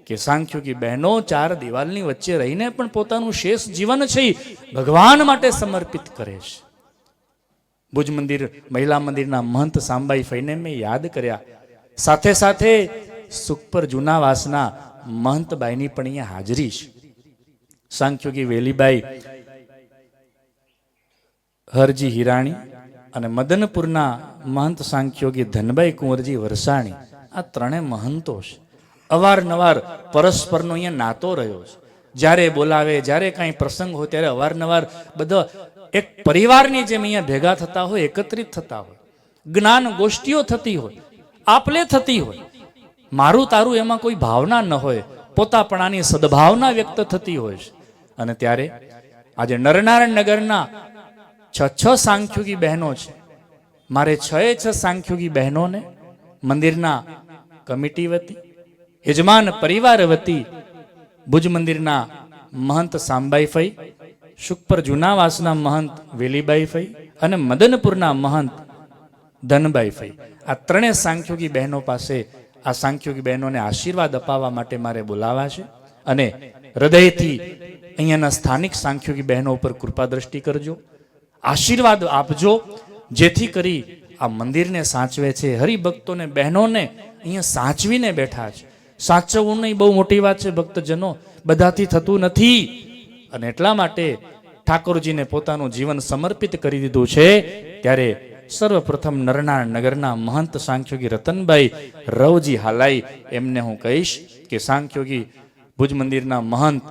કે સાંખ્યોગી બહેનો 4 દિવાલની વચ્ચે રહીને પણ પોતાનું શેષ જીવન છે ભગવાન માટે સમર્પિત કરે છે. ભુજ મંદિર મહિલા મંદિરના મહંત સાંબાઈ ફઈને મેં યાદ કર્યા. સાથે સાથે સુખપર જૂનાવાસના મહંતબાઈની પણ અહીંયા હાજરી છે. સાંખ્યોગી વેલીબાઈ હરજી હિરાણી અને મદનપુરના મહંત સાંખ્યોગી ધનબાઈ કુંવરજી વરસાણી, આ 3 મહંતો છે. અવારનવાર પરસ્પરનો અહીંયા નાતો રહ્યો છે. જ્યારે બોલાવે, જ્યારે કાંઈ પ્રસંગ હોય ત્યારે અવારનવાર બધા એક પરિવારની જેમ અહીંયા ભેગા થતા હોય, એકત્રિત થતા હોય, જ્ઞાન ગોષ્ઠીઓ થતી હોય, આપલે થતી હોય. મારું તારું એમાં કોઈ ભાવના ન હોય, પોતાપણાની સદભાવના વ્યક્ત થતી હોય છે. અને ત્યારે આજે નરનારાયણ નગરના 6 સાંખ્યોગી બહેનો છે. મારે 6 સાંખ્યોગી બહેનોને મંદિરના કમિટી વતી, યજમાન પરિવાર વતી, ભુજ મંદિરના મહંત સાંબાઈ ફઈ, શુકપર જૂનાવાસના મહંત વેલીબાઈ ફઈ અને મદનપુરના મહંત ધનબાઈ ફઈ, આ 3 સાંખ્યોગી બહેનો પાસે આ સાંખ્યોગી બહેનોને આશીર્વાદ અપાવવા માટે મારે બોલાવા છે. અને હૃદયથી અહીંયાના સ્થાનિક સાંખ્યોગી બહેનો ઉપર કૃપા દ્રષ્ટિ કરજો, આશીર્વાદ આપજો, જેથી કરી આ મંદિરને સાચવે છે, હરિભક્તોને બહેનોને અહીંયા સાચવીને બેઠા છે. સાચવવું નહીં બહુ મોટી વાત છે ભક્તજનો, બધાથી થતું નથી. અને એટલા માટે ઠાકોરજીને પોતાનું જીવન સમર્પિત કરી દીધું છે. ત્યારે સર્વપ્રથમ નરનારાયણ નગરના મહંત સાંખ્યોગી રતનભાઈ રવજી હાલાઈ, એમને હું કહીશ કે સાંખ્યોગી ભુજ મંદિરના મહંત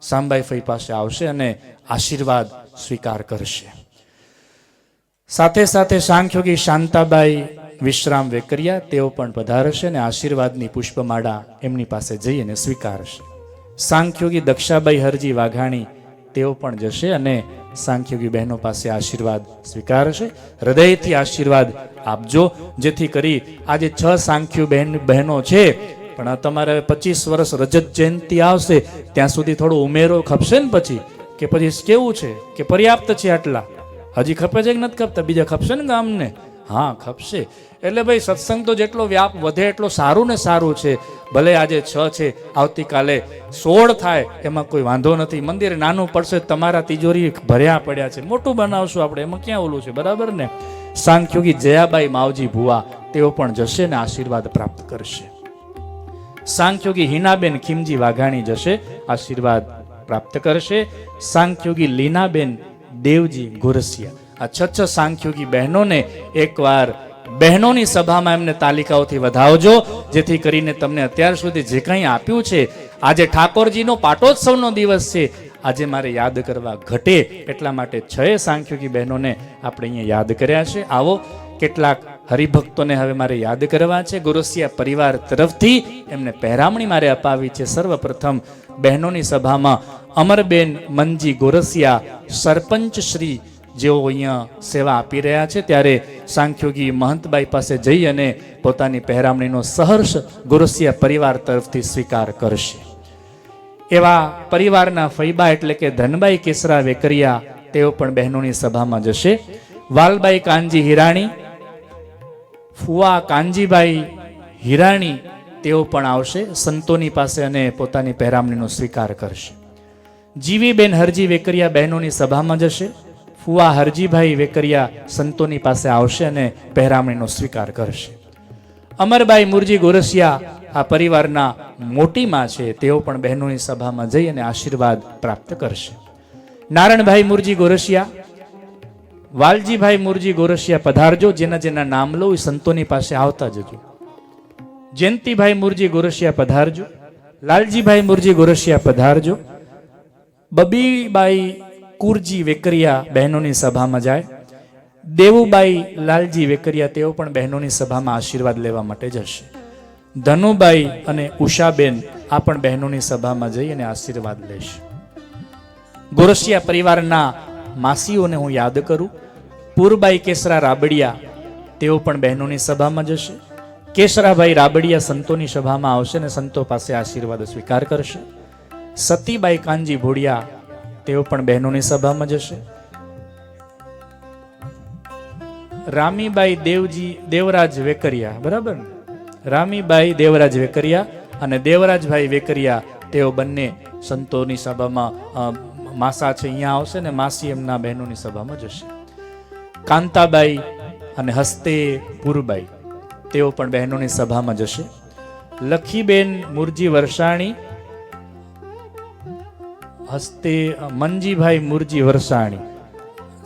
સાંબાઈ ફઈ પાસે આવશે અને આશીર્વાદ સ્વીકાર કરશે. સાથે સાથે સાંખ્યોગી શાંતાબાઈ વિશ્રામ વેકરિયા, તેઓ પણ પધારશે અને આશીર્વાદની પુષ્પમાળા એમની પાસે જઈ અને સ્વીકારશે. સાંખ્યોગી દક્ષાબાઈ હરજી વાઘાણી, તેઓ પણ જશે અને સાંખ્યોગી બહેનો પાસે આશીર્વાદ સ્વીકારશે. હૃદયથી આશીર્વાદ આપજો, જેથી કરી આજે 6 સાંખ્યો બહેનો છે, પણ તમારે 25 વર્ષ રજત જયંતિ આવશે ત્યાં સુધી થોડો ઉમેરો ખપશે ને, પછી કે પછી કેવું છે કે પર્યાપ્ત છે આટલા? હજી ખપે છે કે નથી ખપતા? બીજા ખપશે ને ગામને? હા, ખપશે. એટલે ભાઈ સત્સંગ તો જેટલો વ્યાપ વધે એટલો સારું ને સારું છે. ભલે આજે 6 છે, આવતીકાલે 16 થાય, એમાં કોઈ વાંધો નથી. મંદિર નાનું પડશે, તમારા તિજોરી ભર્યા પડ્યા છે, મોટું બનાવશું આપણે, એમાં ક્યાં ઓલું છે, બરાબર ને? સાંખ્યોગી જયાબાઈ માવજી ભુવા તેઓ પણ જશે ને આશીર્વાદ પ્રાપ્ત કરશે. સાંખ્યોગી હિનાબેન ખીમજી વાઘાણી જશે, આશીર્વાદ પ્રાપ્ત કરશે. સાંખ્યોગી લીનાબેન દેવજી ગોરસિયા, આ 6 સાંખ્યોગી બહેનોને એકવાર બહેનોની સભામાં એમને તાલિકાઓથી વધાવજો, જેથી કરીને તમને અત્યાર સુધી જે કંઈ આપ્યું છે, આજે ઠાકોરજીનો પાટોત્સવનો દિવસ છે, આજે મારે યાદ કરવા ઘટે એટલા માટે 6 સાંખ્યોગી બહેનોને આપણે અહીંયા યાદ કર્યા છે. આવો કેટલાક હરિભક્તોને હવે મારે યાદ કરવા છે. ગોરસિયા પરિવાર તરફથી એમને પહેરામણી મારે અપાવી છે. સર્વપ્રથમ બહેનોની સભામાં અમરબેન મનજી ગોરસિયા સરપંચ શ્રી જેઓ અહીંયા સેવા આપી રહ્યા છે, ત્યારે સાંખ્યોગી મહંતબાઈ પાસે જઈ અને પોતાની પહેરામણીનો સહર્ષ ગોરસિયા પરિવાર તરફથી સ્વીકાર કરશે. એવા પરિવારના ફૈબા એટલે કે ધનબાઈ કેસરા વેકરિયા તેઓ પણ બહેનોની સભામાં જશે. વાલબાઈ કાનજી હિરાણી, ફુવા કાનજીબાઈ હિરાણી તેઓ પણ આવશે સંતોની પાસે અને પોતાની પહેરામણીનો સ્વીકાર કરશે. જીવીબેન હરજી વેકરિયા બહેનોની સભામાં જશે. ફુવા હરજીભાઈ વેકરિયા સંતોની પાસે આવશે અને પહેરામણીનો સ્વીકાર કરશે. અમરબાઈ મુરજી ગોરસિયા આ પરિવારના મોટી માં છે, તેઓ પણ બહેનોની સભામાં જઈ અને આશીર્વાદ પ્રાપ્ત કરશે. નારણભાઈ મુરજી ગોરસિયા, વાલજીભાઈ મુરજી ગોરસિયા પધારજો. જેના જેના નામ લો એ સંતોની પાસે આવતા જજો. જયંતિભાઈ મુરજી ગોરસિયા પધારજો. લાલજીભાઈ મુરજી ગોરસિયા પધારજો. બબીબાઈ કુરજી વેકરિયા બહેનોની સભામાં જાય. દેવુબાઈ લાલજી વેકરિયા તેઓ પણ બહેનોની સભામાં આશીર્વાદ લેવા માટે જશે. ધનુબાઈ અને ઉષાબેન આ પણ બહેનોની સભામાં જઈ અને આશીર્વાદ લેશે. ગોરસિયા પરિવારના માસીઓને હું યાદ કરું. પૂરબાઈ કેસરા રાબડિયા તેઓ પણ બહેનોની સભામાં જશે. કેસરાભાઈ રાબડિયા સંતોની સભામાં આવશે અને સંતો પાસે આશીર્વાદ સ્વીકાર કરશે. સતીબાઈ કાનજી ભોડિયા તેઓ પણ બહેનોની સભામાં જશે. રામીબાઈ દેવરાજ વેકરિયા, બરાબર, રામીબાઈ દેવરાજ વેકરિયા અને દેવરાજભાઈ વેકરિયા તેઓ બંને સંતોની સભામાં માસા છે, અહીંયા આવશે ને માસી એમના બહેનોની સભામાં જશે. કાંતાબાઈ અને હસ્તે પૂરબાઈ તેઓ પણ બહેનોની સભામાં જશે. લખીબેન મુરજી વરસાણી, હસ્તે મનજીભાઈ મુરજી વરસાણી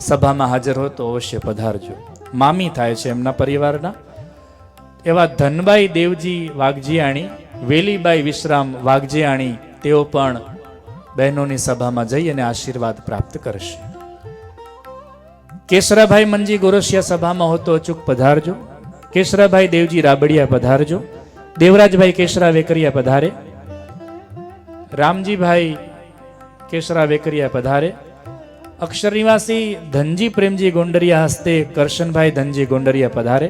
સભામાં હાજર હો તો અવશ્ય પધારજો. મામી થાય છે એમના પરિવારના. એવા ધનબાઈ દેવજી વાઘજીયાણી, વેલીબાઈ વિશ્રામ વાઘજીયાણી તેઓ પણ બહેનોની સભામાં જઈ અને આશીર્વાદ પ્રાપ્ત કરશે. કેસરાભાઈ મનજી ગોરસિયા સભામાં હો તો અચૂક પધારજો. કેસરાભાઈ દેવજી રાબડિયા પધારજો. દેવરાજભાઈ કેસરા વેકરિયા પધારે. રામજીભાઈ કેસરા વેકરિયા પધારે. અક્ષર નિવાસી ધનજી પ્રેમજી ગોંડરિયા હસ્તે કરશનભાઈ ધનજી ગોંડરિયા પધારે.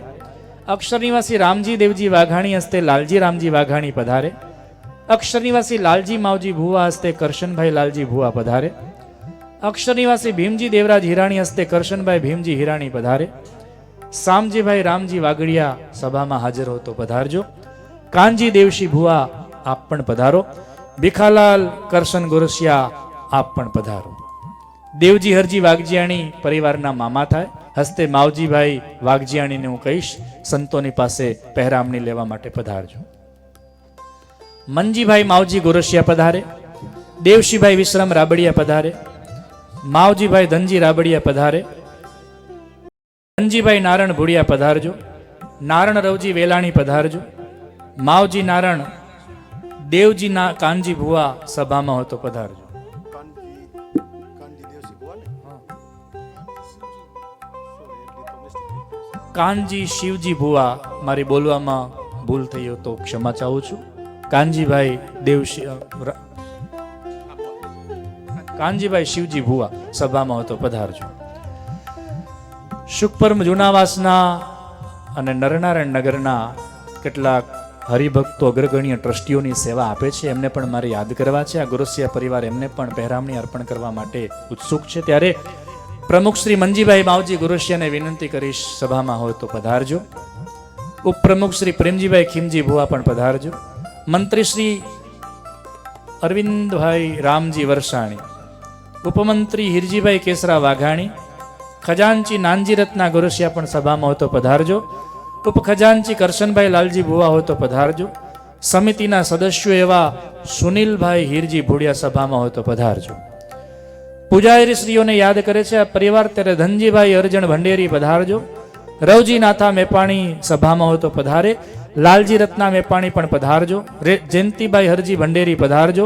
અક્ષર નિવાસી રામજી દેવજી વાઘાણી હસ્તે લાલજી રામજી વાઘાણી પધારે. અક્ષર નિવાસી લાલજી માવજી ભુવા હસ્તે કરશનભાઈ લાલજી ભુવા પધારે. અક્ષર નિવાસી ભીમજી દેવરાજ હિરાણી હસ્તે કરશનભાઈ ભીમજી હિરાણી પધારે. સામજીભાઈ રામજી વાગડિયા સભામાં હાજર હો તો પધારજો. કાનજી દેવશી ભુવા આપ પણ પધારો. ભીખાલાલ કરશન ગોરસિયા આપ પણ પધારો. દેવજી હરજી વાઘજીયાણી પરિવારના મામા થાય. હસ્તે માવજીભાઈ વાઘજીયાણીને હું કહીશ સંતોની પાસે પહેરામણી લેવા માટે પધારજો. મનજીભાઈ માવજી ગોરસિયા પધારે. દેવશીભાઈ વિશ્રામ રાબડિયા પધારે. માવજીભાઈ ધનજી રાબડિયા પધારે. ધનજીભાઈ નારણ ભુડિયા પધારજો. નારણ રવજી વેલાણી પધારજો. માવજી નારણ દેવજી કાનજી ભુવા સભામાં હોય તો પધારજો. કાનજી શિવજી ભુવા, મારી બોલવામાં ભૂલ થઈ હોય તો ક્ષમા ચાહું છું. કાનજીભાઈ કાનજીભાઈ શિવજી ભુવા સભામાં હોય તો પધારજો. શુકપરમ જુનાવાસના અને નરનારાયણ નગરના કેટલાક હરિભક્તો અગ્રગણ્ય ટ્રસ્ટીઓની સેવા આપે છે, એમને પણ મારે યાદ કરવા છે. આ ગોરસિયા પરિવાર એમને પણ પહેરામણી અર્પણ કરવા માટે ઉત્સુક છે. ત્યારે પ્રમુખ શ્રી મંજીભાઈ માવજી ગુરસિયાને વિનંતી કરીશ, સભામાં હોય તો પધારજો. ઉપપ્રમુખ શ્રી પ્રેમજીભાઈ ખીમજી ભુવા પણ પધારજો. મંત્રી શ્રી અરવિંદભાઈ રામજી વરસાણી, ઉપમંત્રી હિરજીભાઈ કેસરા વાઘાણી, ખજાનચી નાનજી રત્ના ગુરસિયા પણ સભામાં હોય તો પધારજો. ઉપખજાનચી કરશનભાઈ લાલજી ભુવા હોય તો પધારજો. સમિતિના સદસ્યો એવા સુનિલભાઈ હીરજી ભુડિયા સભામાં હોય તો પધારજો. પૂજારી શ્રીઓને યાદ કરે છે આ પરિવાર, ત્યારે ધનજીભાઈ અરજણ ભંડેરી પધારજો. રવજી નાથા મેપાણી સભામાં હોય તો પધારે. લાલજી રત્ના મેપાણી પણ પધારજો. જયંતિભાઈ હરજી ભંડેરી પધારજો.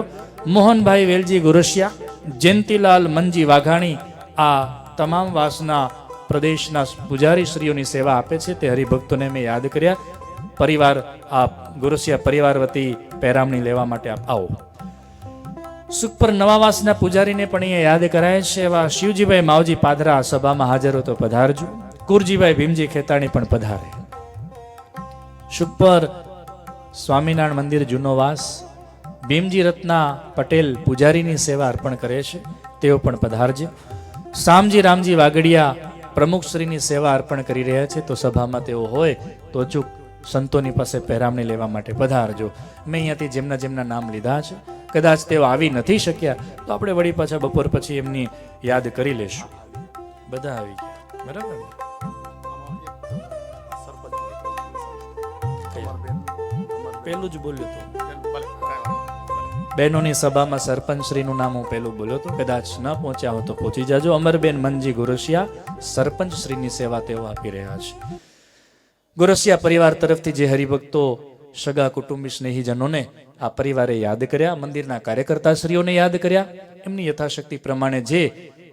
મોહનભાઈ વેલજી ગુરસિયા, જયંતિલાલ મનજી વાઘાણી આ તમામ વાસના પ્રદેશના પૂજારી શ્રીઓની સેવા આપે છે, તે હરિભક્તોને મેં યાદ કર્યા. પરિવાર આપ ગુરસિયા પરિવાર વતી પેરામણી લેવા માટે આપ આવો. સુખપર નવાવાસના પૂજારીને પણ અહીંયા યાદ કરાય છે એવા શિવજીભાઈ માવજી પાદરા સભામાં હાજર હો તો પધારજો. કુરજીભાઈ ભીમજી ખેતાણી પણ પધારે. સુખપર સ્વામિનારાયણ મંદિર જૂનો વાસ ભીમજી રત્ના પટેલ પૂજારીની સેવા અર્પણ કરે છે, તેઓ પણ પધારજે. શામજી રામજી વાગડિયા પ્રમુખશ્રીની સેવા અર્પણ કરી રહ્યા છે, તો સભામાં તેઓ હોય તો અચૂક સંતોની પાસે પહેરામણી લેવા માટે પધારજો. મેં અહીંયાથી જેમના જેમના નામ લીધા છે, કદાચ તેઓ આવી નથી શક્યા તો આપણે વળી પાછા બપોર પછી એમની યાદ કરી લેશું. બધા આવી ગયા, બરાબર ને? પેલું જ બોલ્યો તો બહેનોની સભામાં સરપંચ શ્રીનું નામ હું પેલું બોલ્યો તો, કદાચ ન પહોંચ્યા હો તો પહોંચી જાજો. અમરબેન મનજી ગુરસિયા સરપંચ શ્રીની સેવા તેઓ આપી રહ્યા છે. ગુરસિયા પરિવાર તરફથી જે હરિભક્તો સગા કુટુંબી સ્નેહીજનોને આ પરિવારે યાદ કર્યા, મંદિરના કાર્યકર્તા શ્રીઓને યાદ કર્યા, એમની યથાશક્તિ પ્રમાણે જે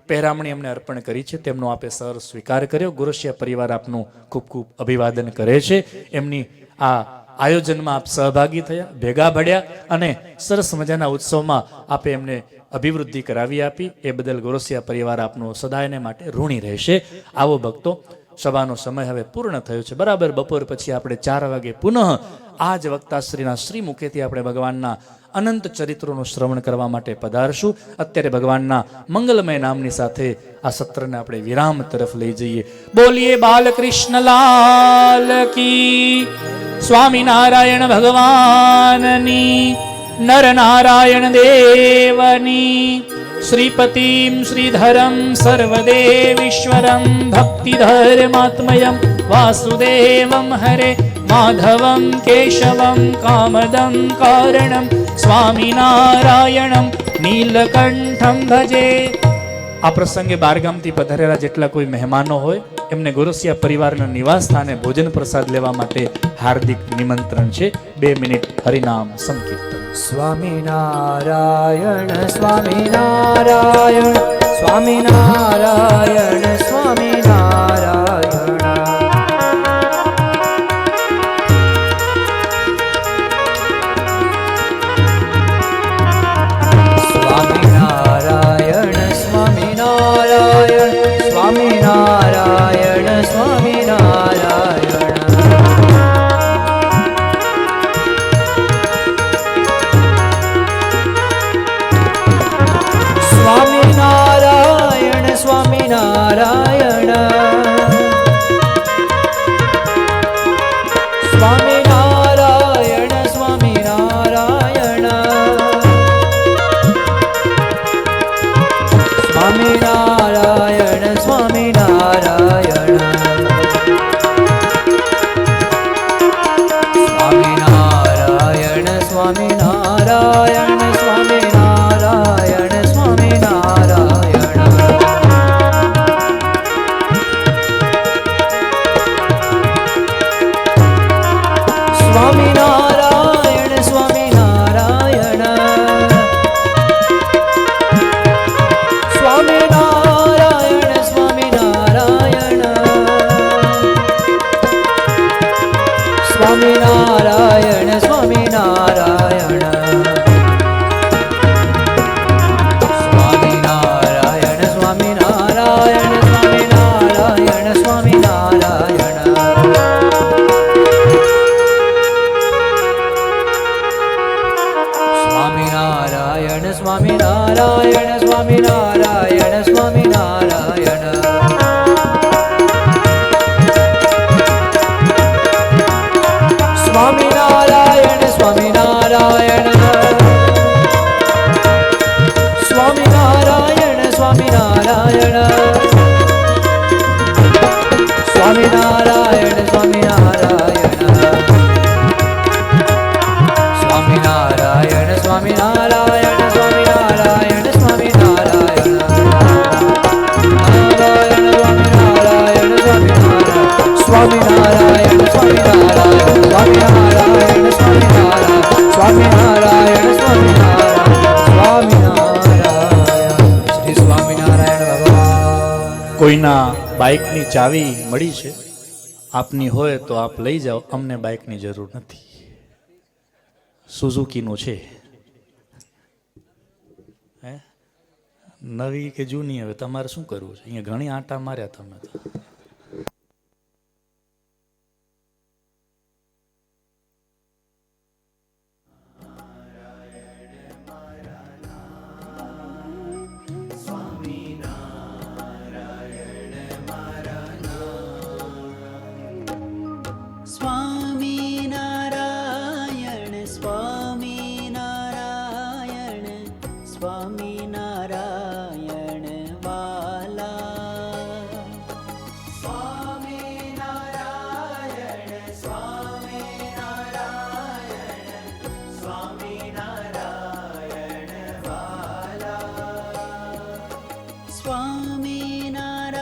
પહેરામણી એમને અર્પણ કરી છે તેમનો આપે સર સ્વીકાર કર્યો. ગુરસિયા પરિવાર આપનું ખૂબ ખૂબ અભિવાદન કરે છે. એમની આ આયોજનમાં આપ સહભાગી થયા, ભેગા ભળ્યા અને સરસ મજાના ઉત્સવમાં આપે એમને અભિવૃદ્ધિ કરાવી આપી, એ બદલ ગુરસિયા પરિવાર આપનો સદાયને માટે ઋણી રહેશે. આવો ભક્તો, સભાનો સમય હવે પૂર્ણ થયો છે. બરાબર બપોર પછી આપણે 4 વાગે પુનઃ આ જ વક્તાશ્રીના શ્રી મુખેથી આપણે ભગવાનના અનંત ચરિત્રોનું શ્રવણ કરવા માટે પધારશું. અત્યારે ભગવાનના મંગલમય નામની સાથે આ સત્રને આપણે વિરામ તરફ લઈ જઈએ. બોલીએ બાલકૃષ્ણ લાલ કી, સ્વામિનારાયણ ભગવાનની, નર નારાયણ દેવની. શ્રીપતિમ શ્રીધરમ સર્વદેવીશ્વરમ ભક્તિધર્માત્મયમ વાસુદેવમ હરે માધવમ કેશવમ કામદમ કારણમ સ્વામિનારાયણમ નીલકંઠમ ભજે. આ પ્રસંગે બારગામથી પધારેલા જેટલા કોઈ મહેમાનો હોય એમને ગુરસિયા પરિવારના નિવાસ સ્થાને ભોજન પ્રસાદ લેવા માટે હાર્દિક નિમંત્રણ છે. 2 મિનિટ હરિનામ સંકીર્તન. સ્વામિનારાયણ સ્વામિનારાયણ સ્વામિનારાયણ સ્વામિનારાયણ. સ્વામિનારાયણ સ્વામિનારાયણ સ્વામિનારાયણ સ્વામિનારાયણ. સ્વામિનારાયણ સ્વામિનારાયણ સ્વામિનારાયણ સ્વામિનારાયણ સ્વામિનારાયણ સ્વામિનારાયણ સ્વામિનારાયણ સ્વામિનારાયણ સ્વામિનારાયણ સ્વામિનારાયણ. સ્વામિનારાયણ સ્વામિનારાયણ સ્વામિનારાયણ સ્વામિનારાયણ સ્વામિનારાયણ સ્વામિનારાયણ સ્વામિનારાયણ સ્વામિનારાયણ સ્વામિનારાયણ સ્વામિનારાયણ. સ્વામિનારાયણ સ્વામિનારાયણ સ્વામિનારાયણ સ્વામિનારાયણ. કોઈના બાઇકની ચાવી મળી છે, આપની હોય તો આપ લઈ જાઓ, અમને બાઇકની જરૂર નથી. સુઝુકીનું છે. હે નવી કે જૂની, હવે તમારે શું કરવું છે? અહીંયા ઘણી આંટા માર્યા તમે તો. સ્વામિનારાયણ સ્વામિનારાયણ સ્વામિનારાયણ વાલા. સ્વામિનારાયણ સ્વામિનારાયણ સ્વામિનારાયણ વાલા. સ્વામિનારાયણ